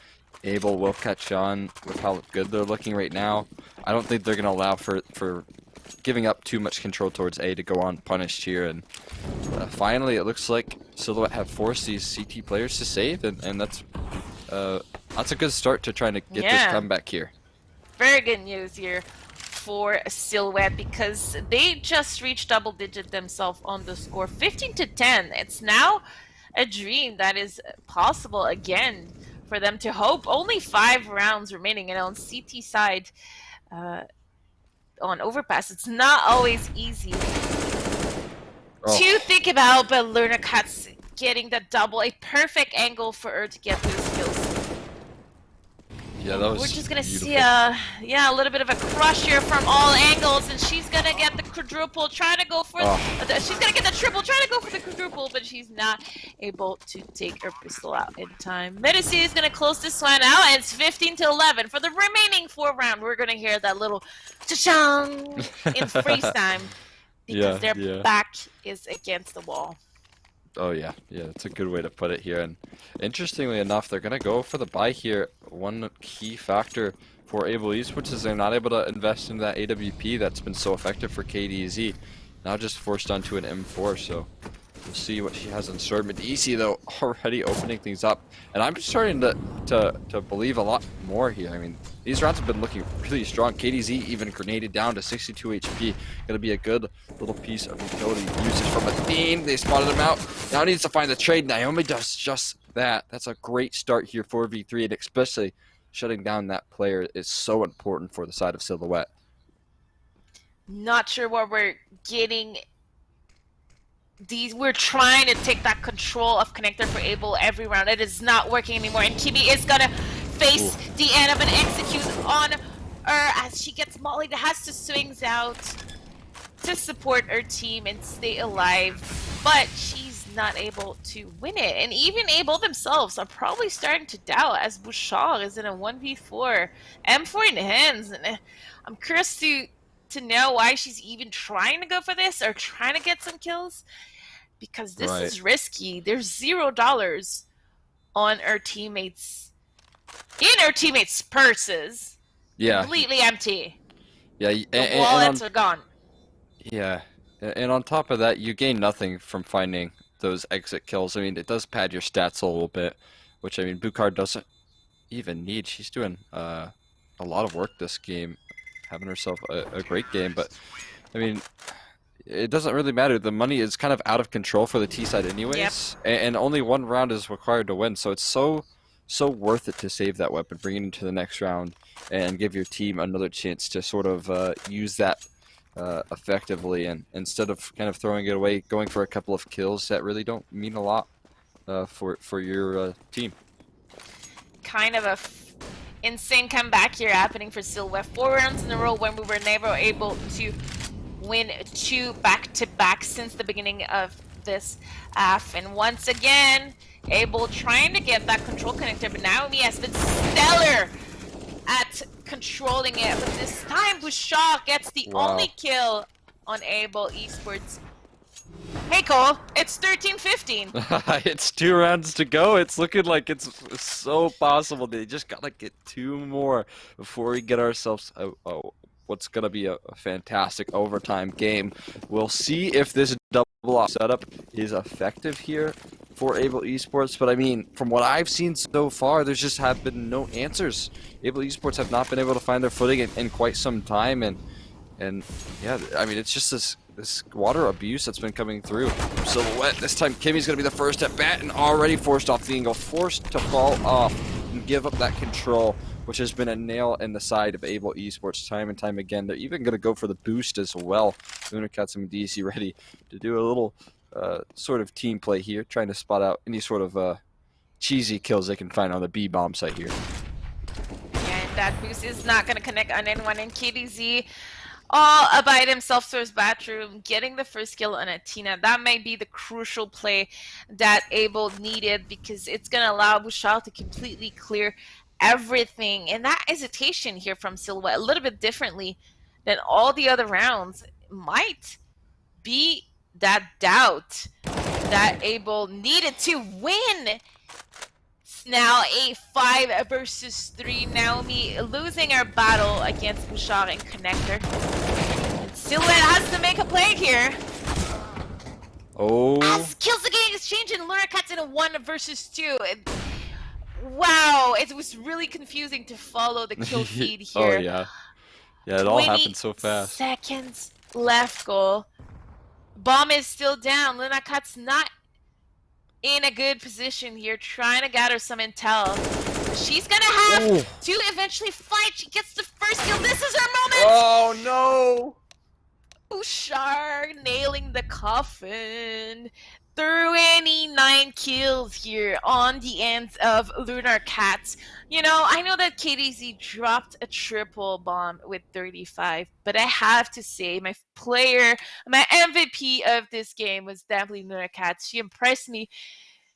Able will catch on with how good they're looking right now. I don't think they're going to allow for giving up too much control towards A to go unpunished here, and finally it looks like Silhouette have forced these CT players to save, and that's a good start to trying to get this comeback here. Very good news here for Silhouette, because they just reached double digit themselves on the score, 15-10. It's now a dream that is possible again for them to hope. Only 5 rounds remaining, and on CT side, on Overpass, it's not always easy to think about, but Lerna Katz getting the double, a perfect angle for her to get those kills. Yeah, that was We're just gonna beautiful. see a little bit of a crush here from all angles, and she's gonna get the quadruple, trying to go for she's gonna get the triple, trying to go for the quadruple, but she's not able to take her pistol out in time. Medici is gonna close this one out, and it's 15-11 for the remaining 4 round. We're gonna hear that little cha-chang in freeze time, because their back is against the wall. Oh yeah, that's a good way to put it here. And interestingly enough, they're gonna go for the buy here. One key factor for Able Esports is they're not able to invest in that AWP that's been so effective for KDZ. Now just forced onto an M4, so we'll see what she has in store. Medici though already opening things up, and I'm starting to believe a lot more here. I mean, these rounds have been looking really strong. KDZ even grenaded down to 62 HP. Gonna be a good little piece of utility usage from Athene. They spotted him out. Now needs to find the trade. Naomi does just that. That's a great start here for V3, and especially shutting down that player is so important for the side of Silhouette. Not sure what we're getting. We're trying to take that control of connector for Able every round. It is not working anymore, and Kimi is gonna face the end of an execute on her as she gets mollied. Has to swings out. to support her team and stay alive, but she's not able to win it. And even Able themselves are probably starting to doubt as Bouchard is in a 1v4, M4 in hands. And I'm curious to know why she's even trying to go for this or trying to get some kills, because this is risky. There's $0 on her teammates, in her teammates' purses. Yeah. Completely empty. Yeah. The wallets are gone. Yeah. And on top of that, you gain nothing from finding those exit kills. I mean, it does pad your stats a little bit, which, I mean, Bouchard doesn't even need. She's doing a lot of work this game, having herself a great game. But, I mean, it doesn't really matter. The money is kind of out of control for the T side anyways, and only one round is required to win. So it's so worth it to save that weapon, bring it into the next round, and give your team another chance to sort of use that effectively, and instead of kind of throwing it away, going for a couple of kills that really don't mean a lot for your team. Kind of a insane comeback here happening for Silhouette. 4 rounds in a row when we were never able to win 2 back-to-back since the beginning of this half. And once again, Able trying to get that control connector, but Naomi has been stellar at controlling it. But this time, Bouchard gets the only kill on Able Esports. Hey Cole, it's 13-15. It's 2 rounds to go. It's looking like it's so possible. They just gotta get 2 more before we get ourselves what's gonna be a fantastic overtime game. We'll see if this double off setup is effective here for Able Esports, but I mean, from what I've seen so far, there's just have been no answers. Able Esports have not been able to find their footing in quite some time, and yeah, I mean, it's just this water abuse that's been coming through from Silhouette. This time, Kimmy's gonna be the first at bat and already forced off the angle, forced to fall off and give up that control, which has been a nail in the side of Able Esports time and time again. They're even gonna go for the boost as well. Lunarcats and DC ready to do a little sort of team play here, trying to spot out any sort of cheesy kills they can find on the B bomb site here. And that boost is not going to connect on anyone. And KDZ all about himself to his bathroom, getting the first kill on Athena. That might be the crucial play that Able needed, because it's going to allow Bouchard to completely clear everything. And that hesitation here from Silhouette, a little bit differently than all the other rounds, might be that doubt that Able needed to win. It's now a 5 versus 3. Naomi losing her battle against Bouchard and Connector. Silhouette has to make a play here. Oh. As kills are getting exchanged and Lunarcats in a 1 versus 2. Wow, it was really confusing to follow the kill feed here. Oh yeah. Yeah, it all happened so fast. 20 seconds left, goal. Bomb is still down. Lunarcat's not in a good position here, trying to gather some intel. She's gonna have to eventually fight. She gets the first kill. This is her moment. Oh no! Bouchard nailing the coffin. 29 kills here on the ends of Lunarcats. You know, I know that KDZ dropped a triple bomb with 35, but I have to say my MVP of this game was definitely Lunarcats. She impressed me,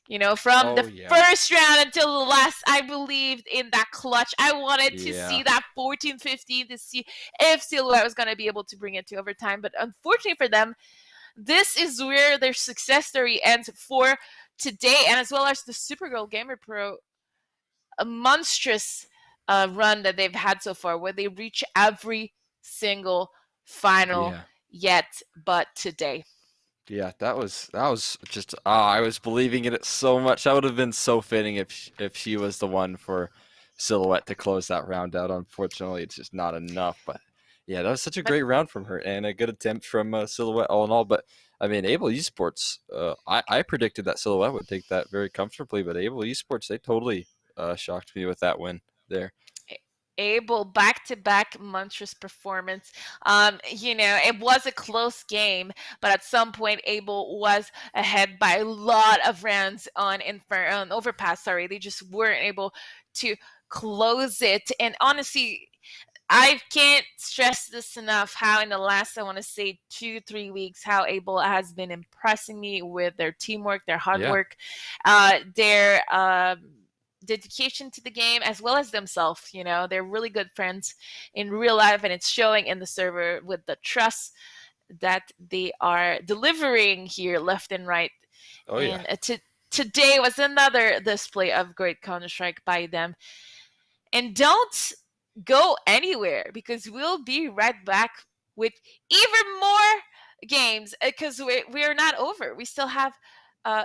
you know, from the first round until the last. I believed in that clutch. I wanted to see that 14-15 to see if Silhouette was going to be able to bring it to overtime, but unfortunately for them, this is where their success story ends for today, and as well as the Supergirl Gamer Pro, a monstrous run that they've had so far, where they reach every single final yet but today. Yeah, that was just I was believing in it so much. That would have been so fitting if she was the one for Silhouette to close that round out. Unfortunately, it's just not enough, but yeah, that was such a great round from her and a good attempt from Silhouette all in all. But I mean, Able Esports, I predicted that Silhouette would take that very comfortably, but Able Esports, they totally shocked me with that win there. Able back-to-back monstrous performance. You know, it was a close game, but at some point Able was ahead by a lot of rounds on Overpass. Sorry, they just weren't able to close it. And honestly, I can't stress this enough how in the last, I want to say 2-3 weeks, how Able has been impressing me with their teamwork, their hard work, their dedication to the game, as well as themselves. You know, they're really good friends in real life, and it's showing in the server with the trust that they are delivering here left and right. Oh, yeah. And today was another display of great Counter-Strike by them. And don't go anywhere, because we'll be right back with even more games, because we're not over. We still have,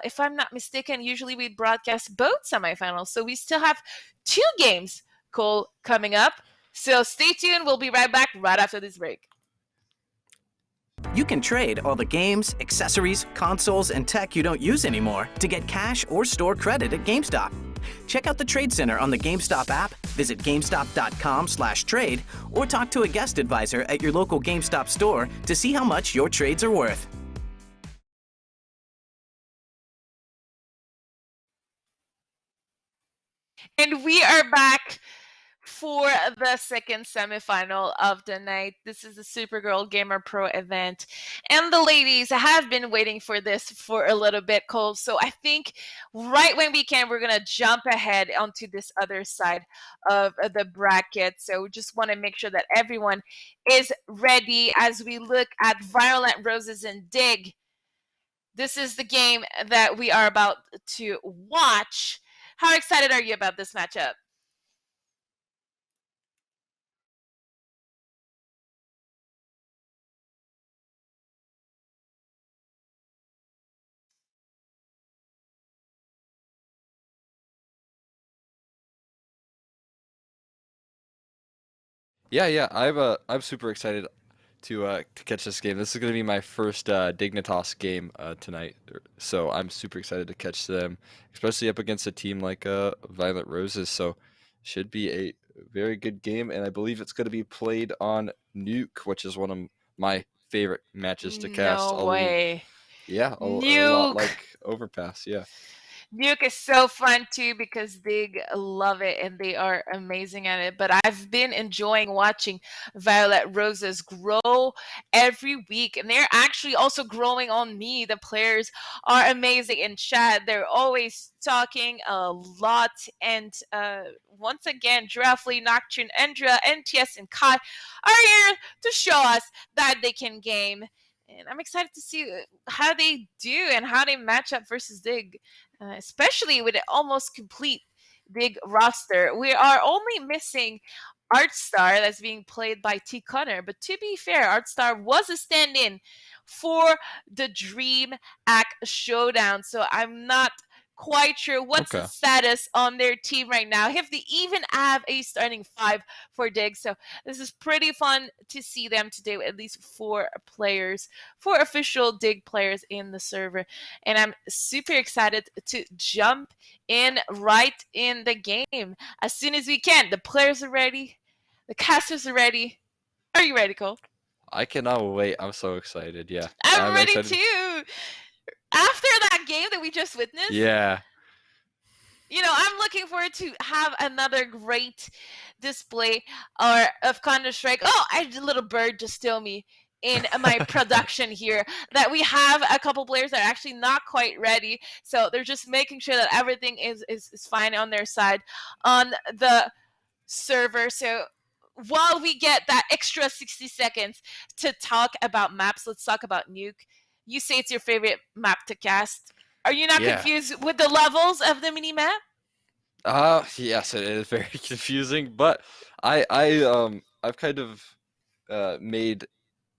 if I'm not mistaken, usually we broadcast both semifinals. So we still have 2 games, Cole, coming up. So stay tuned. We'll be right back right after this break. You can trade all the games, accessories, consoles, and tech you don't use anymore to get cash or store credit at GameStop. Check out the Trade Center on the GameStop app, visit GameStop.com/trade, or talk to a guest advisor at your local GameStop store to see how much your trades are worth. And we are back for the second semifinal of the night. This is the Supergirl Gamer Pro event, and the ladies have been waiting for this for a little bit, Cole. So I think right when we can, we're gonna jump ahead onto this other side of the bracket. So we just want to make sure that everyone is ready as we look at Violent Roses and Dig. This is the game that we are about to watch. How excited are you about this matchup? Yeah. I'm super excited to catch this game. This is gonna be my first Dignitas game tonight, so I'm super excited to catch them, especially up against a team like Violet Roses. So should be a very good game, and I believe it's gonna be played on Nuke, which is one of my favorite matches to cast. No way. Yeah, a lot Nuke. like Overpass. Yeah. Nuke is so fun too, because they love it and they are amazing at it. But I've been enjoying watching Violet Roses grow every week, and they're actually also growing on me. The players are amazing in chat. They're always talking a lot. And once again, Giraffe, Nocturne, Endra, NTS, and Kai are here to show us that they can game. And I'm excited to see how they do and how they match up versus Dig. Especially with an almost complete Dig roster. We are only missing Artstar, that's being played by T. Connor. But to be fair, Artstar was a stand-in for the Dream Act Showdown. So I'm not quite sure what's the status on their team right now, if they even have a starting 5 for Dig. So this is pretty fun to see them today with at least 4 players, 4 official Dig players in the server. And I'm super excited to jump in right in the game as soon as we can. The players are ready. The casters are ready. Are you ready, Cole? I cannot wait. I'm so excited. Yeah. I'm ready too. After that game that we just witnessed. Yeah. You know, I'm looking forward to have another great display of Counter-Strike. Oh, I had a little bird just steal me in my production here, that we have a couple players that are actually not quite ready. So they're just making sure that everything is fine on their side on the server. So while we get that extra 60 seconds to talk about maps, let's talk about Nuke. You say it's your favorite map to cast. Are you not confused with the levels of the mini map? Yes, it is very confusing, but I've kind of made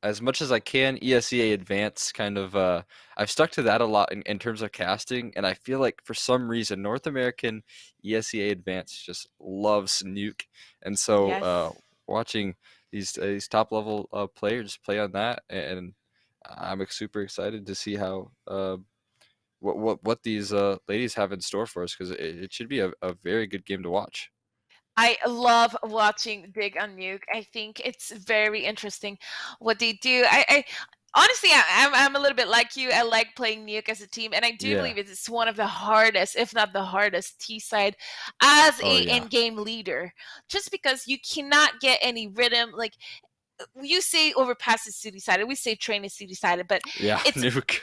as much as I can ESEA Advance kind of I've stuck to that a lot in terms of casting, and I feel like for some reason North American ESEA Advance just loves Nuke, and so watching these top level players play on that, and I'm super excited to see how what these ladies have in store for us, because it should be a very good game to watch. I love watching Dig on Nuke. I think it's very interesting what they do. Honestly, I'm a little bit like you. I like playing Nuke as a team, and I do believe it's one of the hardest, if not the hardest, T side as a in-game leader. Just because you cannot get any rhythm. Like you say, overpass is city-sided. We say train is city-sided, but Nuke.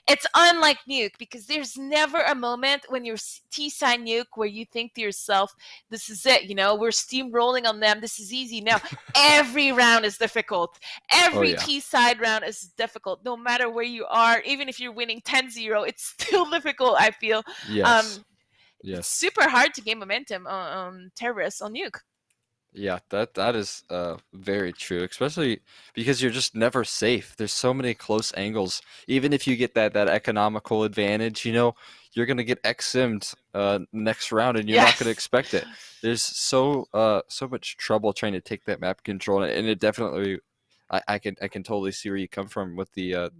It's unlike Nuke because there's never a moment when you're T-side Nuke where you think to yourself, this is it, we're steamrolling on them. This is easy. No, every round is difficult. Every T-side round is difficult, no matter where you are. Even if you're winning 10-0, it's still difficult, I feel. Yes. It's super hard to gain momentum on terrorists on Nuke. Yeah, that is very true, especially because you're just never safe. There's so many close angles. Even if you get that economical advantage, you're going to get XM'd next round, and you're not going to expect it. There's so much trouble trying to take that map control, and it definitely, I can totally see where you come from with the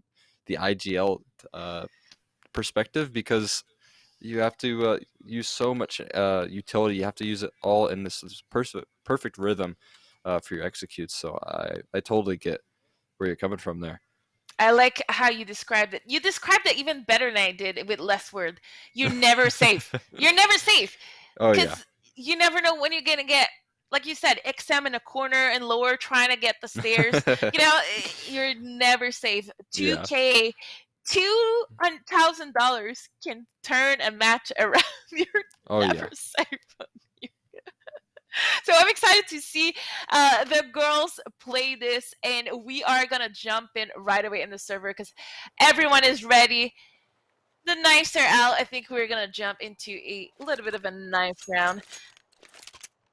IGL perspective, because you have to use so much utility. You have to use it all in this perfect rhythm for your executes. So I totally get where you're coming from there. I like how you described it. You described it even better than I did with less word. You're never safe. You're never safe. Oh, yeah. Because you never know when you're going to get, like you said, XM in a corner and lower trying to get the stairs. You're never safe. 2K, $2,000 can turn a match around. You're never safe. So I'm excited to see the girls play this, and we are going to jump in right away in the server because everyone is ready. The knives are out. I think we're going to jump into a little bit of a knife round.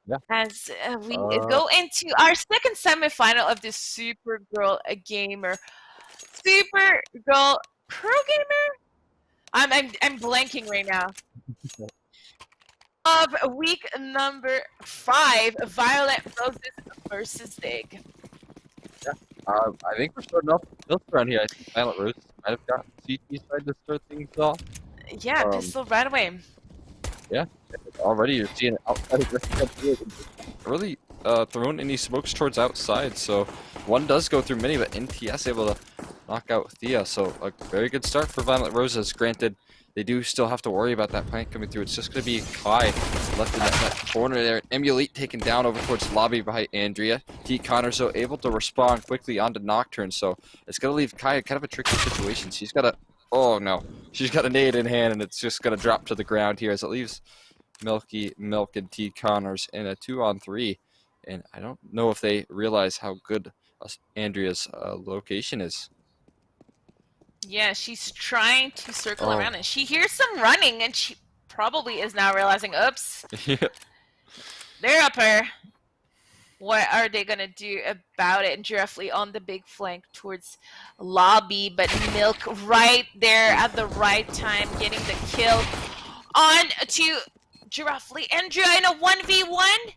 Yeah. As we go into our second semifinal of this Supergirl Gamer. Supergirl Pro Gamer? I'm blanking right now. Of week number 5, Violet Roses versus Dig. Yeah, I think we're starting off with around here. I think Violet Roses might have got CT side to start things off. Yeah, pistol right away. Yeah, already you're seeing it outside of this. Really throwing any smokes towards outside, so one does go through many, but NTS able to knock out Thea. So a very good start for Violet Roses. Granted, they do still have to worry about that plant coming through. It's just going to be Kai left in that corner there. Emulate taken down over towards lobby by Andrea. T. Connor so able to respond quickly onto Nocturne. So it's going to leave Kai kind of a tricky situation. She's got a... Oh, no. She's got a nade in hand, and it's just going to drop to the ground here as it leaves Milk and T. Connors in a 2-on-3. And I don't know if they realize how good Andrea's location is. Yeah, she's trying to circle around, and she hears some running, and she probably is now realizing, oops, they're up her. What are they going to do about it? And Giraffe on the big flank towards lobby, but Milk right there at the right time, getting the kill on to Giraffe. Andrea in a 1v1.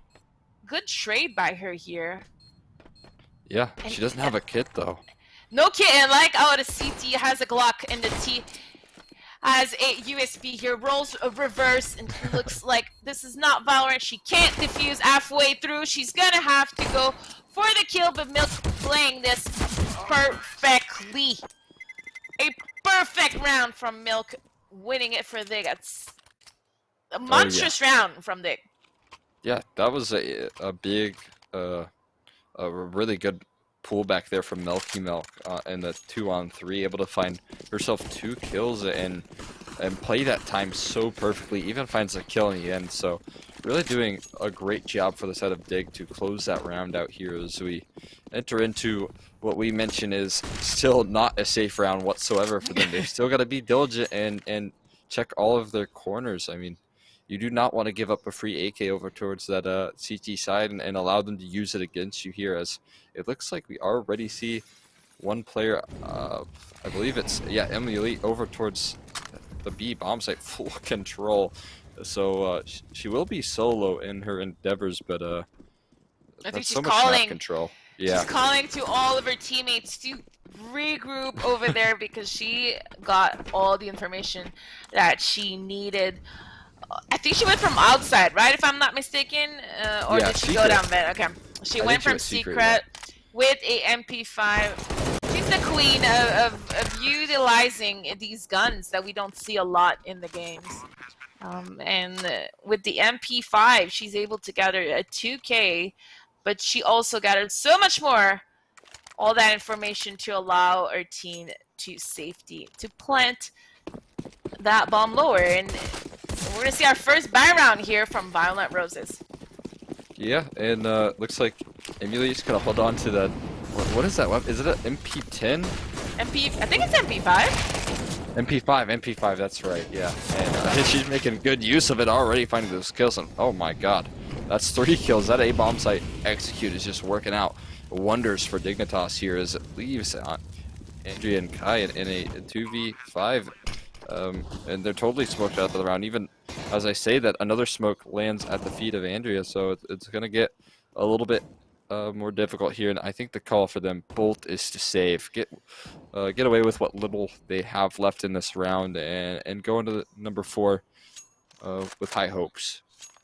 Good trade by her here. Yeah, she doesn't have a kit, though. No kidding, like, the CT has a Glock and the T has a USB here, rolls a reverse, and looks like this is not Valorant. She can't defuse halfway through. She's gonna have to go for the kill, but Milk playing this perfectly. A perfect round from Milk, winning it for Dig. That's a monstrous round from Dig. Yeah, that was a big, a really good pullback there from Milky Milk in the 2-on-3, able to find herself 2 kills and play that time so perfectly, even finds a kill in the end. So really doing a great job for the side of Dig to close that round out here as we enter into what we mentioned is still not a safe round whatsoever for them. They've still got to be diligent and check all of their corners. I mean, you do not want to give up a free AK over towards that CT side and allow them to use it against you here, as it looks like we already see one player, I believe it's, Emily over towards the B bomb site, full control. So she will be solo in her endeavors, but I think that's she's so much calling. map control. Yeah. She's calling to all of her teammates to regroup over there because she got all the information that she needed. I think she went from outside, right? If I'm not mistaken, or did she go down there? Okay, she went from secret with a MP5. She's the queen of utilizing these guns that we don't see a lot in the games. And with the MP5, she's able to gather a 2K, but she also gathered so much more. All that information to allow our team to safety, to plant that bomb lower. And we're going to see our first buy round here from Violent Roses. Yeah, and looks like Emily's going to hold on to that. What is that weapon? Is it an MP10? I think it's MP5. MP5, that's right, yeah. And she's making good use of it already, finding those kills. And oh my god, that's 3 kills. That A-bomb site execute is just working out wonders for Dignitas here as it leaves Andrea and Kai in a 2v5. And they're totally smoked out of the round. Even as I say that, another smoke lands at the feet of Andrea, so it's going to get a little bit more difficult here. And I think the call for them both is to save, get away with what little they have left in this round, and go into the number 4 with high hopes.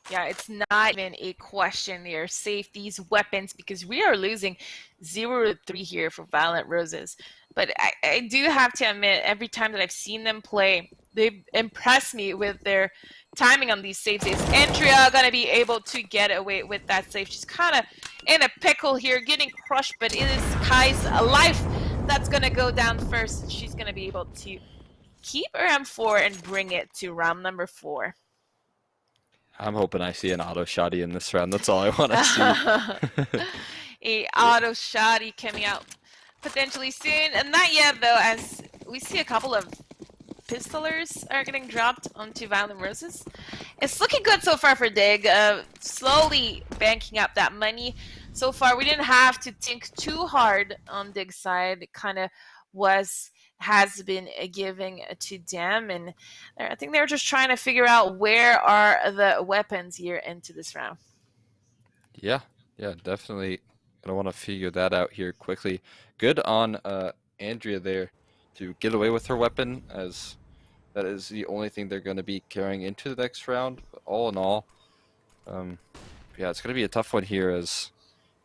Yeah, it's not even a question there. Save these weapons because we are losing 0-3 here for Violent Roses. But I do have to admit, every time that I've seen them play, they've impressed me with their timing on these saves. Is Andrea going to be able to get away with that save? She's kind of in a pickle here, getting crushed, but it is Kai's life that's going to go down first. She's going to be able to keep her M4 and bring it to round number 4. I'm hoping I see an auto shotty in this round. That's all I want to see. A auto shotty coming out potentially soon. And not yet, though, as we see a couple of pistolers are getting dropped onto Violent Roses. It's looking good so far for Dig. Slowly banking up that money. So far, we didn't have to think too hard on Dig's side. It kind of has been giving to them, and I think they're just trying to figure out where are the weapons here into this round. Yeah, definitely gonna want to figure that out here quickly. Good on Andrea there to get away with her weapon, as that is the only thing they're going to be carrying into the next round. But all in all, yeah, it's going to be a tough one here as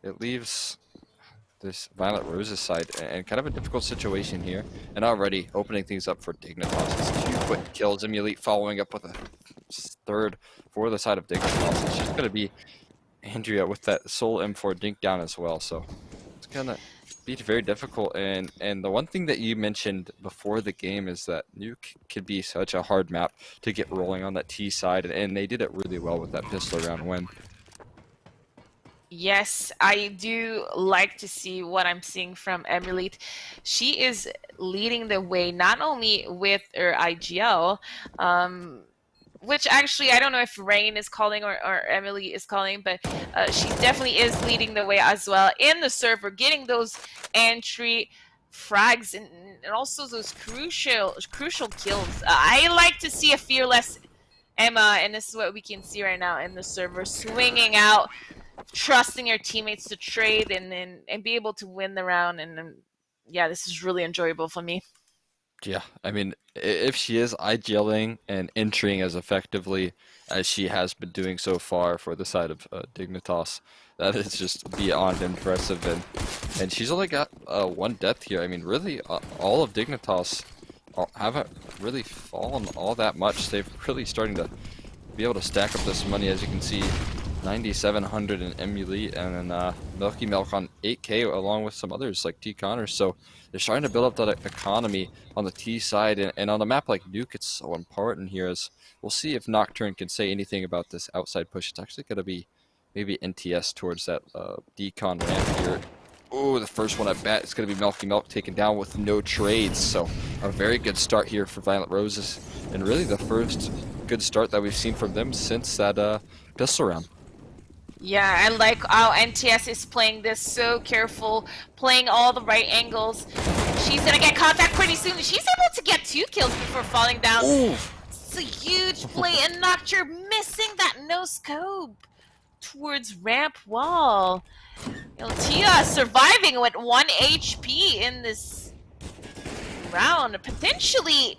it leaves this Violent Roses side and kind of a difficult situation here, and already opening things up for Dignitas. It's 2 quick kills. Elite following up with a 3rd for the side of Dignitas. It's just going to be Andrea with that sole M4 dink down as well, so it's going to be very difficult. And the one thing that you mentioned before the game is that Nuke could be such a hard map to get rolling on that T side, and they did it really well with that pistol round win. Yes, I do like to see what I'm seeing from Emily. She is leading the way not only with her IGL, which actually I don't know if Rain is calling or Emily is calling, but she definitely is leading the way as well in the server, getting those entry frags and also those crucial kills. I like to see a fearless Emma, and this is what we can see right now in the server, swinging out, trusting your teammates to trade and be able to win the round. And yeah, this is really enjoyable for me. Yeah, I mean, if she is IGLing and entering as effectively as she has been doing so far for the side of Dignitas, that is just beyond impressive. And she's only got 1 death here. I mean, really, all of Dignitas haven't really fallen all that much. They're really starting to be able to stack up this money, as you can see. 9,700 in Emily, and then Milky Milk on 8K, along with some others like T Connors. So they're starting to build up that economy on the T side, and on a map like Nuke, it's so important here. As we'll see if Nocturne can say anything about this outside push. It's actually going to be maybe NTS towards that decon ramp here. Oh, the first one at bat. It's going to be Milky Milk taken down with no trades. So a very good start here for Violent Roses, and really the first good start that we've seen from them since that pistol round. Yeah, I like how NTS is playing this so careful, playing all the right angles. She's going to get contact pretty soon. She's able to get 2 kills before falling down. Ooh. It's a huge play, and Nocturne missing that no scope towards ramp wall. Tia surviving with 1 HP in this round, potentially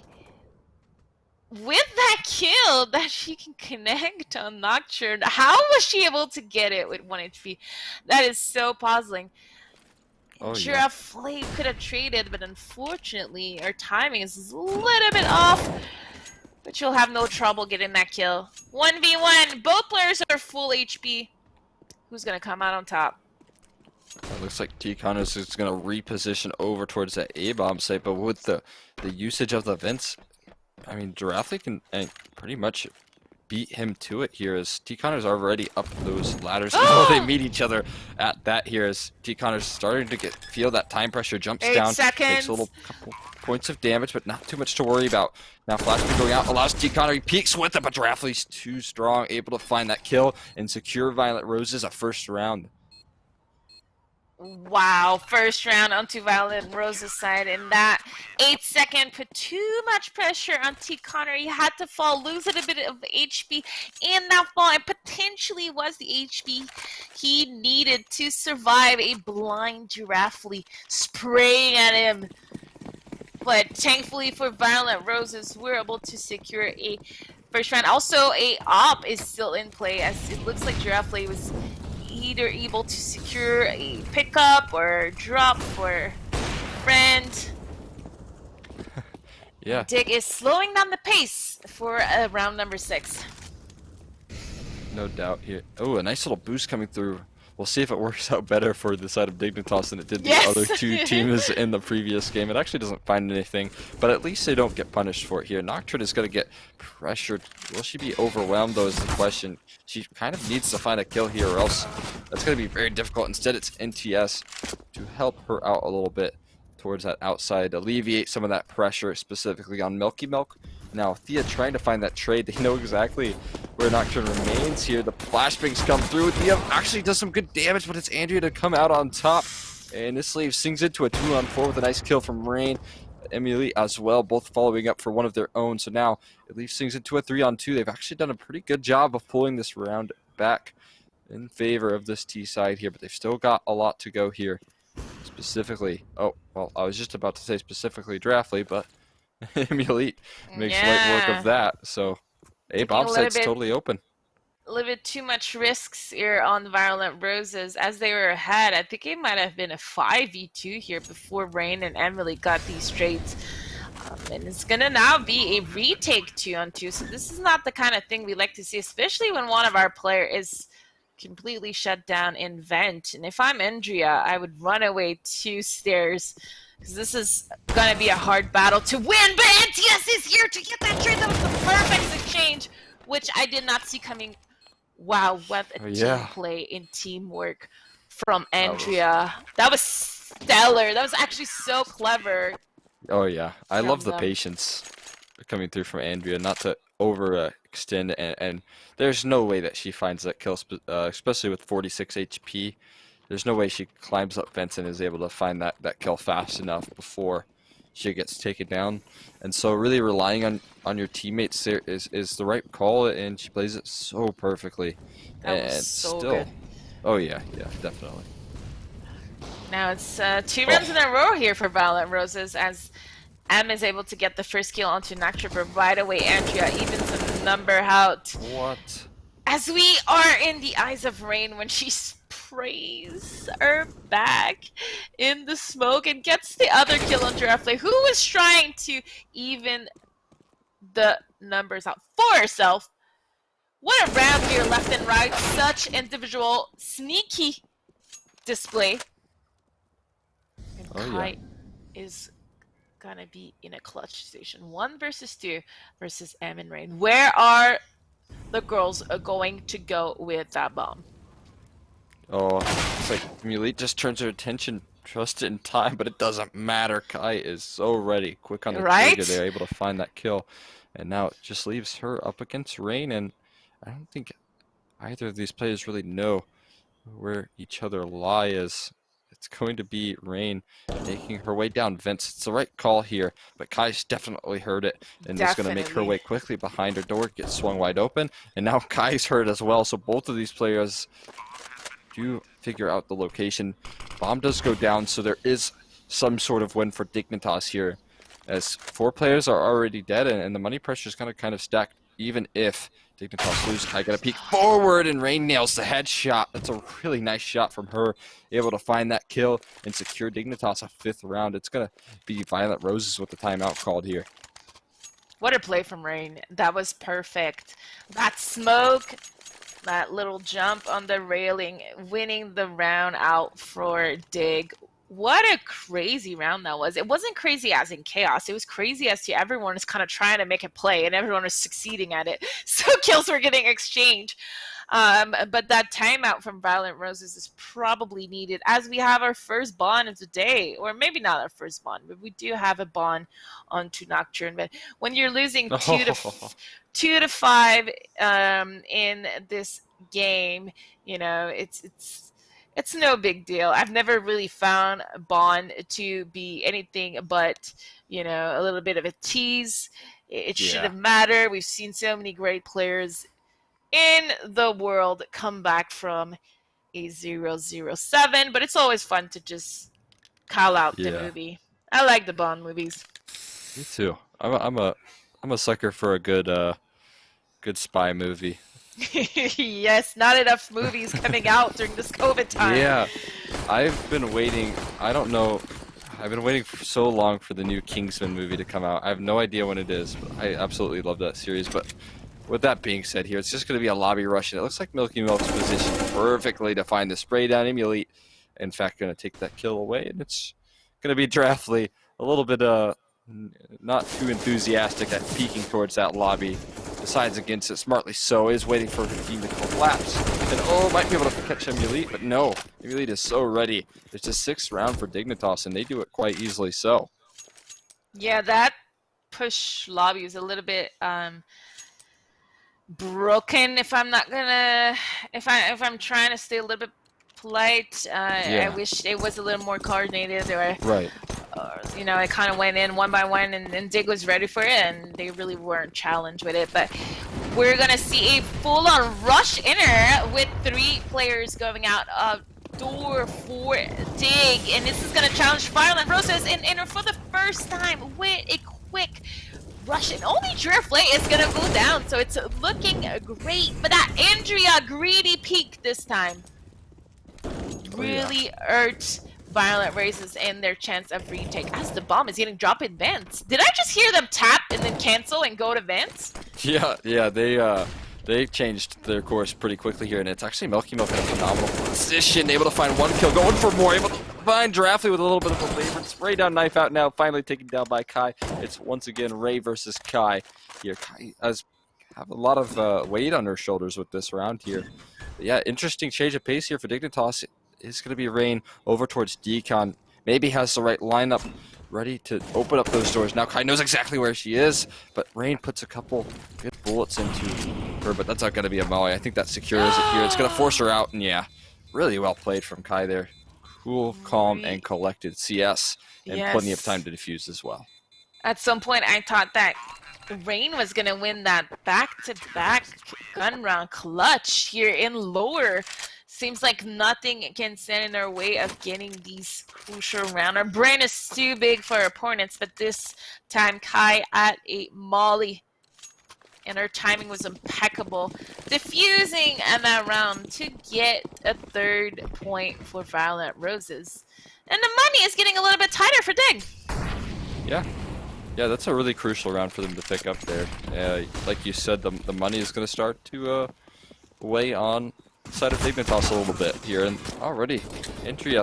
with that kill that she can connect on Nocturne. How was she able to get it with 1 HP? That is so puzzling. Oh, yeah. Giraffe could have traded, but unfortunately, our timing is a little bit off. But you'll have no trouble getting that kill. 1v1. Both players are full HP. Who's going to come out on top? It looks like T-Connors is going to reposition over towards that A-bomb site, but with the usage of the vents, I mean, Giraffe can pretty much beat him to it here as T-Connors already up those ladders. Oh, they meet each other at that here as T-Connors starting to feel that time pressure, jumps 8 down, seconds. takes a little couple points of damage, but not too much to worry about. Now Flashbang going out allows T-Connor, he peeks with it, but Giraffe's too strong, able to find that kill and secure Violent Roses a first round. Wow, first round onto Violent Rose's side, and that 8-second put too much pressure on T-Connor. He had to fall, lose a little bit of HP in that fall, and potentially was the HP he needed to survive a blind Giraffe spraying at him. But thankfully for Violent Roses, we're able to secure a first round. Also, a op is still in play, as it looks like Giraffe was either able to secure a pickup or drop for friend. Yeah. Dig is slowing down the pace for round number 6. No doubt here. Oh, a nice little boost coming through. We'll see if it works out better for the side of Dignitas than it did the other two teams in the previous game. It actually doesn't find anything, but at least they don't get punished for it here. Nocturne is going to get pressured. Will she be overwhelmed, though, is the question. She kind of needs to find a kill here, or else that's going to be very difficult. Instead, it's NTS to help her out a little bit towards that outside, alleviate some of that pressure, specifically on Milky Milk. Now, Thea trying to find that trade. They know exactly where Nocturne remains here. The flashbangs come through. Thea actually does some good damage, but it's Andrea to come out on top. And this leaves things into a 2-on-4 with a nice kill from Rain. Emily as well, both following up for one of their own. So now it leaves things into a 3-on-2. They've actually done a pretty good job of pulling this round back in favor of this T side here, but they've still got a lot to go here. Specifically, oh, well, I was just about to say specifically Draftly, but Emulite makes light work of that. So A-bomb site's totally open. A little bit too much risks here on the Violent Roses as they were ahead. I think it might have been a 5v2 here before Rain and Emily got these trades. And it's gonna now be a retake 2-on-2. So this is not the kind of thing we like to see, especially when one of our players is completely shut down in vent. And if I'm Andrea, I would run away 2 stairs, because this is gonna be a hard battle to win. But NTS is here to get that trade. That was the perfect exchange, which I did not see coming. Wow, what a team play and teamwork from Andrea. That was stellar. That was actually so clever. Oh yeah, I love the patience coming through from Andrea, not to overextend, and there's no way that she finds that kill, especially with 46 HP. There's no way she climbs up fence and is able to find that kill fast enough before she gets taken down. And so really relying on your teammates there is the right call, and she plays it so perfectly. That was so good. Oh yeah, definitely. Now it's 2 rounds in a row here for Violent Roses as M is able to get the first kill onto Nocturne, but right away Andrea evens the number out. What? As we are in the eyes of Rain when she sprays her back in the smoke and gets the other kill on Giraffe, who was trying to even the numbers out for herself. What a round here, left and right. Such individual sneaky display. And Kai is gonna be in a clutch station. 1 versus 2 versus M and Rain. Where are the girls going to go with that bomb? Oh, it's like Emulite just turns her attention just in time, but it doesn't matter. Kai is so ready, quick on the trigger. They're able to find that kill, and now it just leaves her up against Rain, and I don't think either of these players really know where each other lie is. It's going to be Rain making her way down vents. It's the right call here, but Kai's definitely heard it, and is going to make her way quickly behind her door, get swung wide open, and now Kai's heard as well. So both of these players do figure out the location. Bomb does go down, so there is some sort of win for Dignitas here, as 4 players are already dead, and the money pressure is going to kind of stack even if Dignitas loses, Kai got to peek forward, and Rain nails the headshot. That's a really nice shot from her, able to find that kill and secure Dignitas a 5th round. It's going to be Violent Roses with the timeout called here. What a play from Rain. That was perfect. That smoke, that little jump on the railing, winning the round out for Dig. What a crazy round that was. It wasn't crazy as in chaos. It was crazy as to everyone is kind of trying to make a play and everyone was succeeding at it. So kills were getting exchanged. But that timeout from Violent Roses is probably needed as we have our first bond of the day. Or maybe not our first bond, but we do have a bond onto Nocturne. But when you're losing 2 to 5 in this game, you know, it's no big deal. I've never really found Bond to be anything but, you know, a little bit of a tease. It shouldn't matter. We've seen so many great players in the world come back from a 007, but it's always fun to just call out the movie. I like the Bond movies. Me too. I'm a sucker for a good spy movie. Yes, not enough movies coming out during this COVID time. Yeah, I've been waiting. I don't know. I've been waiting for so long for the new Kingsman movie to come out. I have no idea when it is, but I absolutely love that series. But with that being said here, it's just going to be a lobby rush, and it looks like Milky Milk's positioned perfectly to find the spray down. Emulate, in fact, going to take that kill away, and it's going to be Draftly a little bit not too enthusiastic at peeking towards that lobby. Decides against it, smartly so, is waiting for her team to collapse. And might be able to catch Emulate, but no. Emulate is so ready. It's a 6th round for Dignitas, and they do it quite easily so. Yeah, that push lobby was a little bit broken. If I'm trying to stay a little bit polite, I wish it was a little more coordinated. Right. You know, it kind of went in one by one, and Dig was ready for it, and they really weren't challenged with it. But we're going to see a full-on rush inner with 3 players going out of door for Dig. And this is going to challenge Violent Roses in inner for the first time with a quick rush. And only Draftly is going to go down, so it's looking great. But that Andrea greedy peak this time really hurt Violent Roses and their chance of retake as the bomb is getting dropped in vents. Did I just hear them tap and then cancel and go to vents? Yeah, they changed their course pretty quickly here, and it's actually Milky Milk in a phenomenal position, able to find 1 kill, going for more, able to find Draftly with a little bit of a labor. Spray down, knife out now, finally taken down by Kai. It's once again Ray versus Kai here. Kai has have a lot of weight on her shoulders with this round here. But yeah, interesting change of pace here for Dignitas. It's going to be Rain over towards Decon. Maybe has the right lineup ready to open up those doors. Now Kai knows exactly where she is, but Rain puts a couple good bullets into her, but that's not going to be a Molly. I think that secures it here. It's going to force her out, and yeah, really well played from Kai there. Cool, calm, and collected CS, and plenty of time to defuse as well. At some point, I thought that Rain was going to win that back-to-back gun round clutch here in lower. Seems like nothing can stand in our way of getting these crucial round. Our brain is too big for our opponents, but this time Kai at a molly. And her timing was impeccable. Diffusing in that round to get a 3rd point for Violent Roses. And the money is getting a little bit tighter for Dig. Yeah. Yeah, that's a really crucial round for them to pick up there. Like you said, the money is going to start to weigh on side of Dignitas a little bit here, and already entry,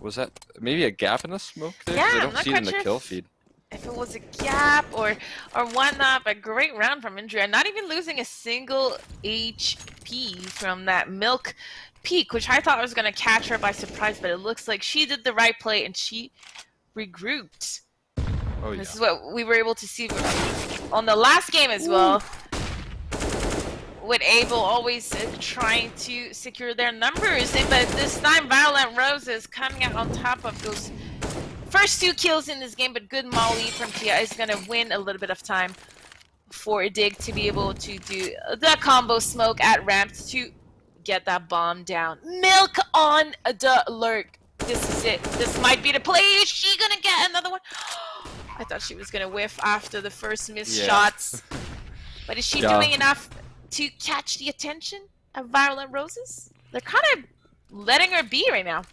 was that maybe a gap in the smoke there? Yeah, I don't see it in the kill feed. If it was a gap or whatnot, but great round from Indria. Not even losing a single HP from that milk peak, which I thought was going to catch her by surprise, but it looks like she did the right play and she regrouped. Oh, yeah. This is what we were able to see on the last game as well. With Abel always trying to secure their numbers, but this time Violent Roses coming out on top of those first 2 kills in this game, but good Molly from Tia is going to win a little bit of time for Dig to be able to do the combo smoke at ramp to get that bomb down. Milk on the lurk. This is it. This might be the play. Is she going to get another one? I thought she was going to whiff after the first missed shots. But is she Yeah. doing enough to catch the attention of Violent Roses? They're kind of letting her be right now.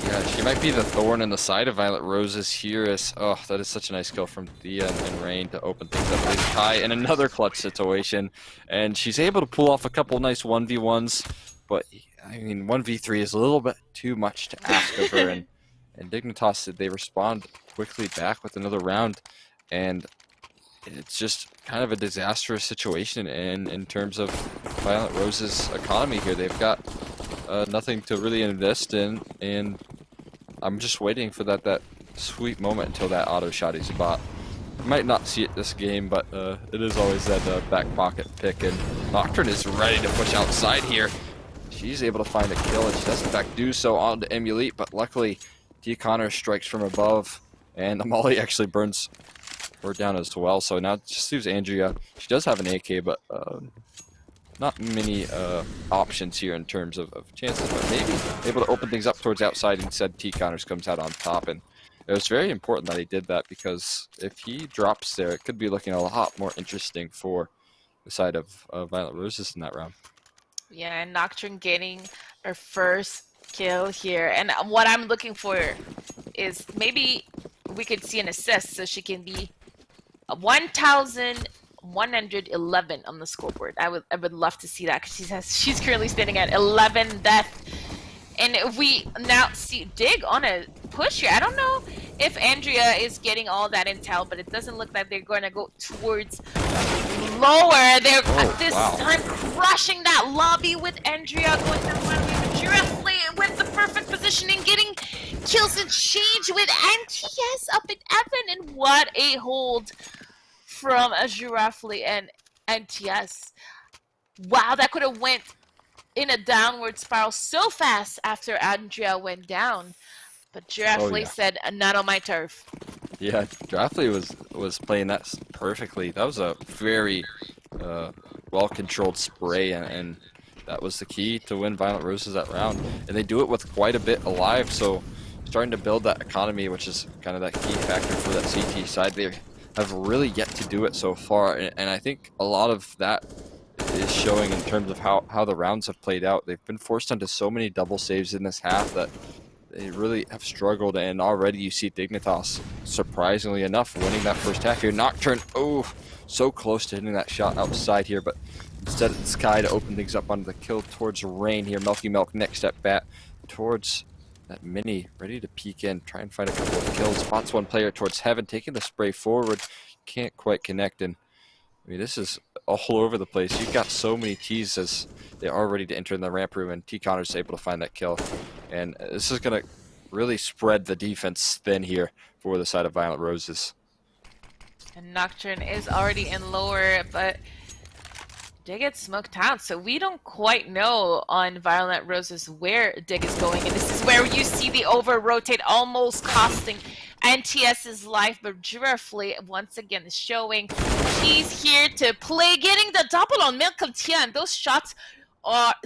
Yeah, she might be the thorn in the side of Violet Roses here. Oh, that is such a nice kill from Thea and Rain to open things up. There's Kai in another clutch situation, and she's able to pull off a couple nice 1v1s, but I mean 1v3 is a little bit too much to ask of her, and Dignitas, they respond quickly back with another round, and it's just kind of a disastrous situation in terms of Violet Rose's economy here. They've got nothing to really invest in, and I'm just waiting for that sweet moment until that auto shot is bought. Might not see it this game, but it is always that back pocket pick, and Nocturne is ready to push outside here. She's able to find a kill, and she does in fact do so on to Emulate, but luckily T. Connor strikes from above, and the Molly actually burns her down as well. So now it just leaves Andrea. She does have an AK, but not many options here in terms of chances, but maybe able to open things up towards outside. Instead, T. Connors comes out on top, and it was very important that he did that, because if he drops there, it could be looking a lot more interesting for the side of Violet Roses in that round. Yeah, and Nocturne getting her first kill here. And what I'm looking for is maybe we could see an assist, so she can be 1,111 on the scoreboard. I would love to see that, because she's currently standing at 11 death. And if we now see Dig on a push here, I don't know if Andrea is getting all that intel, but it doesn't look like they're going to go towards lower. They're at this time crushing that lobby with Andrea going down one way with Giraffe with the perfect positioning, getting kills in change with NTS up in Evan, and what a hold from a Giraffe and NTS. Wow, that could have went in a downward spiral so fast after Andrea went down, but Giraffe said, "Not on my turf." Yeah, Giraffe was playing that perfectly. That was a very well-controlled spray, and that was the key to win Violent Roses that round. And they do it with quite a bit alive, so starting to build that economy, which is kind of that key factor for that CT side. They have really yet to do it so far, and I think a lot of that is showing in terms of how the rounds have played out. They've been forced into so many double saves in this half that they really have struggled, and already you see Dignitas, surprisingly enough, winning that first half here. Nocturne, so close to hitting that shot outside here, but instead it's Sky to open things up onto the kill towards Rain here. Milky Milk next at bat towards that Mini, ready to peek in, try and find a couple of kills. Spots one player towards Heaven, taking the spray forward, can't quite connect, and I mean, this is all over the place. You've got so many T's as they are ready to enter in the ramp room, and T. Connor's able to find that kill. And this is going to really spread the defense thin here for the side of Violent Roses. And Nocturne is already in lower, but Dig gets smoked out, so we don't quite know on Violent Roses where Dig is going, and this is where you see the over-rotate almost costing NTS's life, but Giraffe once again is showing he's here to play, getting the double on Milk and those shots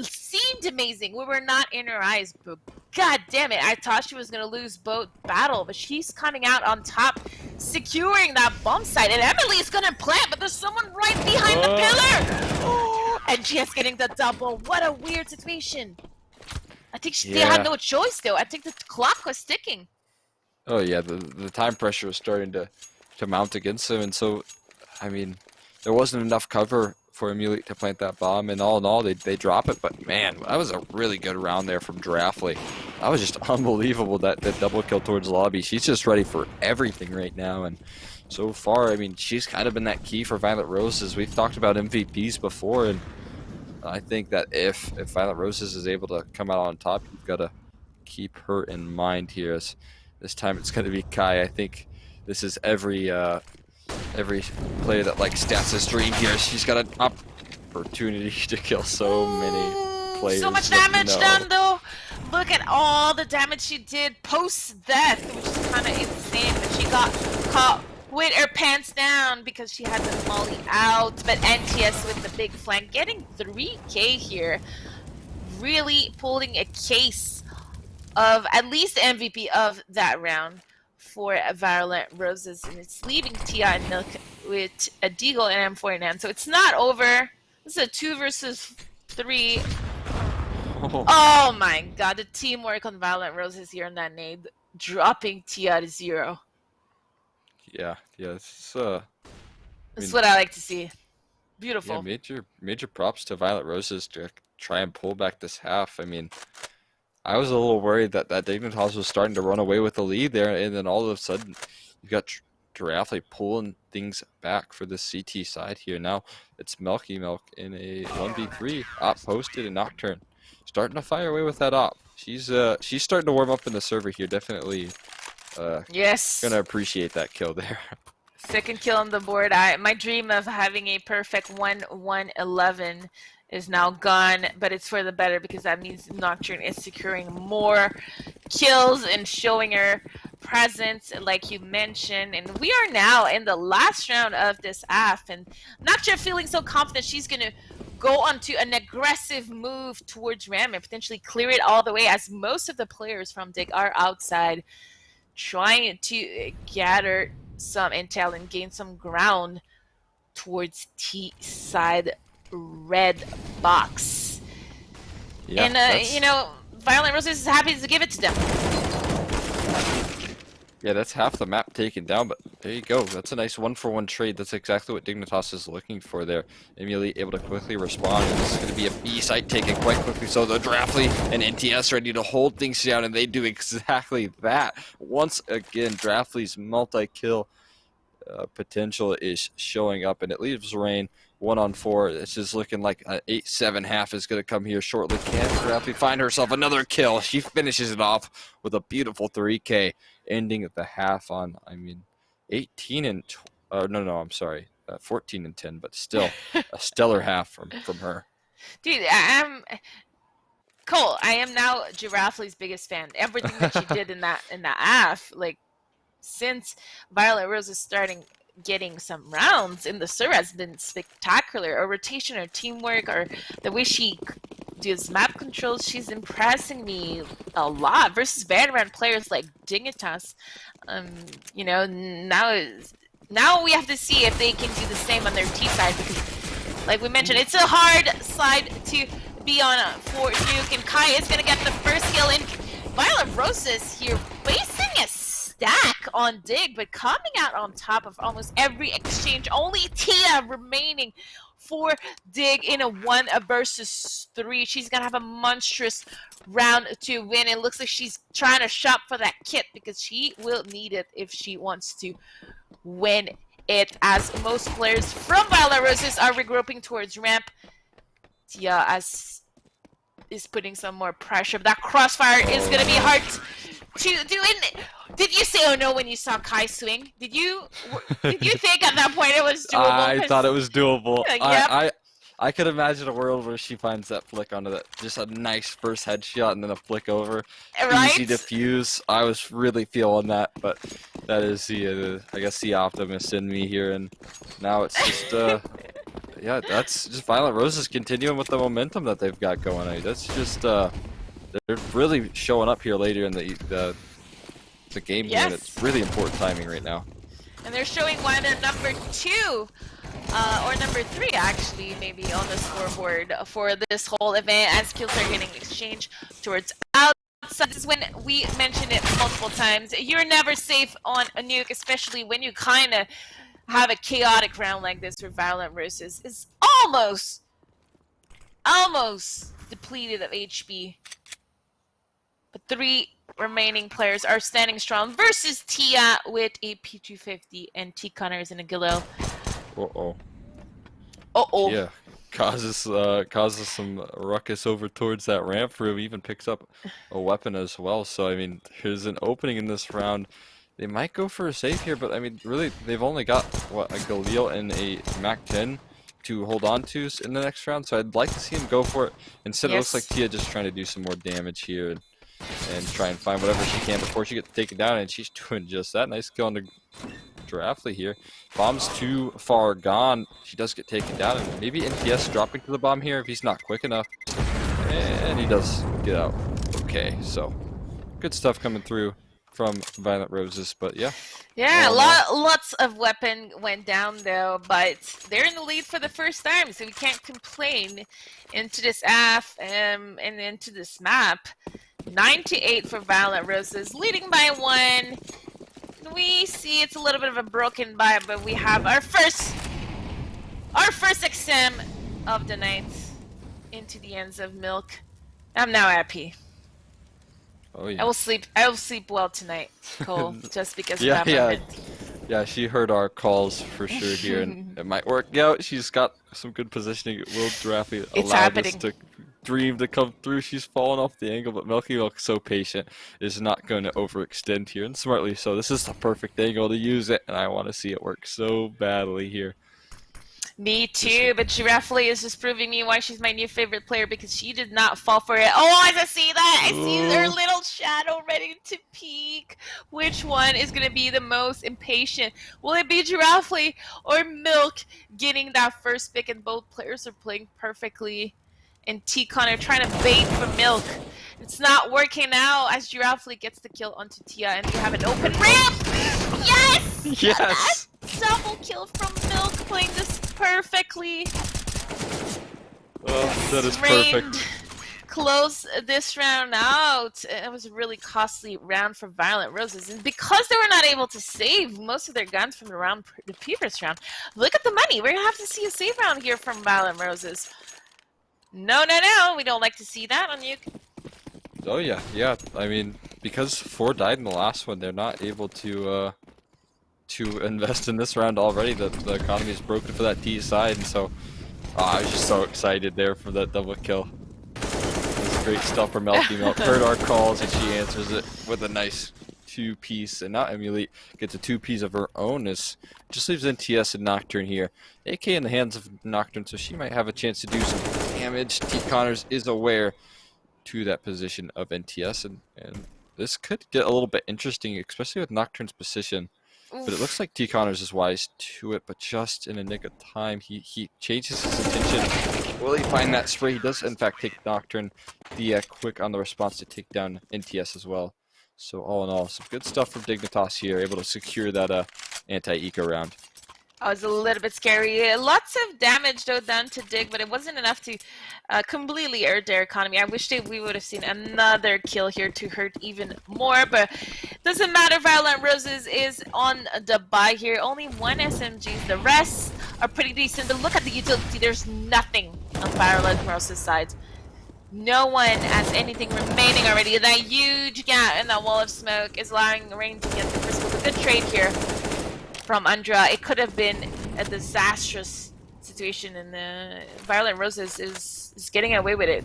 seemed amazing. We were not in her eyes, but god damn it, I thought she was gonna lose both battle, but she's coming out on top, securing that bomb site, and Emily is gonna plant, but there's someone right behind the pillar. And just getting the double. What a weird situation. I think they had no choice though. I think the clock was ticking. Oh yeah, the time pressure was starting to mount against them, and so I mean there wasn't enough cover for Emulate to plant that bomb, and all in all they drop it. But man, that was a really good round there from Giraffe. That was just unbelievable, that double kill towards lobby. She's just ready for everything right now, and so far I mean she's kind of been that key for Violet Roses. We've talked about MVPs before, and I think that if Violet Roses is able to come out on top, you've got to keep her in mind here. As this time it's going to be Kai. I think this is every player that likes stats' dream here. She's got an opportunity to kill so many players. So much damage done though. Look at all the damage she did post-death, which is kind of insane. But she got caught with her pants down because she had the molly out. But NTS with the big flank, getting 3k here. Really pulling a case of at least the MVP of that round for Violent Roses, and it's leaving Tia and Milk with a Deagle and M4 in hand. So it's not over. This is a 2 versus 3. Oh my god, the teamwork on Violent Roses here on that nade, dropping Tia to 0. Yeah, it's This is what I like to see. Beautiful. Yeah, major props to Violet Roses to try and pull back this half. I mean, I was a little worried that Dignitas was starting to run away with the lead there, and then all of a sudden you got Giraffe pulling things back for the CT side here. Now it's Milky Milk in a 1v3, op posted and Nocturne starting to fire away with that op. She's starting to warm up in the server here. Definitely yes, gonna appreciate that kill there. Second kill on the board. My dream of having a perfect 1-1-11 is now gone, but it's for the better because that means Nocturne is securing more kills and showing her presence, like you mentioned. And we are now in the last round of this AF, and Nocturne feeling so confident she's gonna go onto an aggressive move towards Ram and potentially clear it all the way, as most of the players from Dig are outside trying to gather some intel and gain some ground towards T side red box. Yeah, and you know, Violent Roses is happy to give it to them. Yeah, that's half the map taken down, but there you go. That's a nice 1-for-1 trade. That's exactly what Dignitas is looking for there. Immediately able to quickly respond, and this is going to be a B site taken quite quickly. So the Draftley and NTS ready to hold things down, and they do exactly that. Once again, Draftley's multi-kill potential is showing up, and it leaves Rain 1-on-4. This is looking like an 8-7 half is going to come here shortly. Can Draftley find herself another kill? She finishes it off with a beautiful 3K, ending the half on, I mean, 18 and I'm sorry, 14 and 10, but still a stellar half from her. Dude, Cole, I am now Giraffely's biggest fan. Everything that she did in that AF, like, since Violet Rose is starting getting some rounds in the server has been spectacular. Her rotation, her teamwork, or the way she does map controls, she's impressing me a lot versus veteran players like Dignitas. You know, now we have to see if they can do the same on their T side, because like we mentioned, it's a hard side to be on for Nuke, and Kai is gonna get the first kill in. Violet Roses here wasting a stack on Dig, but coming out on top of almost every exchange. Only Tia remaining for Dig in a 1 versus 3. She's gonna have a monstrous round to win. It looks like she's trying to shop for that kit because she will need it if she wants to win it, as most players from Violet Roses are regrouping towards ramp. Tia is putting some more pressure, but that crossfire is gonna be hard to do. Did you say oh no when you saw Kai swing? Did you think at that point it was doable? I thought it was doable. Yep. I could imagine a world where she finds that flick onto that, just a nice first headshot and then a flick over. Right? Easy to fuse. I was really feeling that, but that is the I guess the optimist in me here, and now it's just yeah, that's just Violet Roses continuing with the momentum that they've got going on. That's just they're really showing up here later in the game here, and it's really important timing right now. And they're showing why they're number 2 or number 3 actually, maybe on the scoreboard for this whole event, as kills are getting exchanged towards outside. This is when we mentioned it multiple times. You're never safe on a nuke, especially when you kind of have a chaotic round like this where Violent Roses is almost depleted of HP. But 3 remaining players are standing strong versus Tia with a P250 and T Connors in a Galil. Yeah, causes some ruckus over towards that ramp room. Even picks up a weapon as well. So I mean, there's an opening in this round. They might go for a save here, but I mean, really, they've only got what, a Galil and a Mac 10 to hold on to in the next round. So I'd like to see him go for it. Instead, it looks like Tia just trying to do some more damage here and try and find whatever she can before she gets taken down, and she's doing just that. Nice kill on the Giraffe here. Bomb's too far gone. She does get taken down, and maybe NTS dropping to the bomb here if he's not quick enough. And he does get out. Okay, so good stuff coming through from Violent Roses, but yeah. Yeah, Oh, lots of weapon went down though, but they're in the lead for the first time, so we can't complain into this AF and into this map. 9-8 for Violent Roses, leading by 1. We see it's a little bit of a broken buy, but we have our first XM of the night into the ends of Milk. I'm now happy. Oh yeah. I will sleep well tonight, Cole, just because of that yeah. moment. Yeah, she heard our calls for sure here, and it might work out. She's got some good positioning. Will Giraffe allow this to dream to come through? She's fallen off the angle, but Milky Milk, so patient, is not going to overextend here, and smartly so. This is the perfect angle to use it, and I want to see it work so badly here. Me too, but Giraffe is just proving me why she's my new favorite player, because she did not fall for it. Oh, I see that! I see her little shadow ready to peek. Which one is going to be the most impatient? Will it be Giraffe or Milk getting that first pick? And both players are playing perfectly. And T-Con trying to bait for Milk. It's not working out as Giraffe gets the kill onto Tia, and we have an open ramp! Yes! Yes! Double kill from Milk, playing this perfectly. Oh, that is perfect. Close this round out. It was a really costly round for Violent Roses, and because they were not able to save most of their guns from the previous round, look at the money. We're gonna have to see a save round here from Violent Roses. No, we don't like to see that on you. Oh yeah. I mean, because 4 died in the last one, they're not able to invest in this round already. The economy is broken for that T side, and so I was just so excited there for that double kill. That's great stuff from Milky Milk. Heard our calls, and she answers it with a nice 2-piece, and now Emulate gets a 2-piece of her own. As just leaves NTS and Nocturne here. AK in the hands of Nocturne, so she might have a chance to do some damage. T Connors is aware to that position of NTS, and this could get a little bit interesting, especially with Nocturne's position. But it looks like T Connors is wise to it, but just in a nick of time, he changes his intention. Will he find that spray? He does in fact take Nocturne. The quick on the response to take down NTS as well. So all in all, some good stuff from Dignitas here, able to secure that anti-eco round. Oh, it was a little bit scary. Lots of damage though done to Dig, but it wasn't enough to completely hurt their economy. I wish we would have seen another kill here to hurt even more, but doesn't matter. Violent Roses is on the buy here. Only 1 SMGs. The rest are pretty decent, but look at the utility. There's nothing on Violent Roses' side. No one has anything remaining already. That huge gap in that wall of smoke is allowing Rain to get the first look. A good trade here from Andra. It could have been a disastrous situation, and Violent Roses is getting away with it.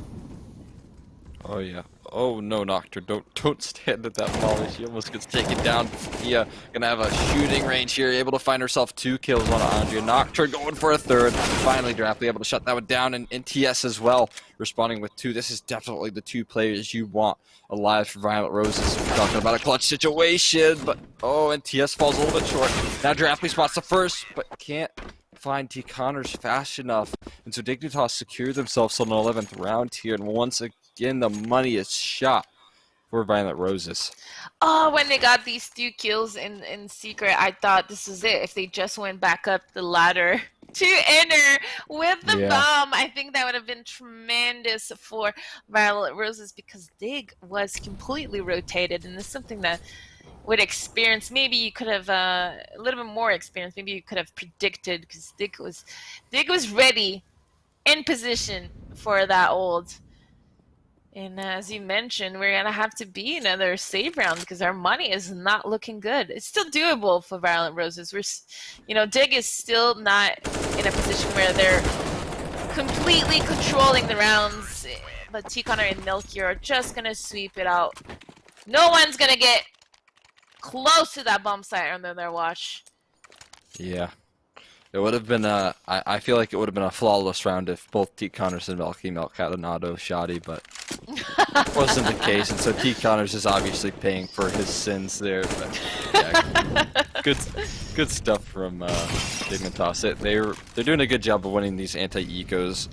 Oh yeah. Oh no, Nocturne, don't stand at that volley. She almost gets taken down. Yeah, gonna have a shooting range here, able to find herself 2 kills on Andrea. Nocturne going for a 3rd. Finally, Draftly able to shut that one down, and NTS as well, responding with 2. This is definitely the 2 players you want alive for Violent Roses. We're talking about a clutch situation, but oh, NTS falls a little bit short. Now Draftly spots the first, but can't find T Connors fast enough, and so Dignitas secure themselves on the 11th round here, and once again the money is shot for Violent Roses. Oh, when they got these 2 kills in secret, I thought this is it. If they just went back up the ladder to enter with the bomb, I think that would have been tremendous for Violent Roses, because Dig was completely rotated, and it's something that with experience, maybe you could have a little bit more experience. Maybe you could have predicted, because Dig was ready, in position for that ult. And as you mentioned, we're gonna have to be another save round, because our money is not looking good. It's still doable for Violent Roses. Dig is still not in a position where they're completely controlling the rounds. But T-Connor and Milky are just gonna sweep it out. No one's gonna get close to that bomb site under their watch. Yeah. It would have been I feel like it would have been a flawless round if both T Connors and Milky Milk had an auto shoddy, but wasn't the case, and so T Connors is obviously paying for his sins there. But yeah, good stuff from Dignitas. They're doing a good job of winning these anti-ecos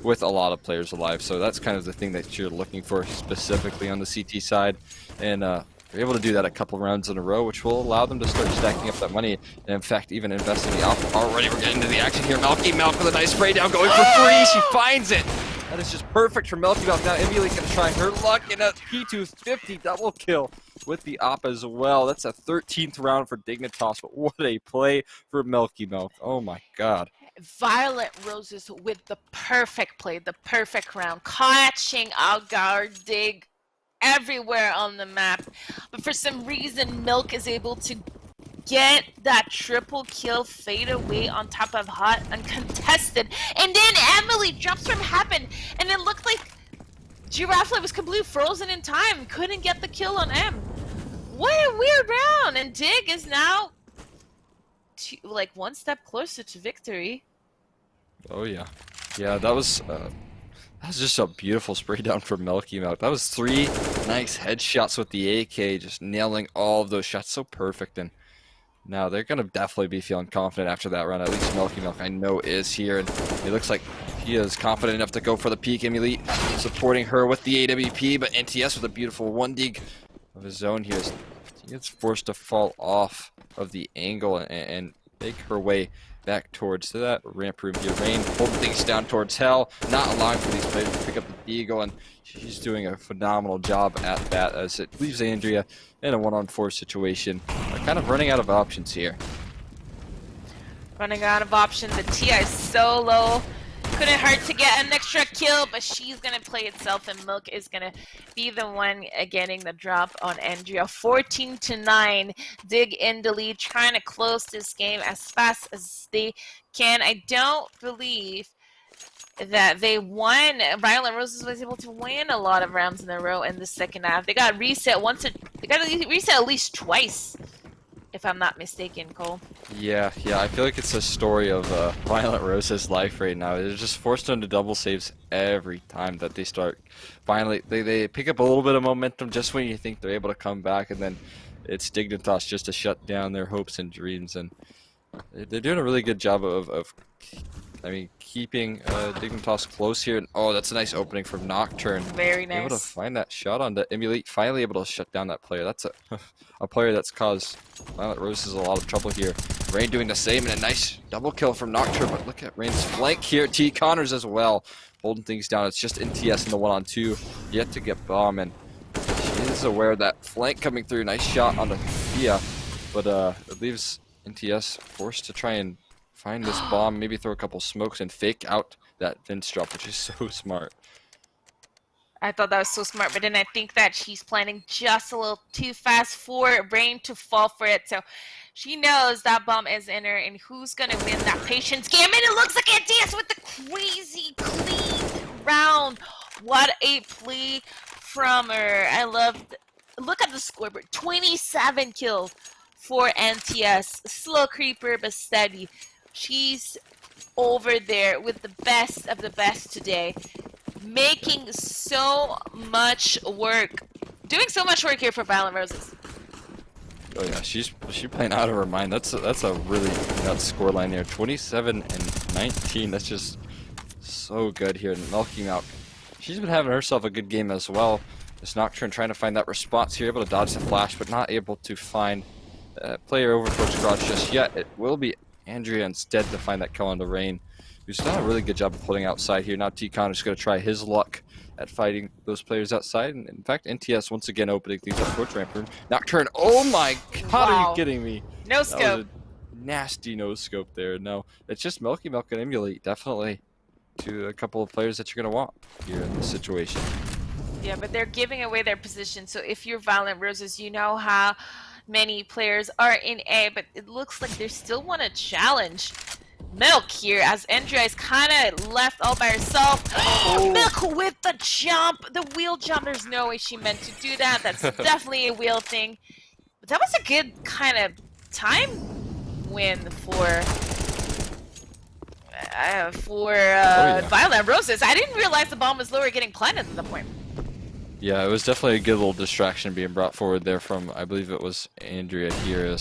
with a lot of players alive. So that's kind of the thing that you're looking for specifically on the CT side, and They're able to do that a couple rounds in a row, which will allow them to start stacking up that money, and in fact, even invest in the alpha. Already we're getting into the action here. Melky Milk with a nice spray down, going for free. She finds it. That is just perfect for Melky Milk. Now Emily's going to try her luck in a P250 double kill with the op as well. That's a 13th round for Dignitas, but what a play for Melky Milk. Oh my god. Violet Roses with the perfect play, the perfect round, catching Algar Dig everywhere on the map. But for some reason, Milk is able to get that triple kill fade away on top of Hot uncontested. And then Emily jumps from heaven, and it looked like Giraffe was completely frozen in time, couldn't get the kill on M. What a weird round, and Dig is now like one step closer to victory. Oh yeah. Yeah, that was just a beautiful spray down for Melky Milk. That was 3 nice headshots with the AK, just nailing all of those shots so perfect. And now they're going to definitely be feeling confident after that run. At least Melky Milk, I know, is here. And it looks like he is confident enough to go for the peak. Emily supporting her with the AWP, but NTS with a beautiful 1 dig of his own here. He gets forced to fall off of the angle and make her way back towards that ramp room here. Rain holding things down towards Hell, not allowing for these players to pick up the eagle, and she's doing a phenomenal job at that as it leaves Andrea in a 1-on-4 situation. They're kind of running out of options here. Running out of options. The TI is so low. Couldn't hurt to get an extra kill, but she's going to play itself, and Milk is going to be the one getting the drop on Andrea. 14-9. Dig in the lead, trying to close this game as fast as they can. I don't believe that they won. Violet Roses was able to win a lot of rounds in a row in the second half. They got reset once. They got reset at least twice, if I'm not mistaken, Cole. Yeah, I feel like it's a story of Violet Rose's life right now. They're just forced into double saves every time that they start. Finally, they pick up a little bit of momentum just when you think they're able to come back, and then it's Dignitas just to shut down their hopes and dreams. And they're doing a really good job of keeping Dignitas close here. And oh, that's a nice opening from Nocturne. Very nice. Able to find that shot on the Emulate, finally able to shut down that player. That's a player that's caused Violet Roses a lot of trouble here. Rain doing the same, and a nice double kill from Nocturne, but look at Rain's flank here. T. Connors as well, holding things down. It's just NTS in the 1-on-2, yet to get bomb, and she is aware of that flank coming through. Nice shot on the Thea, but it leaves NTS forced to try and find this bomb, maybe throw a couple smokes and fake out that Vince drop, which is so smart. I thought that was so smart, but then I think that she's planning just a little too fast for Rain to fall for it. So she knows that bomb is in her, and who's going to win that patience game? And it looks like NTS with the crazy clean round. What a play from her. I loved. Look at the scoreboard. 27 kills for NTS. Slow creeper, but steady. She's over there with the best of the best today, making so much work, doing so much work here for Violet Roses. Oh yeah, she's playing out of her mind. That's a really nuts scoreline there. 27-19. That's just so good here. And Melky Milk, she's been having herself a good game as well. This Nocturne trying to find that response here, able to dodge the flash, but not able to find player over towards Garage just yet. It will be Andrea instead to find that kill on the Rain, who's done a really good job of pulling outside here. Now T-Con is going to try his luck at fighting those players outside. And in fact, NTS once again opening things up towards ramp room. Nocturne, oh my god, wow. Are you kidding me? No scope. That was a nasty no scope there. No, it's just Melky Milk and Emulate, definitely to a couple of players that you're going to want here in this situation. Yeah, but they're giving away their position. So if you're Violet Roses, you know how many players are in A, but it looks like they still want to challenge Milk here as Andrea is kind of left all by herself. Oh. Milk with the jump, the wheel jump. There's no way she meant to do that. That's definitely a wheel thing. But that was a good kind of time win for Violet Roses. I didn't realize the bomb was lower getting planted at the point. Yeah, it was definitely a good little distraction being brought forward there from, I believe it was Andrea here.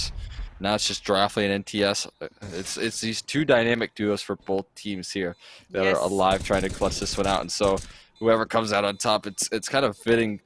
Now it's just Giraffe and NTS. It's these two dynamic duos for both teams here that are alive trying to clutch this one out. And so whoever comes out on top, it's kind of fitting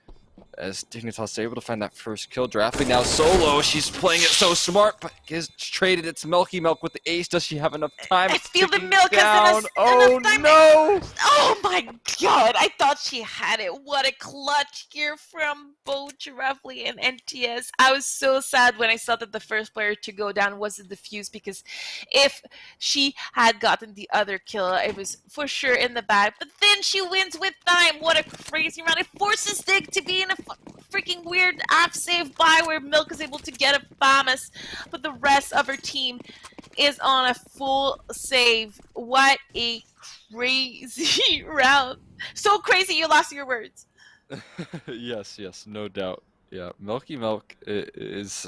as Dignitas able to find that first kill. Drafting now solo. She's playing it so smart, but is traded. It's Milky Milk with the ace. Does she have enough time? I It's feel the ticking milk down. has Oh enough time. no! Oh my god, I thought she had it. What a clutch here from both Roughly and NTS. I was so sad when I saw that the first player to go down was the Diffuse, because if she had gotten the other kill, it was for sure in the bag. But then she wins with time. What a crazy round. It forces Dig to be in a freaking weird half save buy where Milk is able to get a FAMAS, but the rest of her team is on a full save. What a crazy round. So crazy you lost your words. Yes, no doubt. Yeah, Milky Milk is.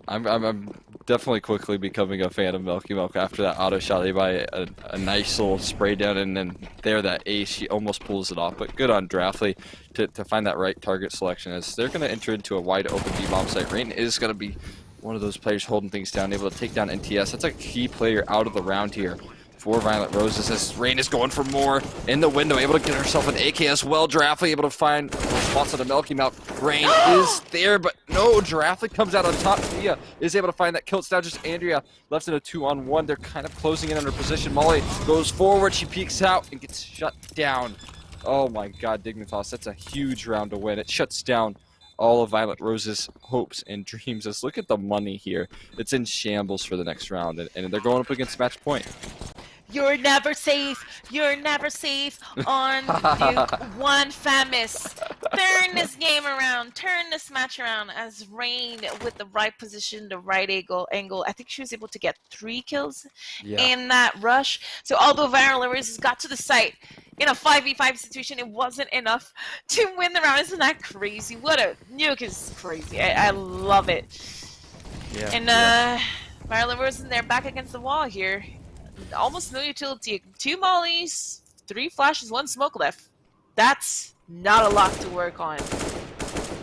I'm definitely quickly becoming a fan of Milky Milk after that auto shot. They buy a nice little spray down, and then there that ace, she almost pulls it off. But good on Draftley to find that right target selection, as they're going to enter into a wide open B-bomb site. Rain is going to be one of those players holding things down, able to take down NTS. That's a key player out of the round here for Violent Roses, as Rain is going for more in the window, able to get herself an AK as well. Draftley able to find spots on the Milky Milk. Rain is there, but no, Draftley comes out on top. Thea is able to find that kill. It's now just Andrea left in a 2-on-1. They're kind of closing in on her position. Molly goes forward, she peeks out and gets shut down. Oh my god, Dignitas, that's a huge round to win. It shuts down all of Violent Rose's hopes and dreams. Let's look at the money here. It's in shambles for the next round, and they're going up against match point. You're never safe. You're never safe on Duke 1 FAMAS. Turn this game around. Turn this match around, as Rain with the right position, the right angle. I think she was able to get 3 kills in that rush. So although Viral Roses got to the site in a 5v5 situation, it wasn't enough to win the round. Isn't that crazy? What a nuke is crazy. I love it. Yeah. And Viral Roses, they're back against the wall here. Almost no utility. 2 mollies, 3 flashes, 1 smoke left. That's not a lot to work on.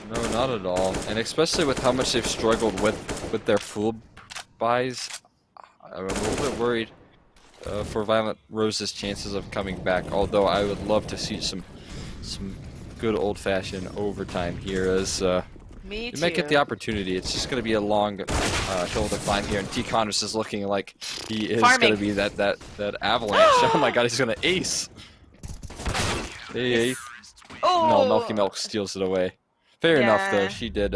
No, not at all. And especially with how much they've struggled with their full buys, I'm a little bit worried for Violent Rose's chances of coming back. Although I would love to see some good old-fashioned overtime here, as you might get the opportunity. It's just going to be a long hill to climb here, and T. Connors is looking like he is going to be that avalanche. Oh my god, he's going to ace. Hey. Oh. No, Milky Milk steals it away. Fair enough, though. She did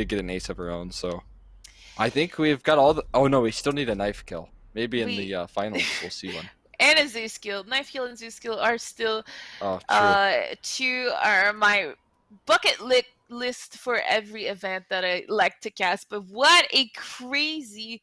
get an ace of her own, so I think we've got all the. Oh no, we still need a knife kill. Maybe in the finals we'll see one. And a Zeus skill. Knife kill and Zeus skill are still my bucket list for every event that I like to cast. But what a crazy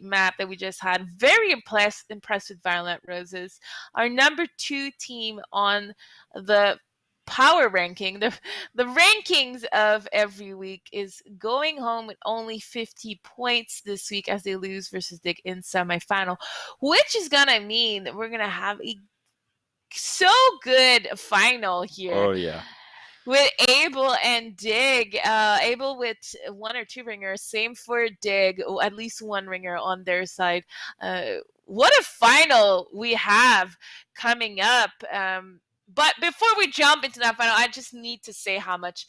map that we just had. Very impressed with Violent Roses. Our number 2 team on the power ranking, the rankings of every week, is going home with only 50 points this week, as they lose versus Dig in semifinal, which is gonna mean that we're gonna have a so good final here. Oh yeah. With Abel and Dig, Abel with 1 or 2 ringers, same for Dig, at least 1 ringer on their side. What a final we have coming up. But before we jump into that final, I just need to say how much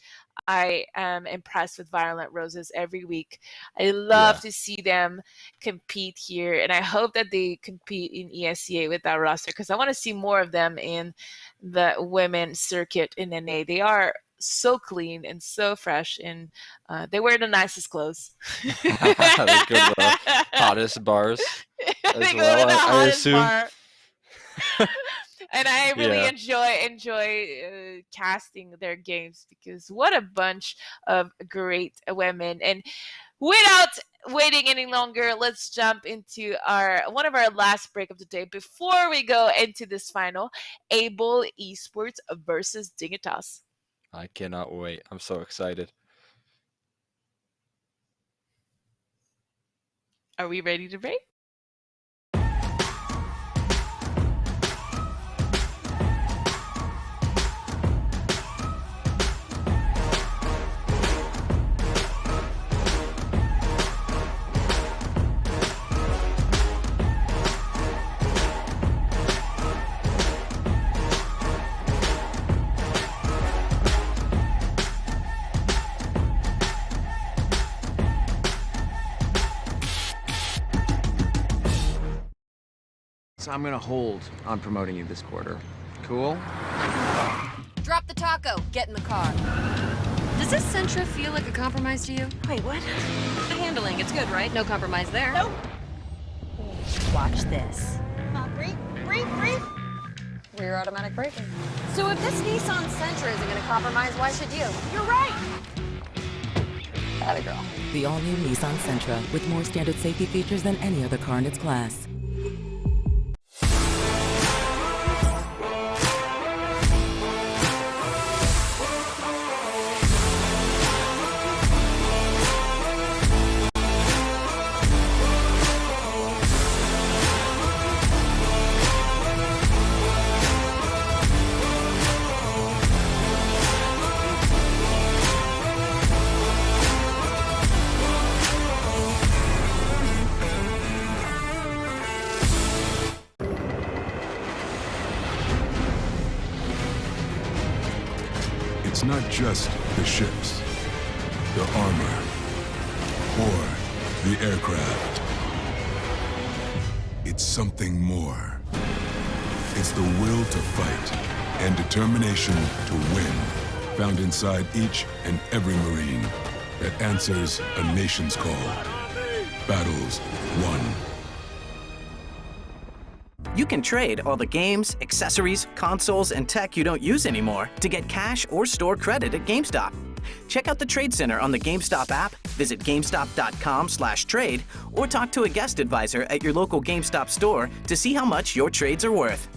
I am impressed with Violent Roses every week. I love to see them compete here, and I hope that they compete in ESEA with that roster, because I want to see more of them in the women's circuit in NA. They are so clean and so fresh, and they wear the nicest clothes. They go to the hottest bars as they go well, to the I hottest assume. bar. And I really enjoy casting their games, because what a bunch of great women. And without waiting any longer, let's jump into one of our last break of the day before we go into this final, Able Esports versus Dignitas. I cannot wait. I'm so excited. Are we ready to break? So I'm gonna hold on promoting you this quarter. Cool? Drop the taco. Get in the car. Does this Sentra feel like a compromise to you? Wait, what? The handling, it's good, right? No compromise there. Nope. Watch this. Come on, breathe, breathe, breathe. Rear automatic braking. So if this Nissan Sentra isn't going to compromise, why should you? You're right. Atta girl. The all-new Nissan Sentra with more standard safety features than any other car in its class. It's not just the ships, the armor, or the aircraft. It's something more. It's the will to fight and determination to win, found inside each and every Marine that answers a nation's call. Battles won. You can trade all the games, accessories, consoles, and tech you don't use anymore to get cash or store credit at GameStop. Check out the Trade Center on the GameStop app, visit GameStop.com/trade, or talk to a guest advisor at your local GameStop store to see how much your trades are worth.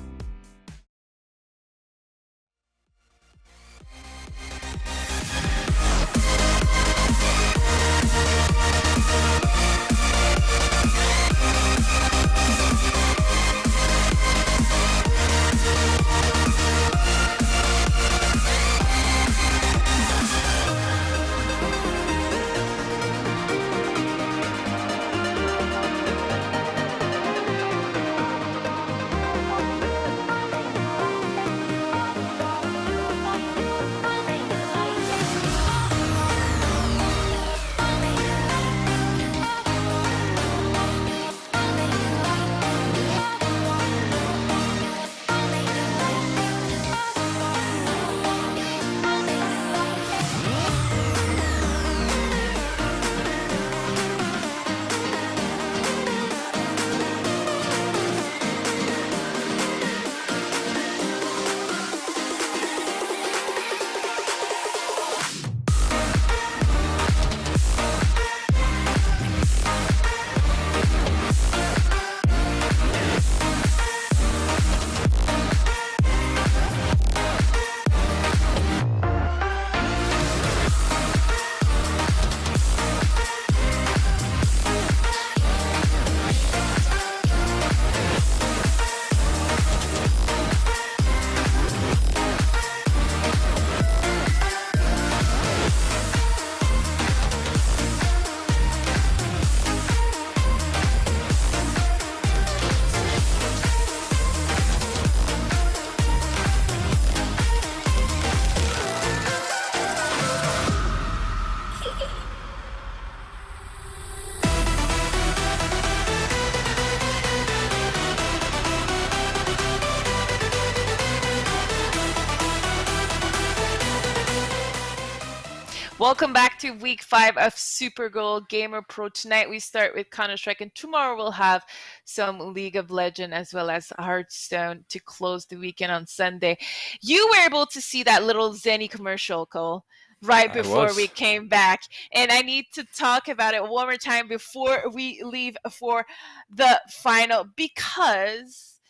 Welcome back to week 5 of Supergirl Gamer Pro. Tonight we start with Counter-Strike, and tomorrow we'll have some League of Legends as well as Hearthstone to close the weekend on Sunday. You were able to see that little Zenny commercial, Cole, right before we came back. And I need to talk about it one more time before we leave for the final, because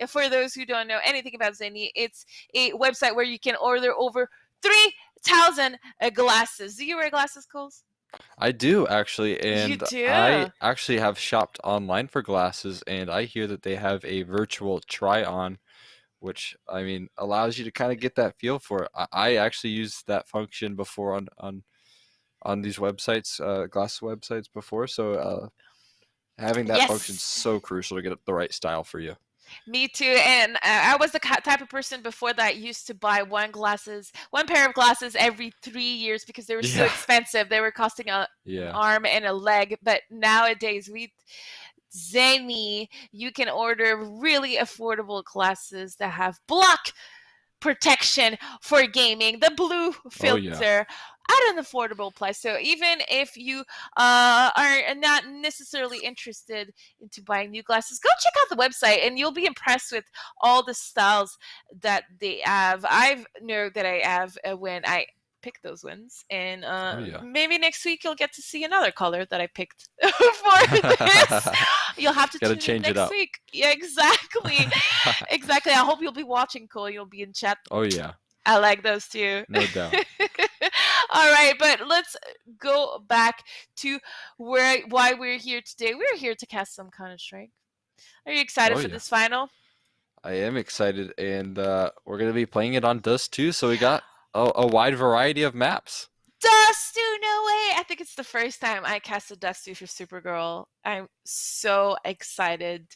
for those who don't know anything about Zenny, it's a website where you can order over 3,000 glasses. Do you wear glasses, Coles? I do, actually, and You do? I actually have shopped online for glasses, and I hear that they have a virtual try-on, which, I mean, allows you to kind of get that feel for it. I actually used that function before on these websites, glass websites before, so having that function is so crucial to get the right style for you. Me too, and I was the type of person before that used to buy one pair of glasses every 3 years because they were so expensive. They were costing an arm and a leg. But nowadays, Zenny, you can order really affordable classes that have block protection for gaming, the blue Oh yeah. filter at an affordable price. So even if you are not necessarily interested into buying new glasses, go check out the website and you'll be impressed with all the styles that they have. I know that I have when I pick those ones, and yeah. maybe next week you'll get to see another color that I picked for this. You'll have to Gotta tune in change it next up. week. Yeah, exactly. Exactly. I hope you'll be watching, Cole. You'll be in chat. Oh yeah. I like those too. No doubt. All right, but let's go back to why we're here today. We're here to cast some Counter-Strike. Are you excited for this final? I am excited, and we're gonna be playing it on Dust 2, so we got a wide variety of maps. Dust 2, no way! I think it's the first time I cast a Dust 2 for Supergirl. I'm so excited.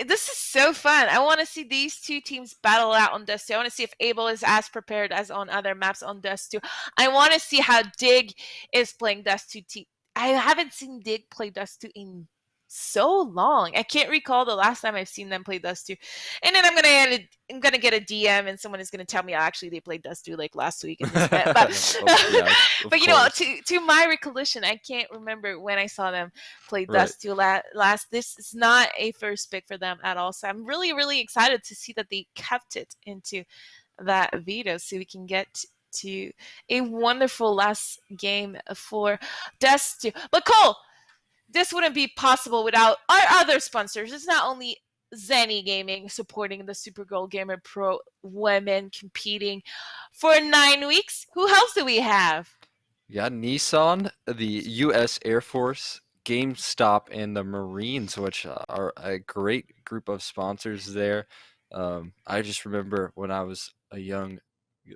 This is so fun. I want to see these two teams battle out on Dust 2. I want to see if Abel is as prepared as on other maps on Dust 2. I want to see how Dig is playing Dust 2. I haven't seen Dig play Dust 2 in so long. I can't recall the last time I've seen them play Dust 2. And then I'm gonna get a DM and someone is gonna tell me, oh, actually they played Dust 2 like last week in this map. But you know, to my recollection, I can't remember when I saw them play Dust 2 last. This is not a first pick for them at all. So I'm really, really excited to see that they kept it into that veto so we can get to a wonderful last game for Dust 2. But Cole, this wouldn't be possible without our other sponsors. It's not only Zenny Gaming supporting the Supergirl Gamer Pro women competing for 9 weeks. Who else do we have? Yeah, Nissan, the U.S. Air Force, GameStop, and the Marines, which are a great group of sponsors there. I just remember when I was a young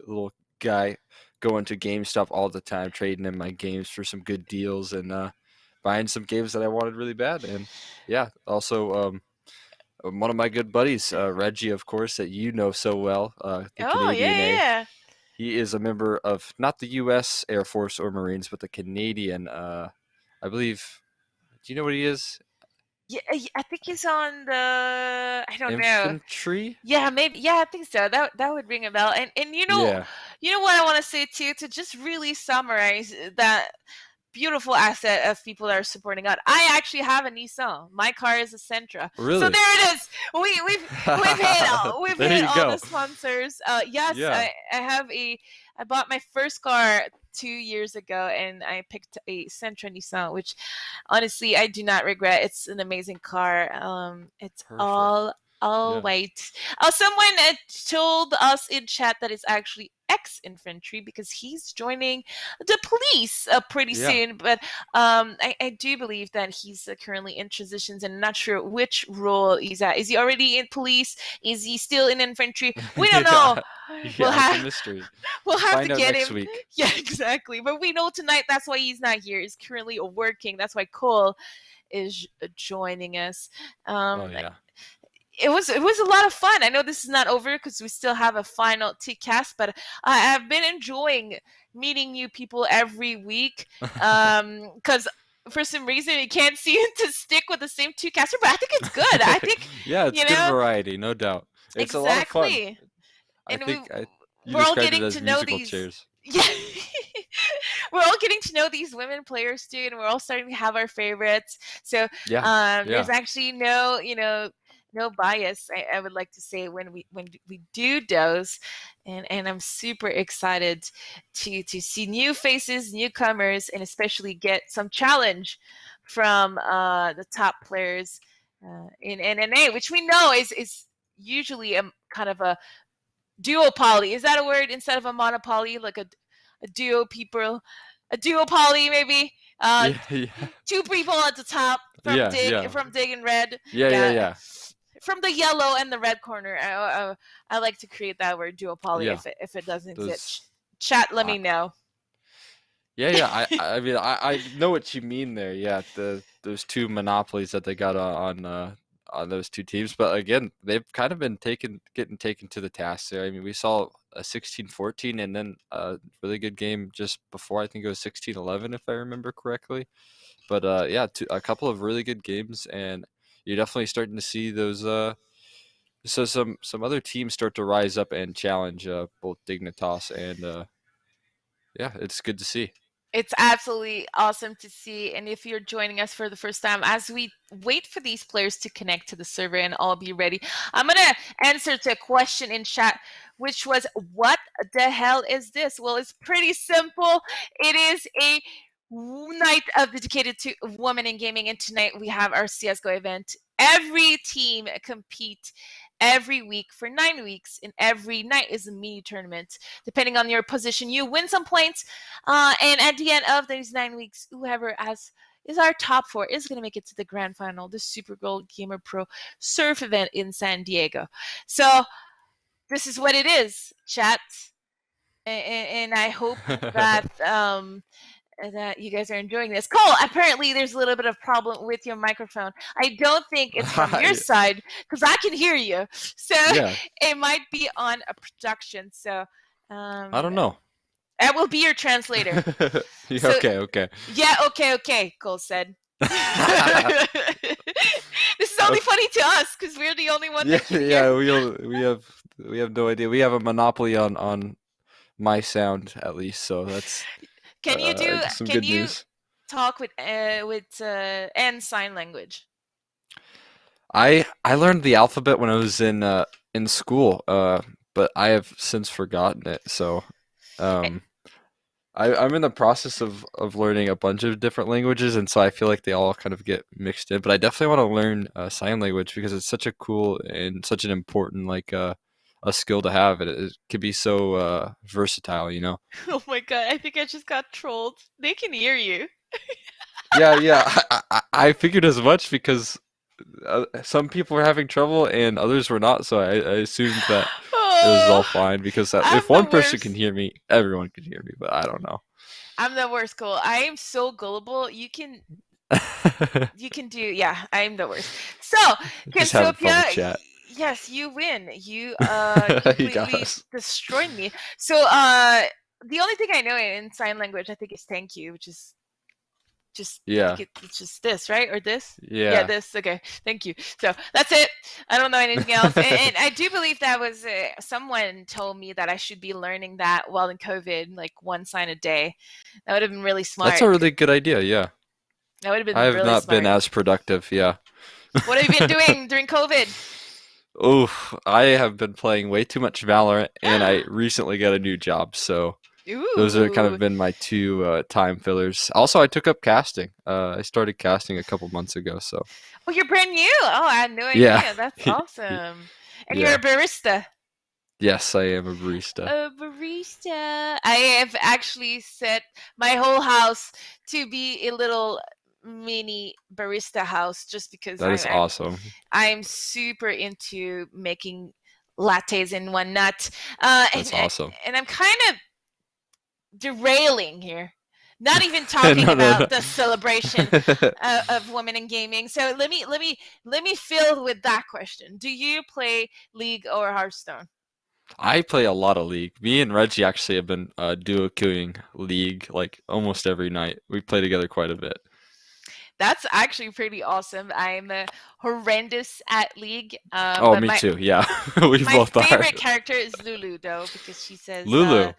little guy going to GameStop all the time, trading in my games for some good deals and buying some games that I wanted really bad. And yeah, also one of my good buddies, Reggie, of course, that you know so well, the Canadian yeah. He is a member of not the U.S. Air Force or Marines, but the Canadian, I believe. Do you know what he is? Yeah, I think he's on the. I don't know. Infantry? Yeah, maybe. Yeah, I think so. That would ring a bell. And you know, you know what I want to say too, to just really summarize that beautiful asset of people that are supporting God. I actually have a Nissan. My car is a Sentra. Really? So there it is. We've hit all the sponsors. Yes, I have I bought my first car 2 years ago, and I picked a Sentra Nissan, which honestly I do not regret. It's an amazing car. It's Perfect. all white. Someone told us in chat that it's actually ex-infantry because he's joining the police pretty soon. But I do believe that he's currently in transitions and not sure which role he's at. Is he already in police? Is he still in infantry? We don't know. We'll have a mystery. We'll have Find to out get next him. week. Yeah, exactly. But we know tonight that's why he's not here. He's currently working. That's why Cole is joining us. It was a lot of fun. I know this is not over because we still have a final T-cast, but I have been enjoying meeting new people every week. Because for some reason you can't seem to stick with the same two caster, but I think it's good. I think it's good variety, no doubt. It's a lot of fun. And we're all getting to know these chairs. Yeah. We're all getting to know these women players too, and we're all starting to have our favorites. So there's actually no bias, I would like to say, when we do those, and I'm super excited to see new faces, newcomers, and especially get some challenge from the top players in NNA, which we know is usually a kind of a duopoly. Is that a word instead of a monopoly, like a duopoly maybe? Two people at the top from Dig and Red. Yeah. From the yellow and the red corner. I like to create that word duopoly if it doesn't exist. Chat, let me know. Yeah. I mean, I know what you mean there. Yeah, those two monopolies that they got on those two teams. But again, they've kind of been getting taken to the task there. I mean, we saw a 16-14 and then a really good game just before. I think it was 16-11 if I remember correctly. But a couple of really good games, and you're definitely starting to see those. So some other teams start to rise up and challenge both Dignitas and yeah, it's good to see. It's absolutely awesome to see. And if you're joining us for the first time, as we wait for these players to connect to the server and all be ready, I'm going to answer to a question in chat, which was, what the hell is this? Well, it's pretty simple. It is a night dedicated to women in gaming. And tonight we have our CSGO event. Every team compete every week for 9 weeks, and every night is a mini tournament. Depending on your position, you win some points, and at the end of those 9 weeks, whoever is our top 4 is going to make it to the grand final, the Super Gold Gamer Pro Surf event in San Diego. So this is what it is, chat, and I hope that that you guys are enjoying this. Cole, apparently there's a little bit of problem with your microphone. I don't think it's from your side, because I can hear you. So it might be on a production. So I don't know. I will be your translator. So, okay. Yeah, okay, Cole said. This is only funny to us because we're the only one that can hear. We have no idea. We have a monopoly on my sound, at least, so that's Can you do? some Can good you news. talk with and sign language? I learned the alphabet when I was in school, but I have since forgotten it. So I'm in the process of learning a bunch of different languages, and so I feel like they all kind of get mixed in. But I definitely want to learn sign language because it's such a cool and such an important a skill to have. It could be so versatile, you know. Oh my god! I think I just got trolled. They can hear you. Yeah. I figured as much because some people were having trouble and others were not, so I assumed that it was all fine because if one person can hear me, everyone can hear me. But I don't know. I'm the worst, Cole. I am so gullible. You can do. Yeah, I'm the worst. So, Just having fun with Cassiopea, chat. yes, you win. You You completely guys. destroyed me. So, the only thing I know in sign language, I think, is thank you, which is just it's just this, right? Or this? Yeah. This. Okay, thank you. So that's it. I don't know anything else. and I do believe that was someone told me that I should be learning that while in COVID, like one sign a day. That would have been really smart. That's a really good idea. Yeah. That would have been I have really not smart. been as productive. Yeah. What have you been doing during COVID? Oof, I have been playing way too much Valorant, and I recently got a new job, so those are kind of been my two time fillers. Also, I took up casting. I started casting a couple months ago, so. Oh, you're brand new. Oh, I had no idea. Yeah. That's awesome. And you're a barista. Yes, I am a barista. A barista. I have actually set my whole house to be a little mini barista house just because That is awesome. I'm super into making lattes and whatnot. That's awesome. And I'm kind of derailing here. Not even talking about the celebration of women in gaming. So let me fill with that question. Do you play League or Hearthstone? I play a lot of League. Me and Reggie actually have been duo queuing League like almost every night. We play together quite a bit. That's actually pretty awesome. I'm horrendous at League. Me too. Yeah, we both are. My favorite character is Lulu, though, because she says Lulu.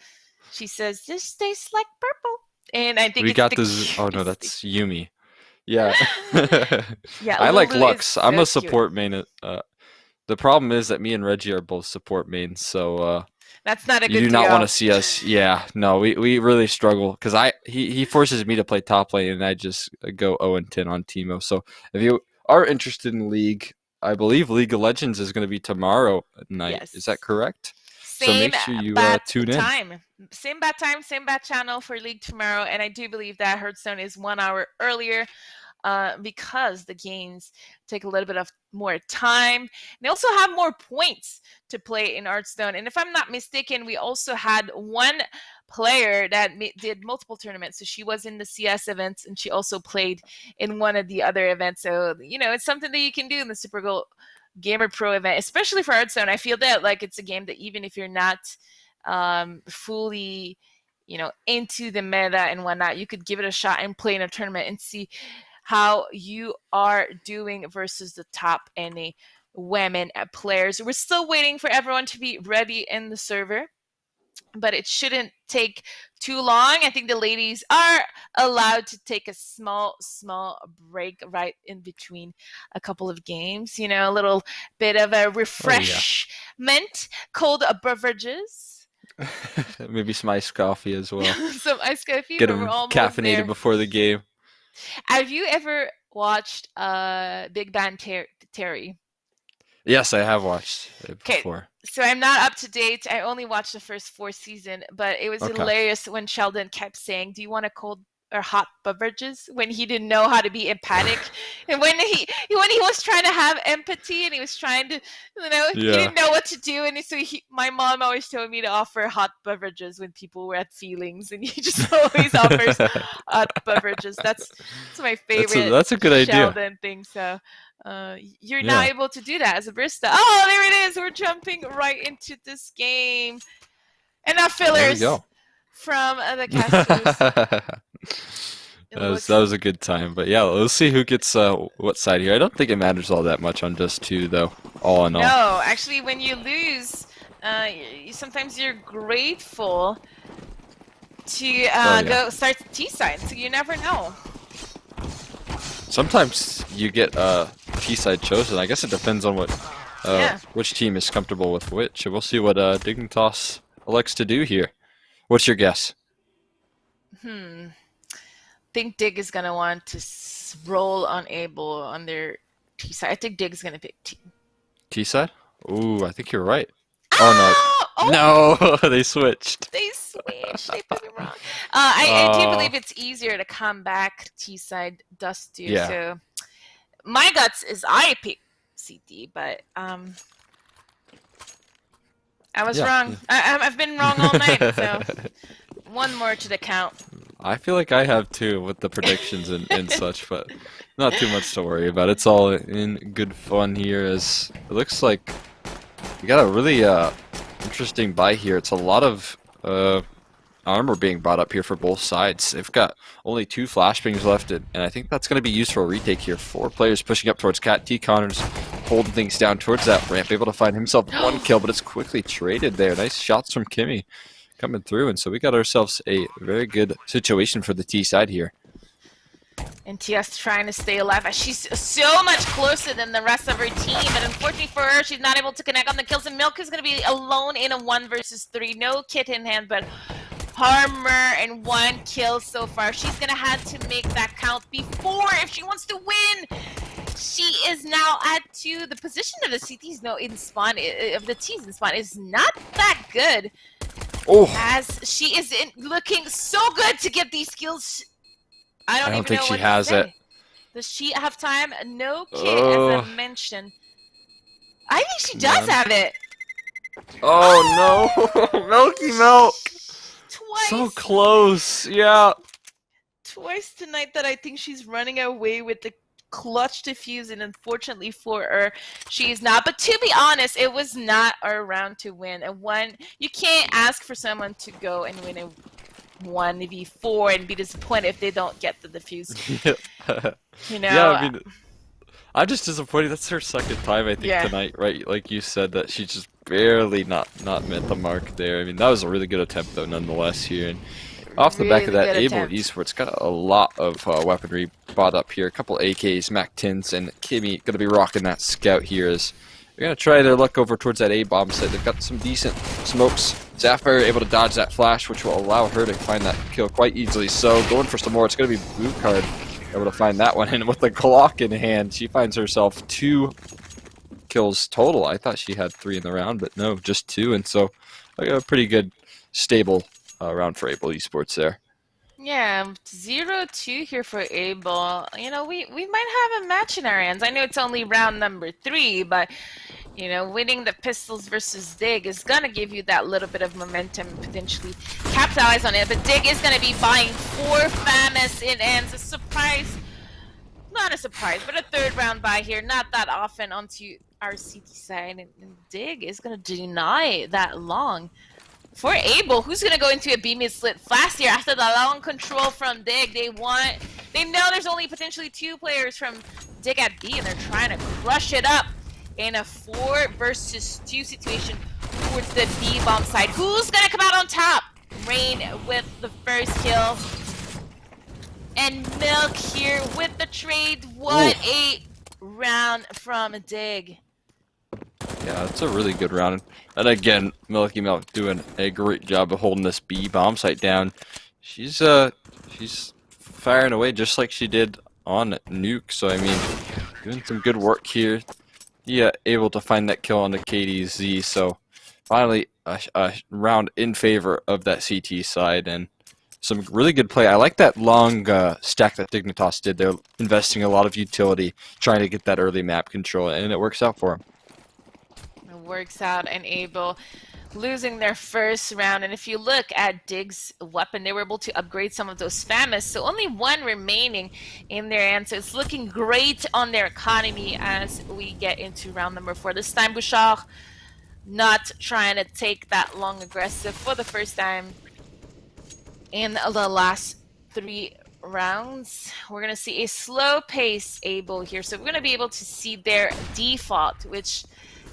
She says this tastes like purple, and I think we it's got the this. Oh no, that's Yumi. Yeah. Yeah. I like Lulu Lux. so I'm a cute. support main. The problem is that me and Reggie are both support mains, so that's not a good you do deal. not want to see us. Yeah, no, we really struggle because he forces me to play top lane and I just go 0-10 on Teemo. So if you are interested in League, I believe League of Legends is going to be tomorrow night. Yes. Is that correct? Same so make sure you tune in. Same bat time, same bat channel for League tomorrow, and I do believe that Hearthstone is 1 hour earlier. Because the games take a little bit of more time. They also have more points to play in Hearthstone. And if I'm not mistaken, we also had one player that did multiple tournaments. So she was in the CS events and she also played in one of the other events. So, it's something that you can do in the Super Gold Gamer Pro event, especially for Hearthstone. I feel that like it's a game that even if you're not fully, into the meta and whatnot, you could give it a shot and play in a tournament and see how you are doing versus the top NA women players. We're still waiting for everyone to be ready in the server, but it shouldn't take too long. I think the ladies are allowed to take a small break right in between a couple of games. You know, a little bit of a refreshment, cold beverages. Maybe some iced coffee as well. Some iced coffee. Get but them we're almost caffeinated there. before the game. Have you ever watched Big Bang Theory? Yes, I have watched it before. So I'm not up to date. I only watched the first 4 seasons, but it was Okay. hilarious when Sheldon kept saying, "Do you want a cold or hot beverages?" when he didn't know how to be empathic, and when he was trying to have empathy and he was trying to, he didn't know what to do, and so my mom always told me to offer hot beverages when people were at feelings, and he just always offers hot beverages. That's my favorite. That's a good idea. Sheldon thing. So. You're now able to do that as a barista. Oh, there it is. We're jumping right into this game. And now fillers from the casters. That was a good time. But yeah, let's see who gets what side here. I don't think it matters all that much on just 2, though, all in all. No, actually, when you lose, sometimes you're grateful to go start the T side, so you never know. Sometimes you get T side chosen. I guess it depends on what which team is comfortable with which. We'll see what Dignitas elects to do here. What's your guess? I think Dig is gonna want to roll on Able on their T side. I think Dig is gonna pick T. T side? Ooh, I think you're right. Oh no! No, they switched. They put me wrong. I do believe it's easier to come back T side. Dust do. Yeah. So my guts is I pick CT, but I was wrong. I've been wrong all night. So one more to the count. I feel like I have too with the predictions and such, but not too much to worry about. It's all in good fun here. As it looks like we got a really interesting buy here. It's a lot of armor being brought up here for both sides. They've got only 2 flashbangs left, and I think that's going to be used for a retake here. 4 players pushing up towards Cat. T. Connors holding things down towards that ramp, able to find himself 1 kill, but it's quickly traded there. Nice shots from Kimmy coming through, and so we got ourselves a very good situation for the T side here. And TS trying to stay alive. She's so much closer than the rest of her team, but unfortunately for her, she's not able to connect on the kills. And Milk is going to be alone in a 1 versus 3. No kit in hand, but armor and 1 kill so far. She's going to have to make that count before if she wants to win. She is now at 2. The position of the CTs in spawn, of the T's in spawn is not that good. Oh, as she is looking so good to get these kills. I don't even think know she what has to say. it. Does she have time? No kit, as I mentioned. I think she does have it. Oh no, Milky Milk! Twice. So close, yeah. Twice tonight that I think she's running away with the clutch defuse, and unfortunately for her, she is not. But to be honest, it was not our round to win. And you can't ask for someone to go and win a 1v4 and be disappointed if they don't get the defuse. Yeah, I mean, I'm just disappointed. That's her second time, I think, tonight, right? Like you said, that she just barely not met the mark there. I mean, that was a really good attempt, though, nonetheless, here. And off the back of that, Able Esports got a lot of weaponry bought up here. A couple AKs, Mac-10s, and Kimmy going to be rocking that scout here as they're going to try their luck over towards that A-bomb site. They've got some decent smokes. Sapphire able to dodge that flash, which will allow her to find that kill quite easily. So going for some more. It's going to be Blue Card able to find that one. And with the Glock in hand, she finds herself 2 kills total. I thought she had 3 in the round, but no, just 2. And so a pretty good, stable round for Able Esports there. Yeah, 0-2 here for Able. You know, we might have a match in our hands. I know it's only round number 3, but you know, winning the pistols versus Dig is gonna give you that little bit of momentum and potentially capitalize on it. But Dig is gonna be buying 4 FAMAS in ends. A surprise, not a surprise, but a 3rd round buy here. Not that often onto our CT side, and Dig is gonna deny that long for Abel, who's gonna go into a B mid slit fast here after the long control from Dig. They know there's only potentially 2 players from Dig at B, and they're trying to crush it up in a 4 versus 2 situation towards the B bomb side. Who's gonna come out on top? Rain with the first kill. And Milk here with the trade. What a round from Dig. Yeah, it's a really good round. And again, Milky Milk doing a great job of holding this B bomb site down. She's firing away just like she did on Nuke. So I mean, doing some good work here. Yeah, able to find that kill on the KDZ. So finally, a round in favor of that CT side, and some really good play. I like that long stack that Dignitas did. They're investing a lot of utility, trying to get that early map control, and it works out for them. It works out, and Abel losing their first round. And if you look at Dig's weapon, they were able to upgrade some of those FAMAS, so only 1 remaining in their hand. So it's looking great on their economy as we get into round number 4. This time, Bouchard not trying to take that long aggressive for the first time in the last 3 rounds. We're going to see a slow pace Abel here. So we're going to be able to see their default, which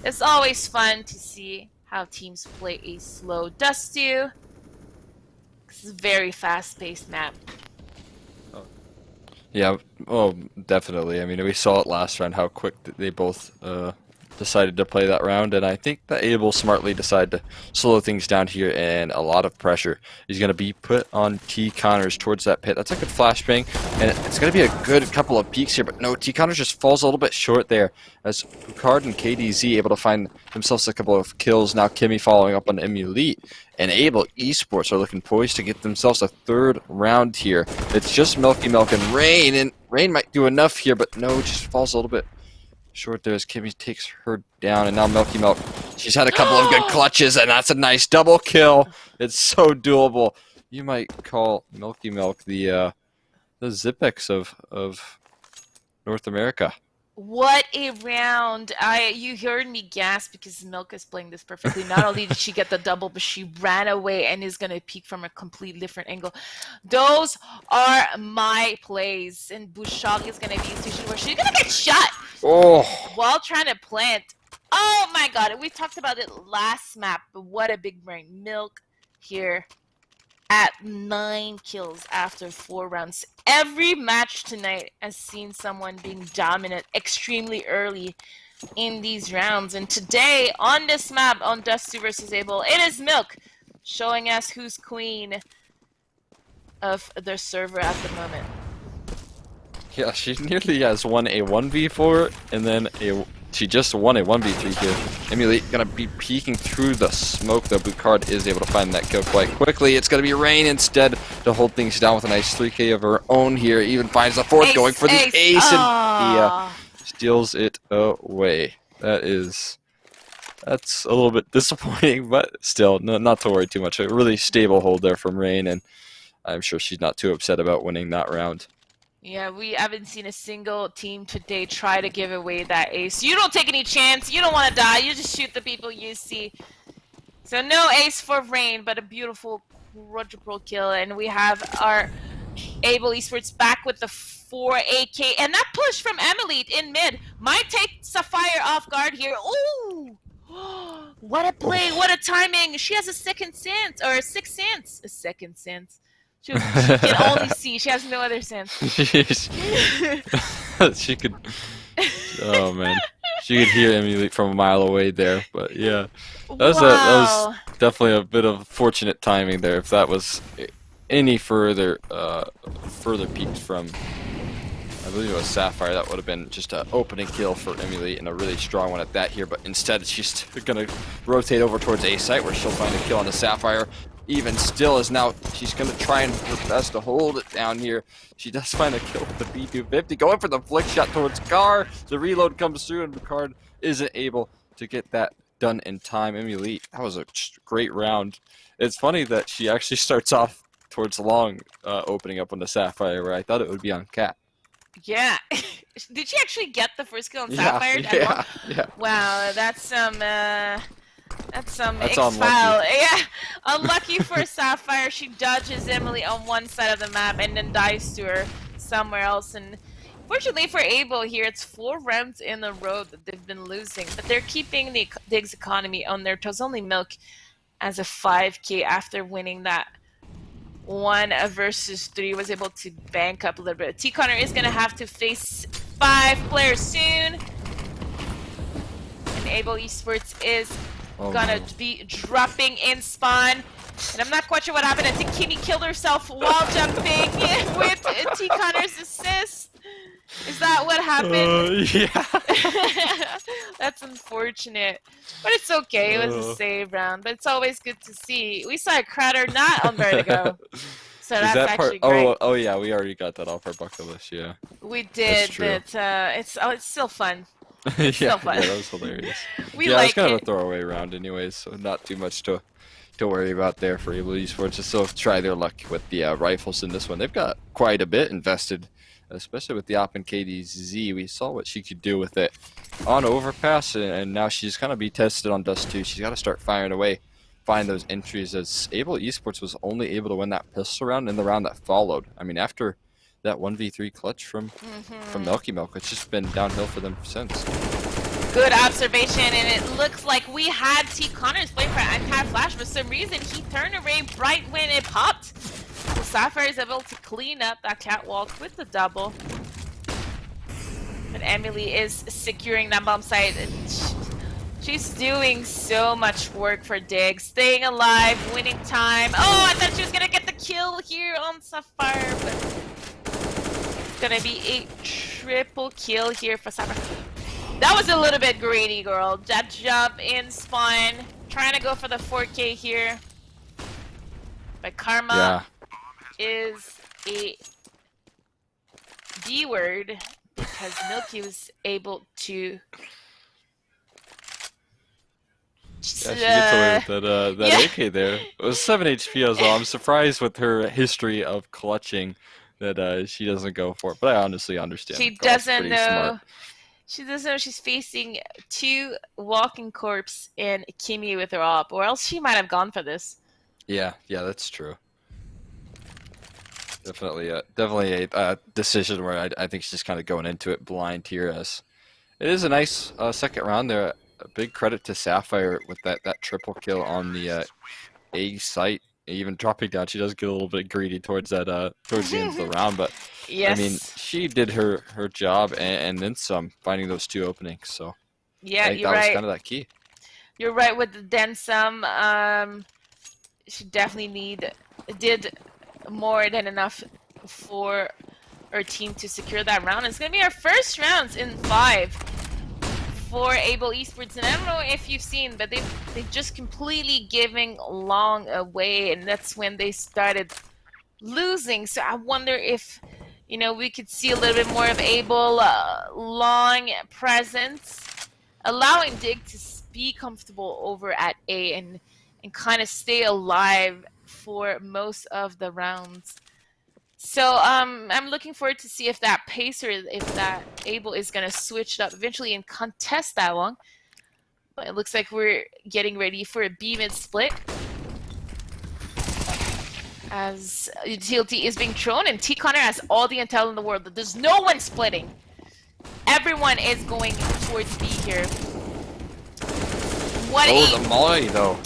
is always fun to see how teams play a slow Dustu. This is a very fast-paced map. Yeah, well, definitely. I mean, we saw it last round how quick they both decided to play that round, and I think that Abel smartly decided to slow things down here, and a lot of pressure is going to be put on T Connors towards that pit. That's a good flashbang, and it's going to be a good couple of peaks here, but no, T Connors just falls a little bit short there as Picard and KDZ able to find themselves a couple of kills. Now Kimmy following up on Emulite, and Abel Esports are looking poised to get themselves a 3rd round here. It's just Milky Milk and Rain might do enough here, but no, just falls a little bit short there as Kimmy takes her down, and now Milky Milk, she's had a couple of good clutches, and that's a nice double kill. It's so doable. You might call Milky Milk the Zipex of North America. What a round. You heard me gasp because Milk is playing this perfectly. Not only did she get the double, but she ran away and is going to peek from a completely different angle. Those are my plays. And Bouchard is going to be in a situation where she's going to get shot while trying to plant. Oh my god. We talked about it last map, but what a big brain. Milk here at 9 kills after 4 rounds. Every match tonight has seen someone being dominant extremely early in these rounds. And today, on this map, on Dustu versus Abel, it is Milk showing us who's queen of their server at the moment. Yeah, she nearly has won a 1v4, and then she just won a 1v3 here. Emulate gonna be peeking through the smoke, though. Bouchard is able to find that kill quite quickly. It's gonna be Rain instead to hold things down with a nice 3k of her own here. Even finds the 4th, going for the ace, and steals it away. That's a little bit disappointing, but still, not to worry too much. A really stable hold there from Rain, and I'm sure she's not too upset about winning that round. Yeah, we haven't seen a single team today try to give away that ace. You don't take any chance. You don't want to die. You just shoot the people you see. So no ace for Rain, but a beautiful quadruple kill. And we have our Abel Esports back with the 4 AK. And that push from Emily in mid might take Sapphire off guard here. Ooh! What a play. What a timing. She has a second sense, or a sixth sense. A second sense. She can only see. She has no other sense. She could. Oh man, she could hear Emily from a mile away there. But yeah, that was definitely a bit of fortunate timing there. If that was any further peaked from, I believe it was Sapphire, that would have been just an opening kill for Emily, and a really strong one at that here. But instead, she's gonna rotate over towards A site where she'll find a kill on the Sapphire. Even still, is now she's going to try and her best to hold it down here. She does find a kill with the B250, going for the flick shot towards Car. The reload comes through, and Picard isn't able to get that done in time. Emulate, that was a great round. It's funny that she actually starts off towards long, opening up on the Sapphire, where I thought it would be on Cat. Yeah. Did she actually get the first kill on Sapphire? Yeah. Wow, that's some That's some That's X-File. unlucky. Yeah, unlucky for Sapphire. She dodges Emily on one side of the map and then dies to her somewhere else. And fortunately for Abel here, it's 4 rounds in a row that they've been losing, but they're keeping the Diggs economy on their toes. Only Milk as a 5K after winning that 1 versus 3 was able to bank up a little bit. T Connor is gonna have to face 5 players soon. And Able Esports is gonna be dropping in spawn. And I'm not quite sure what happened. I think Kimmy killed herself while jumping with T Connor's assist. Is that what happened? Yeah. That's unfortunate. But it's okay. It was a save round. But it's always good to see. We saw a Crater not on Vertigo. So that's that actually part? great. Oh yeah, we already got that off our bucket list. Yeah. We did, true. but it's still fun. Yeah, still fun. that was hilarious. We yeah, like it's kind of it. a throwaway round anyways, so not too much to worry about there for Able Esports. Just so try their luck with the rifles in this one. They've got quite a bit invested, especially with the Op and KDZ. We saw what she could do with it on Overpass, and now she's gonna be tested on Dust 2. She's got to start firing away, find those entries, as Able Esports was only able to win that pistol round in the round that followed. I mean, after that 1v3 clutch from Milky Milk, it's just been downhill for them since. Good observation, and it looks like we had T Connor's play for anti-flash. For some reason, he turned away right when it popped. So Sapphire is able to clean up that catwalk with the double. But Emily is securing that bomb site. She's doing so much work for Dig, staying alive, winning time. Oh, I thought she was gonna get the kill here on Sapphire, but it's gonna be a triple kill here for Sapphire. That was a little bit greedy, girl. That jump in spawn, trying to go for the 4K here. But Karma is a D word because Milky was able to. Yeah, she gets away with that AK there. It was 7 HP as well. I'm surprised with her history of clutching that she doesn't go for it, but I honestly understand. She doesn't know. Smart. She doesn't know she's facing 2 walking corpse and Kimmy with her op, or else she might have gone for this. Yeah, that's true. Definitely a decision where I think she's just kind of going into it blind here. As it is a nice second round there. A big credit to Sapphire with that triple kill on the A site. Even dropping down, she does get a little bit greedy towards that towards the end of the round, but yes. I mean, she did her job and then some, finding those 2 openings. So yeah, I think you're that right. was kind of that key. You're right with the then some. She definitely did more than enough for our team to secure that round. It's gonna be our first rounds in 5 for Able Esports, and I don't know if you've seen, but they've just completely giving Long away, and that's when they started losing. So I wonder if, you know, we could see a little bit more of Able Long presence, allowing Dig to be comfortable over at A and kind of stay alive for most of the rounds. So I'm looking forward to see if that pacer, if that Able is going to switch it up eventually and contest that Long. But it looks like we're getting ready for a B-mid split. As utility is being thrown, and T Connor has all the intel in the world. There's no one splitting. Everyone is going towards B here. What the molly though.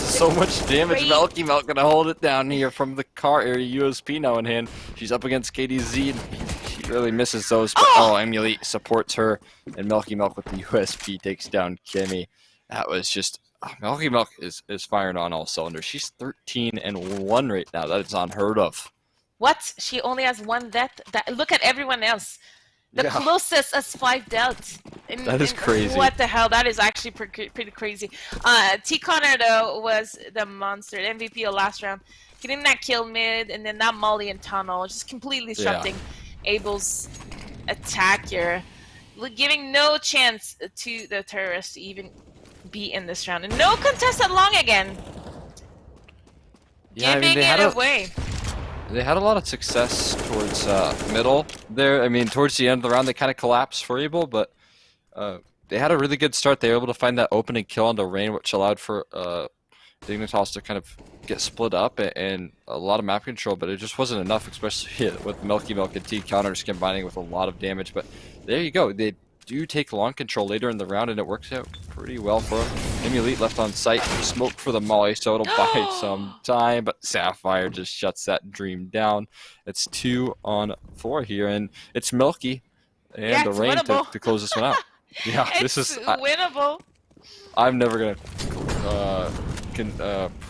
So much damage. Milky Milk gonna hold it down here from the car area. USP now in hand. She's up against KDZ, and she really misses those. But Emily supports her, and Milky Milk with the USP takes down Kimmy. That was just Milky Milk is firing on all cylinders. She's 13-1 right now. That is unheard of. What? She only has 1 death. Look at everyone else. The closest is 5 deaths. That is crazy. What the hell? That is actually pretty crazy. T Connor though was the monster, the MVP of last round, getting that kill mid, and then that molly and tunnel, just completely disrupting Abel's attack here, giving no chance to the terrorists to even be in this round, and no contested Long again. Yeah, giving it away. They had a lot of success towards middle there. I mean, towards the end of the round, they kind of collapsed for Able, but they had a really good start. They were able to find that opening kill onto Rain, which allowed for Dignitas to kind of get split up and a lot of map control, but it just wasn't enough, especially with Milky Milk and T-counters combining with a lot of damage. But there you go. They do take long control later in the round, and it works out pretty well for them. Emulite left on site, smoke for the molly, so it'll buy some time, but Sapphire just shuts that dream down. It's 2 on 4 here, and it's Milky and the Rain to close this one out. Yeah, this is winnable. I'm never gonna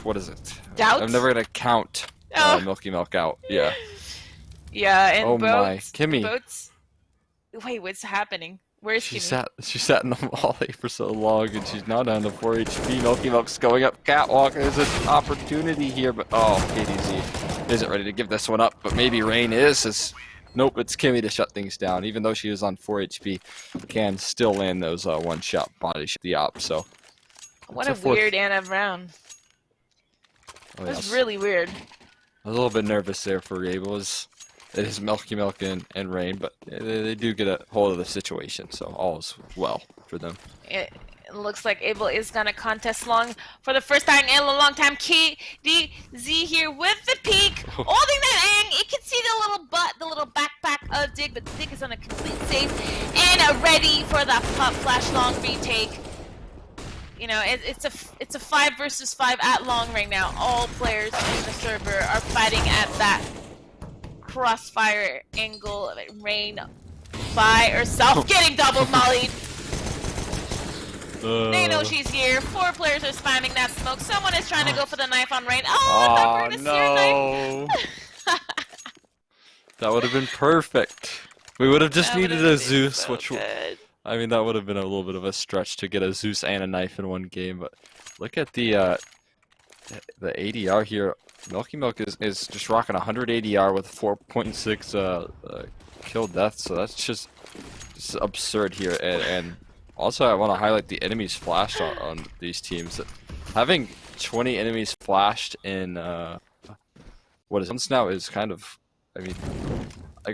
what is it? Doubt? I'm never gonna count Milky Milk out. Yeah. Yeah, and oh my, Kimmy. Wait, what's happening? Where's Kimmy? She sat in the molly for so long, and she's now down to 4 HP. Milky Milk's going up catwalk. There's an opportunity here, but KDZ isn't ready to give this one up. But maybe Rain is. Nope, it's Kimmy to shut things down. Even though she was on 4 HP, can still land those one-shot body shot the op. So what a weird end of round. Oh, that was really weird. I was a little bit nervous there for Able. It is Milky Milk and Rain, but they do get a hold of the situation, so all is well for them. It looks like Able is gonna contest long for the first time in a long time. KDZ here with the peak, holding that ang. You can see the little butt, the little backpack of Dig, but Dig is on a complete safe and ready for that pop flash long retake. You know, it's a 5 versus 5 at long right now. All players in the server are fighting at that crossfire angle. Rain by herself, getting double mollied. They know she's here. 4 players are spamming that smoke. Someone is trying to go for the knife on Rain. Oh, we're gonna see her knife. That would have been perfect. We would have just needed a Zeus, so which good. I mean, that would have been a little bit of a stretch to get a Zeus and a knife in one game. But look at the ADR here. Milky Milk is just rocking 100 ADR with 4.6 kill death. So that's just absurd here. And also, I want to highlight the enemies flashed on these teams. Having 20 enemies flashed in what is months now is kind of, I mean,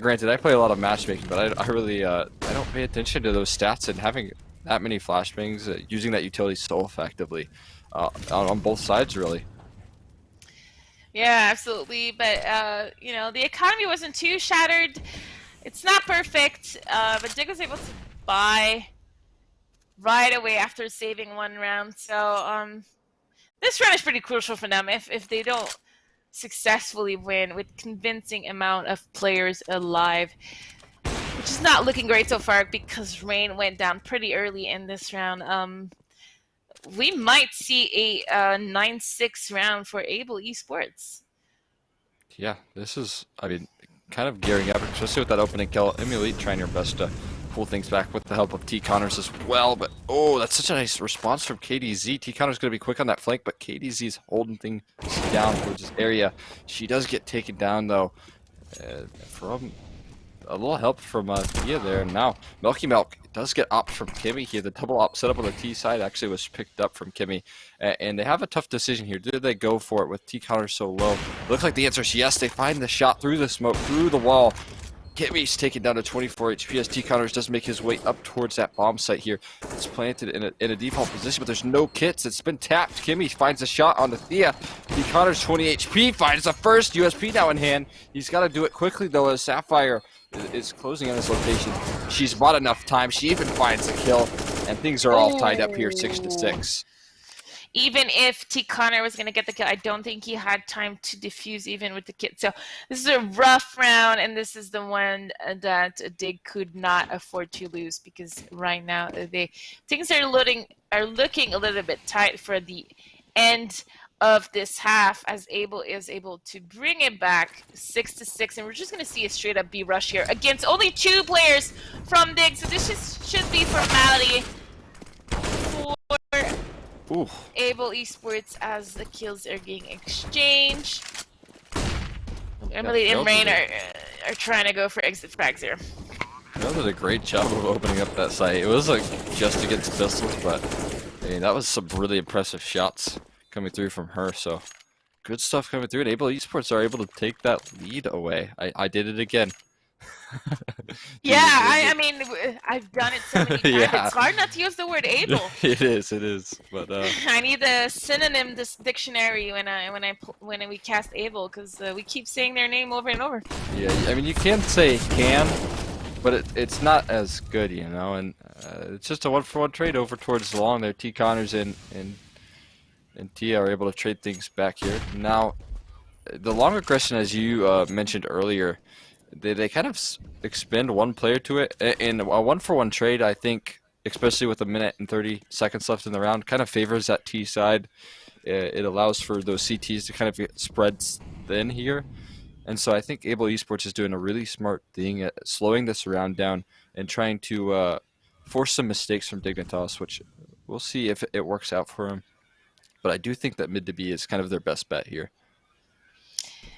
granted, I play a lot of matchmaking, but I really I don't pay attention to those stats, and having that many flashbangs, using that utility so effectively on both sides, really. Yeah, absolutely. But you know, the economy wasn't too shattered. It's not perfect, but Dig was able to buy right away after saving 1 round. So this round is pretty crucial for them. If they don't successfully win with convincing amount of players alive, which is not looking great so far because Rain went down pretty early in this round. We might see a 9-6 round for Able Esports. Yeah, this is, I mean, kind of gearing up, especially with that opening kill. Emulate trying your best to pull things back with the help of T-counters as well, but oh, that's such a nice response from KDZ. T-counter's going to be quick on that flank, but KDZ's holding things down towards this area. She does get taken down, though, from a little help from Thea there. Now, Milky Milk does get op from Kimmy here. The double op setup on the T side actually was picked up from Kimmy, and they have a tough decision here. Do they go for it with T-counter so low? Looks like the answer is yes. They find the shot through the smoke, through the wall. Kimmy's taken down to 24 HP as T-counters does make his way up towards that bomb site here. It's planted in a default position, but there's no kits. It's been tapped. Kimmy finds a shot on the Thea. T-counters 20 HP, finds the first USP now in hand. He's got to do it quickly, though, as Sapphire is closing on his location. She's bought enough time. She even finds the kill, and things are all tied up here, 6-6. Even if T. Connor was going to get the kill, I don't think he had time to defuse even with the kit. So this is a rough round, and this is the one that Dig could not afford to lose, because right now things are looking a little bit tight for the end of this half, as Able is able to bring it back 6-6, and we're just going to see a straight up B rush here against only 2 players from Dig. So this should be formality for Able Esports as the kills are being exchanged. Emily and Rain are trying to go for exit frags here. That did a great job of opening up that site. It was like just against pistols, but I mean, that was some really impressive shots coming through from her. So good stuff coming through, and Able Esports are able to take that lead away. I did it again. Yeah, I mean, I've done it so many times. Yeah. It's hard not to use the word able. It is. But I need the synonym dictionary when we cast able, because we keep saying their name over and over. yeah, I mean, you can say can, but it's not as good, you know. And it's just a 1-for-1 trade over towards long there. T Connors and Tia are able to trade things back here. Now, the long aggression, as you mentioned earlier, they kind of expend one player to it. In a 1-for-1 trade, I think, especially with 1 minute and 30 seconds left in the round, kind of favors that T side. It allows for those CTs to kind of get spread thin here. And so I think Able Esports is doing a really smart thing at slowing this round down and trying to force some mistakes from Dignitas, which we'll see if it works out for him. But I do think that mid to B is kind of their best bet here.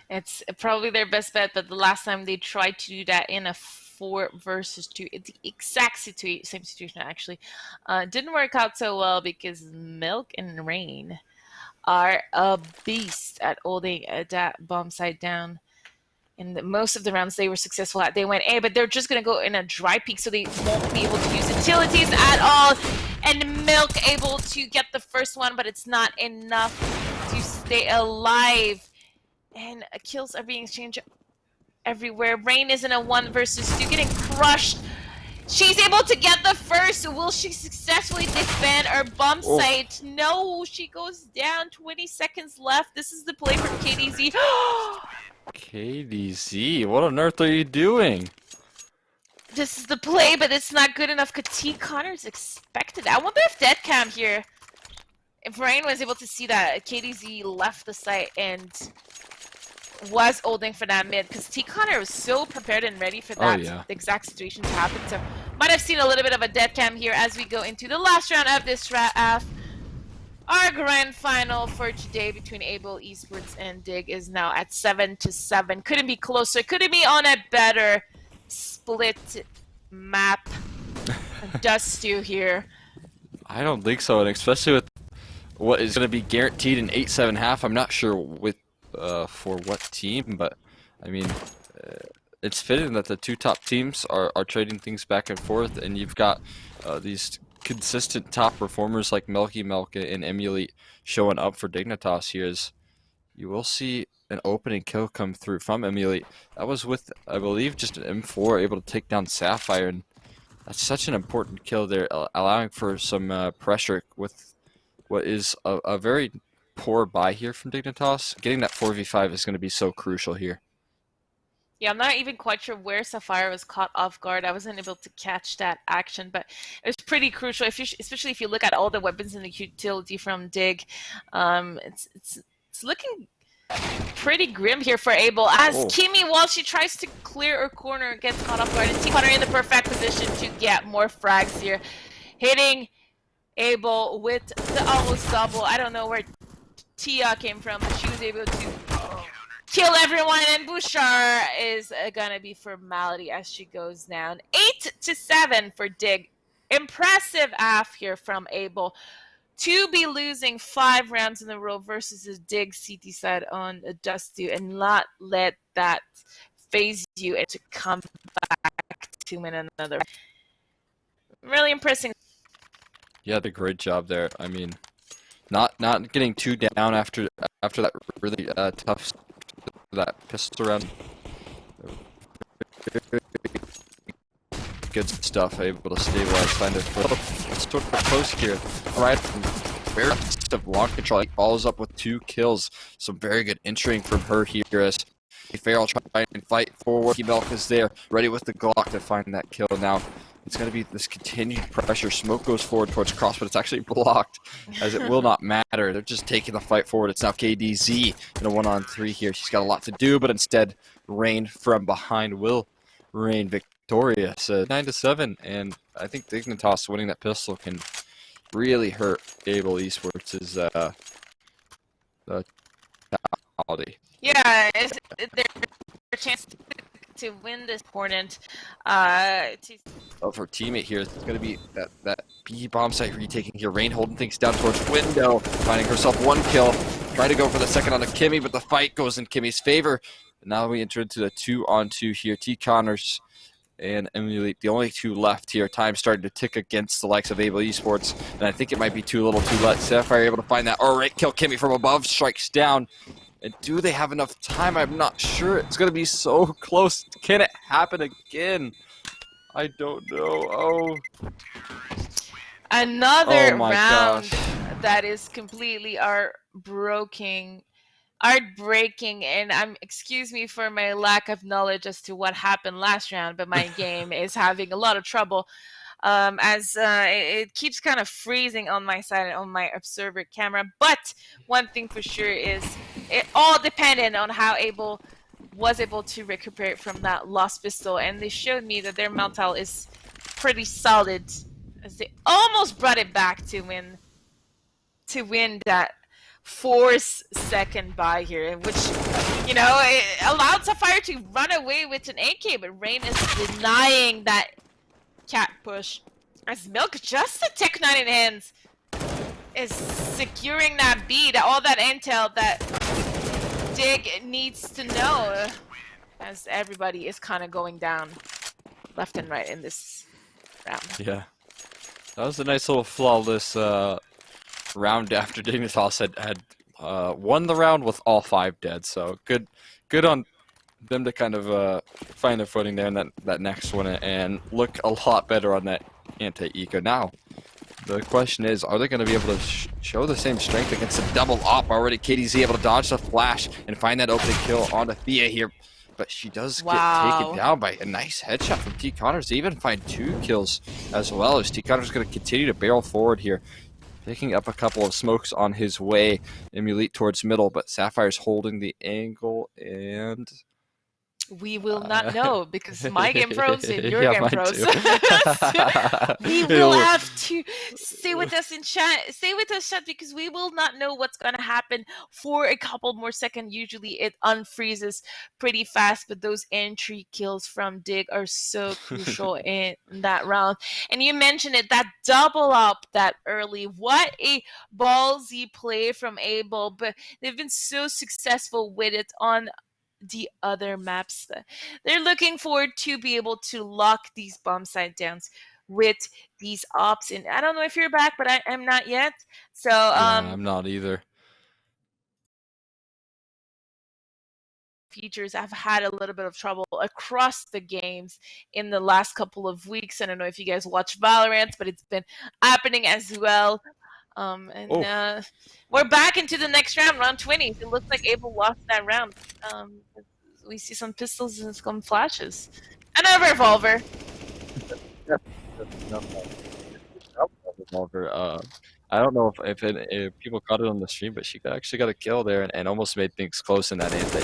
It's probably their best bet, but the last time they tried to do that in a 4 versus 2, the exact same situation actually, didn't work out so well because Milk and Rain are a beast at holding that bomb site down. And most of the rounds they were successful at, they went A, but they're just going to go in a dry peak, so they won't be able to use utilities at all. And Milk able to get the first one, but it's not enough to stay alive. And kills are being exchanged everywhere. Rain is in a 1 versus 2, getting crushed. She's able to get the first. Will she successfully defend her bomb site? No, she goes down. 20 seconds left. This is the play from KDZ. KDZ, what on earth are you doing? This is the play, but it's not good enough. T Connors expected. I wonder if Deadcam here, if Rain was able to see that KDZ left the site and was holding for that mid, because T Connor was so prepared and ready for that exact situation to happen. So might have seen a little bit of a dead cam here as we go into the last round of this draft. Our grand final for today between Able Esports and Dig is now at 7-7. Couldn't be closer. Couldn't be on a better split map. Dust you here. I don't think so, and especially with what is going to be guaranteed in 8-7.5. I'm not sure with for what team, but I mean, it's fitting that the two top teams are trading things back and forth, and you've got these consistent top performers like Melky Melk and Emulate showing up for Dignitas here. As you will see an opening kill come through from Emulate. That was with, I believe, just an M4 able to take down Sapphire, and that's such an important kill there, allowing for some pressure with what is a very poor buy here from Dignitas. Getting that 4v5 is going to be so crucial here. Yeah, I'm not even quite sure where Sapphire was caught off guard. I wasn't able to catch that action, but it was pretty crucial, especially if you look at all the weapons in the utility from Dig. It's looking pretty grim here for Able, as Kimmy, while she tries to clear her corner, gets caught off guard, and T Connor in the perfect position to get more frags here. Hitting Able with the almost double. I don't know where Tia came from, but she was able to kill everyone, and Bouchard is gonna be formality as she goes down. 8-7 for Dig. Impressive AF here from Able to be losing 5 rounds in a row versus a Dig CT side on a Dusty, and not let that phase you and to come back to win another. Really impressive. Yeah, did a great job there. I mean, not getting too down after that really tough that pistol round. Good stuff, able to stabilize, find a sort of close here. Alright, very of long control. He follows up with 2 kills. Some very good entering from her here as Farrell trying and fight forward. Milk is there, ready with the Glock to find that kill. Now it's going to be this continued pressure. Smoke goes forward towards Cross, but it's actually blocked, as it will not matter. They're just taking the fight forward. It's now KDZ in a 1-on-3 here. She's got a lot to do, but instead, Rain from behind will reign victorious. 9-7, and I think Dignitas winning that pistol can really hurt Able Esports' quality. Yeah, their chance to win this important. Of her teammate here is going to be that B bomb site retaking here. Rain holding things down towards window, finding herself 1 kill. Trying to go for the second on the Kimmy, but the fight goes in Kimmy's favor. And now we enter into the 2-on-2 here. T Connors and Emulate, the only two left here. Time starting to tick against the likes of Able Esports, and I think it might be too little too late. Sapphire able to find that. All right, kill Kimmy from above, strikes down. And do they have enough time? I'm not sure. It's going to be so close. Can it happen again? I don't know. Oh. Another my round gosh. that is completely heartbreaking, and excuse me for my lack of knowledge as to what happened last round, but my game is having a lot of trouble as it keeps kind of freezing on my side on my observer camera. But one thing for sure is it all depended on how Able was able to recuperate from that lost pistol, and they showed me that their Maltal is pretty solid, as they almost brought it back to win that 4-second buy here, which, you know, it allowed Sapphire to run away with an AK, but Rain is denying that cat push, as Milk, just the Tech 9 in hands, is securing that B, all that intel that Dig needs to know, as everybody is kind of going down left and right in this round. Yeah. That was a nice little flawless round after Dignitas had won the round with all 5 dead. So good on them to kind of find their footing there in that next one and look a lot better on that anti-eco. Now, the question is, are they going to be able to show the same strength against a double op? Already KDZ able to dodge the flash and find that opening kill onto Thea here. But she does get taken down by a nice headshot from T. Connors. They even find 2 kills as well, as T. Connors is going to continue to barrel forward here, picking up a couple of smokes on his way. Emulate towards middle, but Sapphire's holding the angle, and we will not know because my game froze and your yeah, game froze. So we will have to stay with us in chat. Stay with us, chat, because we will not know what's going to happen for a couple more seconds. Usually it unfreezes pretty fast, but those entry kills from Dig are so crucial in that round. And you mentioned it, that double up that early. What a ballsy play from Able, but they've been so successful with it on the other maps. They're looking forward to be able to lock these bomb site downs with these ops. And I don't know if you're back, but I'm not yet. So yeah, I'm not either. Features have had a little bit of trouble across the games in the last couple of weeks. I don't know if you guys watch Valorant, but it's been happening as well. We're back into the next round 20. It looks like Able lost that round. We see some pistols and some flashes. And a revolver. Revolver. I don't know if people caught it on the stream, but she actually got a kill there and almost made things close in that anti.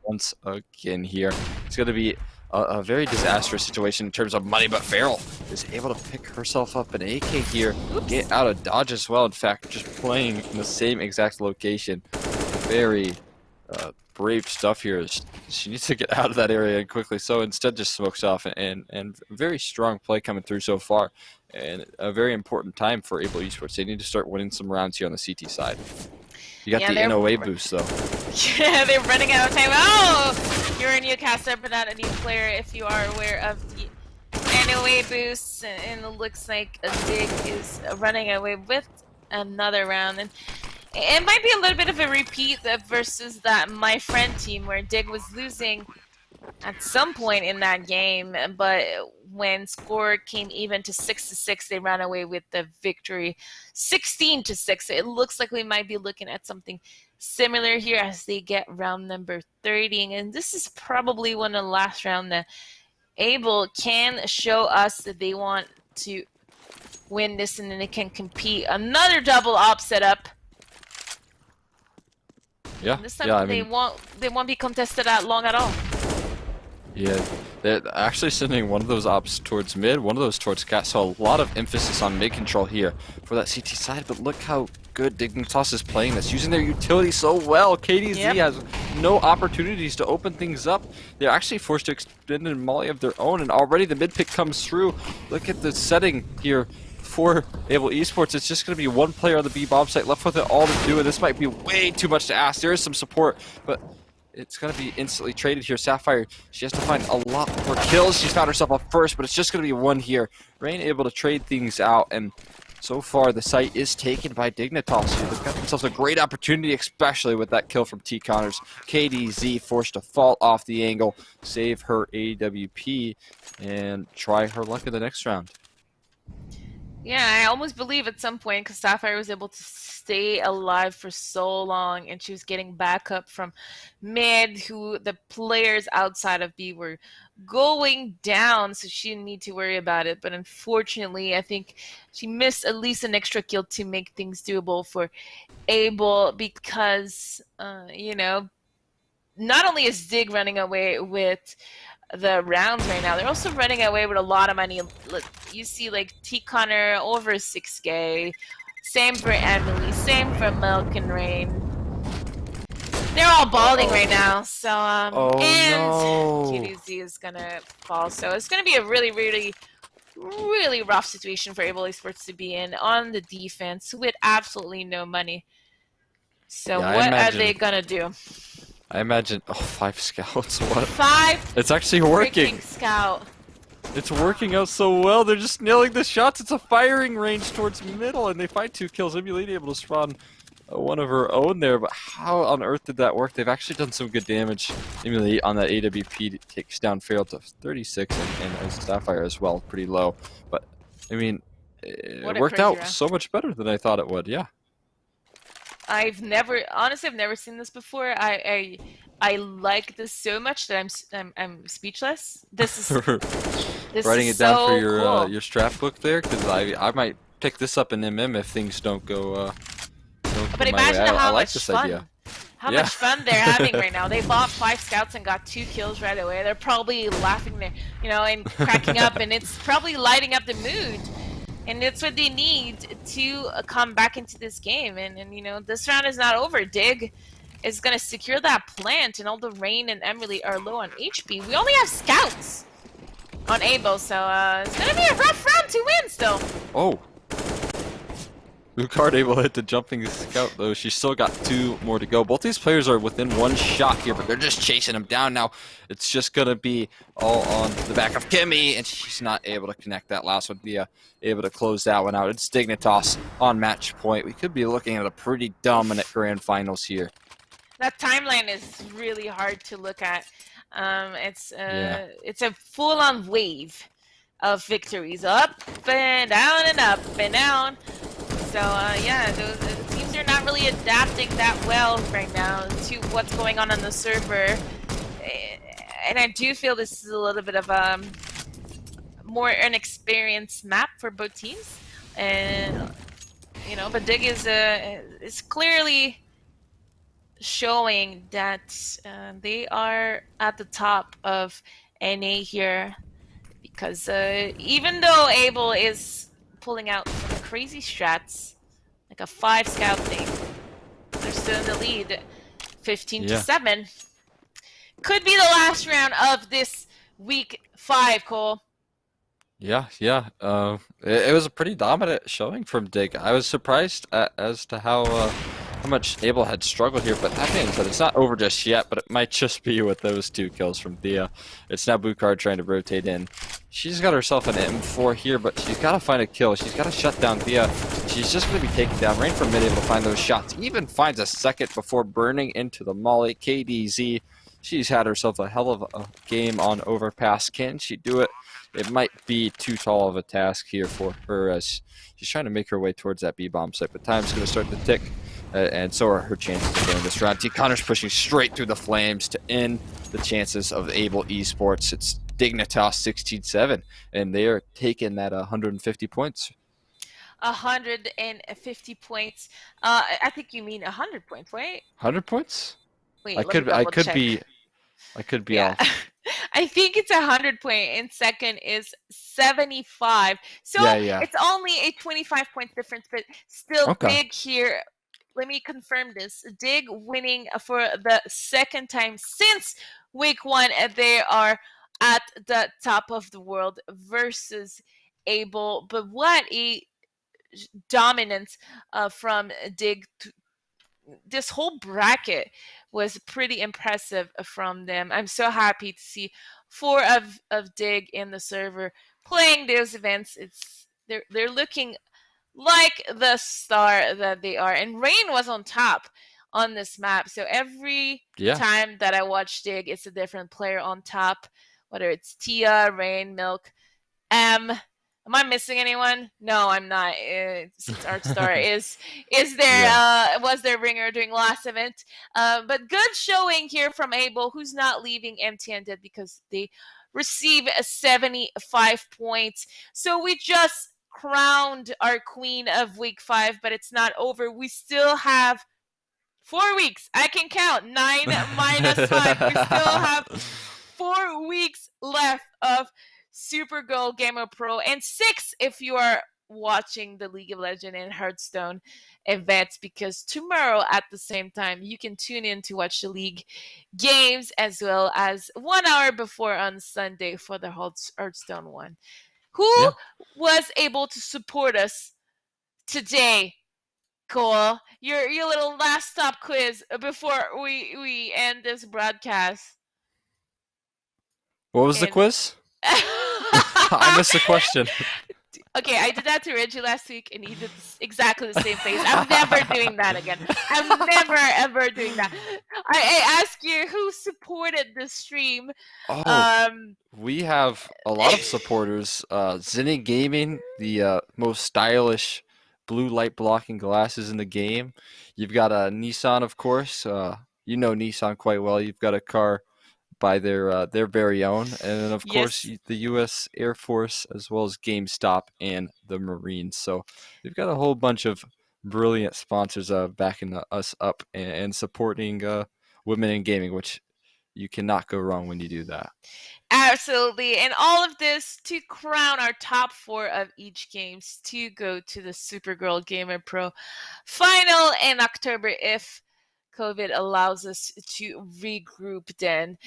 Once again here, it's going to be a very disastrous situation in terms of money, but Feral is able to pick herself up an AK here, get out of dodge as well. In fact, just playing in the same exact location. Very brave stuff here. She needs to get out of that area quickly, so instead just smokes off, and very strong play coming through so far, and a very important time for Able Esports. They need to start winning some rounds here on the CT side. You got the NOA boost, though. Yeah, they're running out of time. Oh! You're a newcaster, but not a new player if you are aware of the NOA boost. And it looks like a Dig is running away with another round. And it might be a little bit of a repeat versus that My Friend team, where Dig was losing at some point in that game, but when score came even to 6-6, they ran away with the victory, 16-6. It looks like we might be looking at something similar here as they get round number 30, and this is probably one of the last round that Able can show us that they want to win this and then they can compete. Another double op setup. Yeah, and this time yeah, they won't be contested that long at all. Yeah, they're actually sending one of those ops towards mid, one of those towards cat, so a lot of emphasis on mid control here for that CT side, but look how good Dignitas is playing this, using their utility so well. KDZ has no opportunities to open things up. They're actually forced to extend a molly of their own, and already the mid pick comes through. Look at the setting here for Able Esports. It's just going to be one player on the B bomb site left with it all to do, and this might be way too much to ask. There is some support, but it's going to be instantly traded here. Sapphire, she has to find a lot more kills. She's found herself a first, but it's just going to be one here. Rain able to trade things out, and so far the site is taken by Dignitas here. They've got themselves a great opportunity, especially with that kill from T. Connors. KDZ forced to fall off the angle, save her AWP, and try her luck in the next round. Yeah, I almost believe at some point, because Sapphire was able to stay alive for so long, and she was getting backup from mid, who the players outside of B were going down, so she didn't need to worry about it. But unfortunately, I think she missed at least an extra kill to make things doable for Abel, because, you know, not only is Dig running away with the rounds right now, they're also running away with a lot of money. You see, like, T. Connor over 6K. Same for Emily. Same for Milk and Rain. They're all balding right now. So, and QDZ is gonna fall. So it's gonna be a really, really, really rough situation for Able Esports to be in on the defense with absolutely no money. So Yeah, what are they gonna do? I imagine, 5 scouts, what? 5 It's actually working. Scout. It's working out so well. They're just nailing the shots. It's a firing range towards middle, and they find 2 kills. Emulate able to spawn one of her own there, but how on earth did that work? They've actually done some good damage. Emulate on that AWP takes down Feral to 36, and Sapphire as well, pretty low. But, I mean, it worked out so much better than I thought it would, yeah. Honestly, I've never seen this before. I like this so much that I'm speechless. This is writing it down for your cool. your strat book there, because I might pick this up in MM if things don't go. But imagine how like much this fun, idea. much fun they're having right now. They bought 5 scouts and got 2 kills right away. They're probably laughing there, you know, and cracking up, and it's probably lighting up the mood. And it's what they need to come back into this game. And you know, this round is not over. Dig is going to secure that plant, and although Rain and Emily are low on HP, we only have scouts on Abo, so it's going to be a rough round to win still. Oh. Lucard able to hit the jumping scout, though. She's still got 2 more to go. Both these players are within 1 shot here, but they're just chasing him down now. It's just going to be all on the back of Kimmy, and she's not able to connect that last one. Able to close that one out. It's Dignitas on match point. We could be looking at a pretty dominant grand finals here. That timeline is really hard to look at. It's a full-on wave of victories, up and down and up and down. So yeah, the teams are not really adapting that well right now to what's going on the server, and I do feel this is a little bit of a more inexperienced map for both teams, and you know, but Dig is clearly showing that they are at the top of NA here, because even though Abel is pulling out some crazy strats, like a 5 scout thing, they're still in the lead, 15-7. Could be the last round of this week 5, Cole. Yeah. It was a pretty dominant showing from Dig. I was surprised as to how much Abel had struggled here, but that being said, it's not over just yet, but it might just be with those 2 kills from Thea. It's now Bukard trying to rotate in. She's got herself an M4 here, but she's got to find a kill. She's got to shut down Thea. She's just going to be taken down. Rain from mid able to find those shots. Even finds a second before burning into the molly. KDZ, she's had herself a hell of a game on overpass. Can she do it? It might be too tall of a task here for her, as she's trying to make her way towards that B-bomb site, but time's going to start to tick. And so are her chances of winning this round. T. Connor's pushing straight through the flames to end the chances of Able Esports. It's Dignitas 16-7, and they are taking that 150 points. 150 points. I think you mean 100 points, right? 100 points? Wait, I could be off. I think it's 100 point, and second is 75. So it's only a 25 point difference, but still Dig here. Let me confirm this. Dig winning for the 2nd time since week 1. They are at the top of the world versus Able. But what a dominance from Dig. this whole bracket was pretty impressive from them. I'm so happy to see 4 of Dig in the server playing those events. They're looking like the star that they are. And Rain was on top on this map. So every time that I watch Dig, it's a different player on top, whether it's Tia, Rain, Milk, Am I missing anyone? No, I'm not. Since Artstar is there was their ringer during last event. But good showing here from Abel, who's not leaving empty-handed because they receive a 75 points. So we just crowned our queen of week 5, but it's not over. We still have 4 weeks. I can count 9 minus 5. We still have 4 weeks left of Supergirl Gamer Pro, and 6 if you are watching the League of Legends and Hearthstone events, because tomorrow at the same time you can tune in to watch the League games, as well as 1 hour before on Sunday for the Hearthstone one. Who was able to support us today, Cole? Your little last stop quiz before we end this broadcast. What was the quiz? I missed the question. Okay, I did that to Reggie last week, and he did exactly the same face. I'm never doing that again. I'm never, ever doing that. I ask you, who supported the stream? We have a lot of supporters. Zinni Gaming, the most stylish blue light blocking glasses in the game. You've got a Nissan, of course. You know Nissan quite well. You've got a car by their very own, and then of course the U.S. Air Force, as well as GameStop and the Marines. So we've got a whole bunch of brilliant sponsors backing us up and supporting women in gaming, which you cannot go wrong when you do that. Absolutely. And all of this to crown our top 4 of each games to go to the Supergirl Gamer Pro final in October, if COVID allows us to regroup then.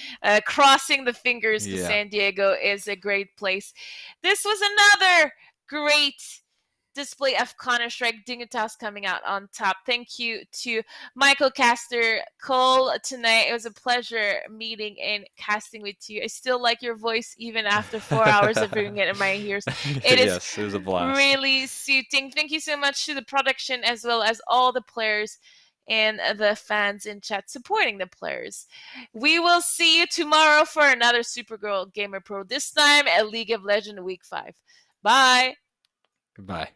Crossing the fingers to San Diego is a great place. This was another great display of Counter-Strike. Dignitas coming out on top. Thank you to Michael Caster, Cole tonight. It was a pleasure meeting and casting with you. I still like your voice even after 4 hours of hearing it in my ears. It was a blast. Really suiting. Thank you so much to the production, as well as all the players and the fans in chat supporting the players. We will see you tomorrow for another Supergirl Gamer Pro, this time at League of Legends Week 5. Bye. Goodbye.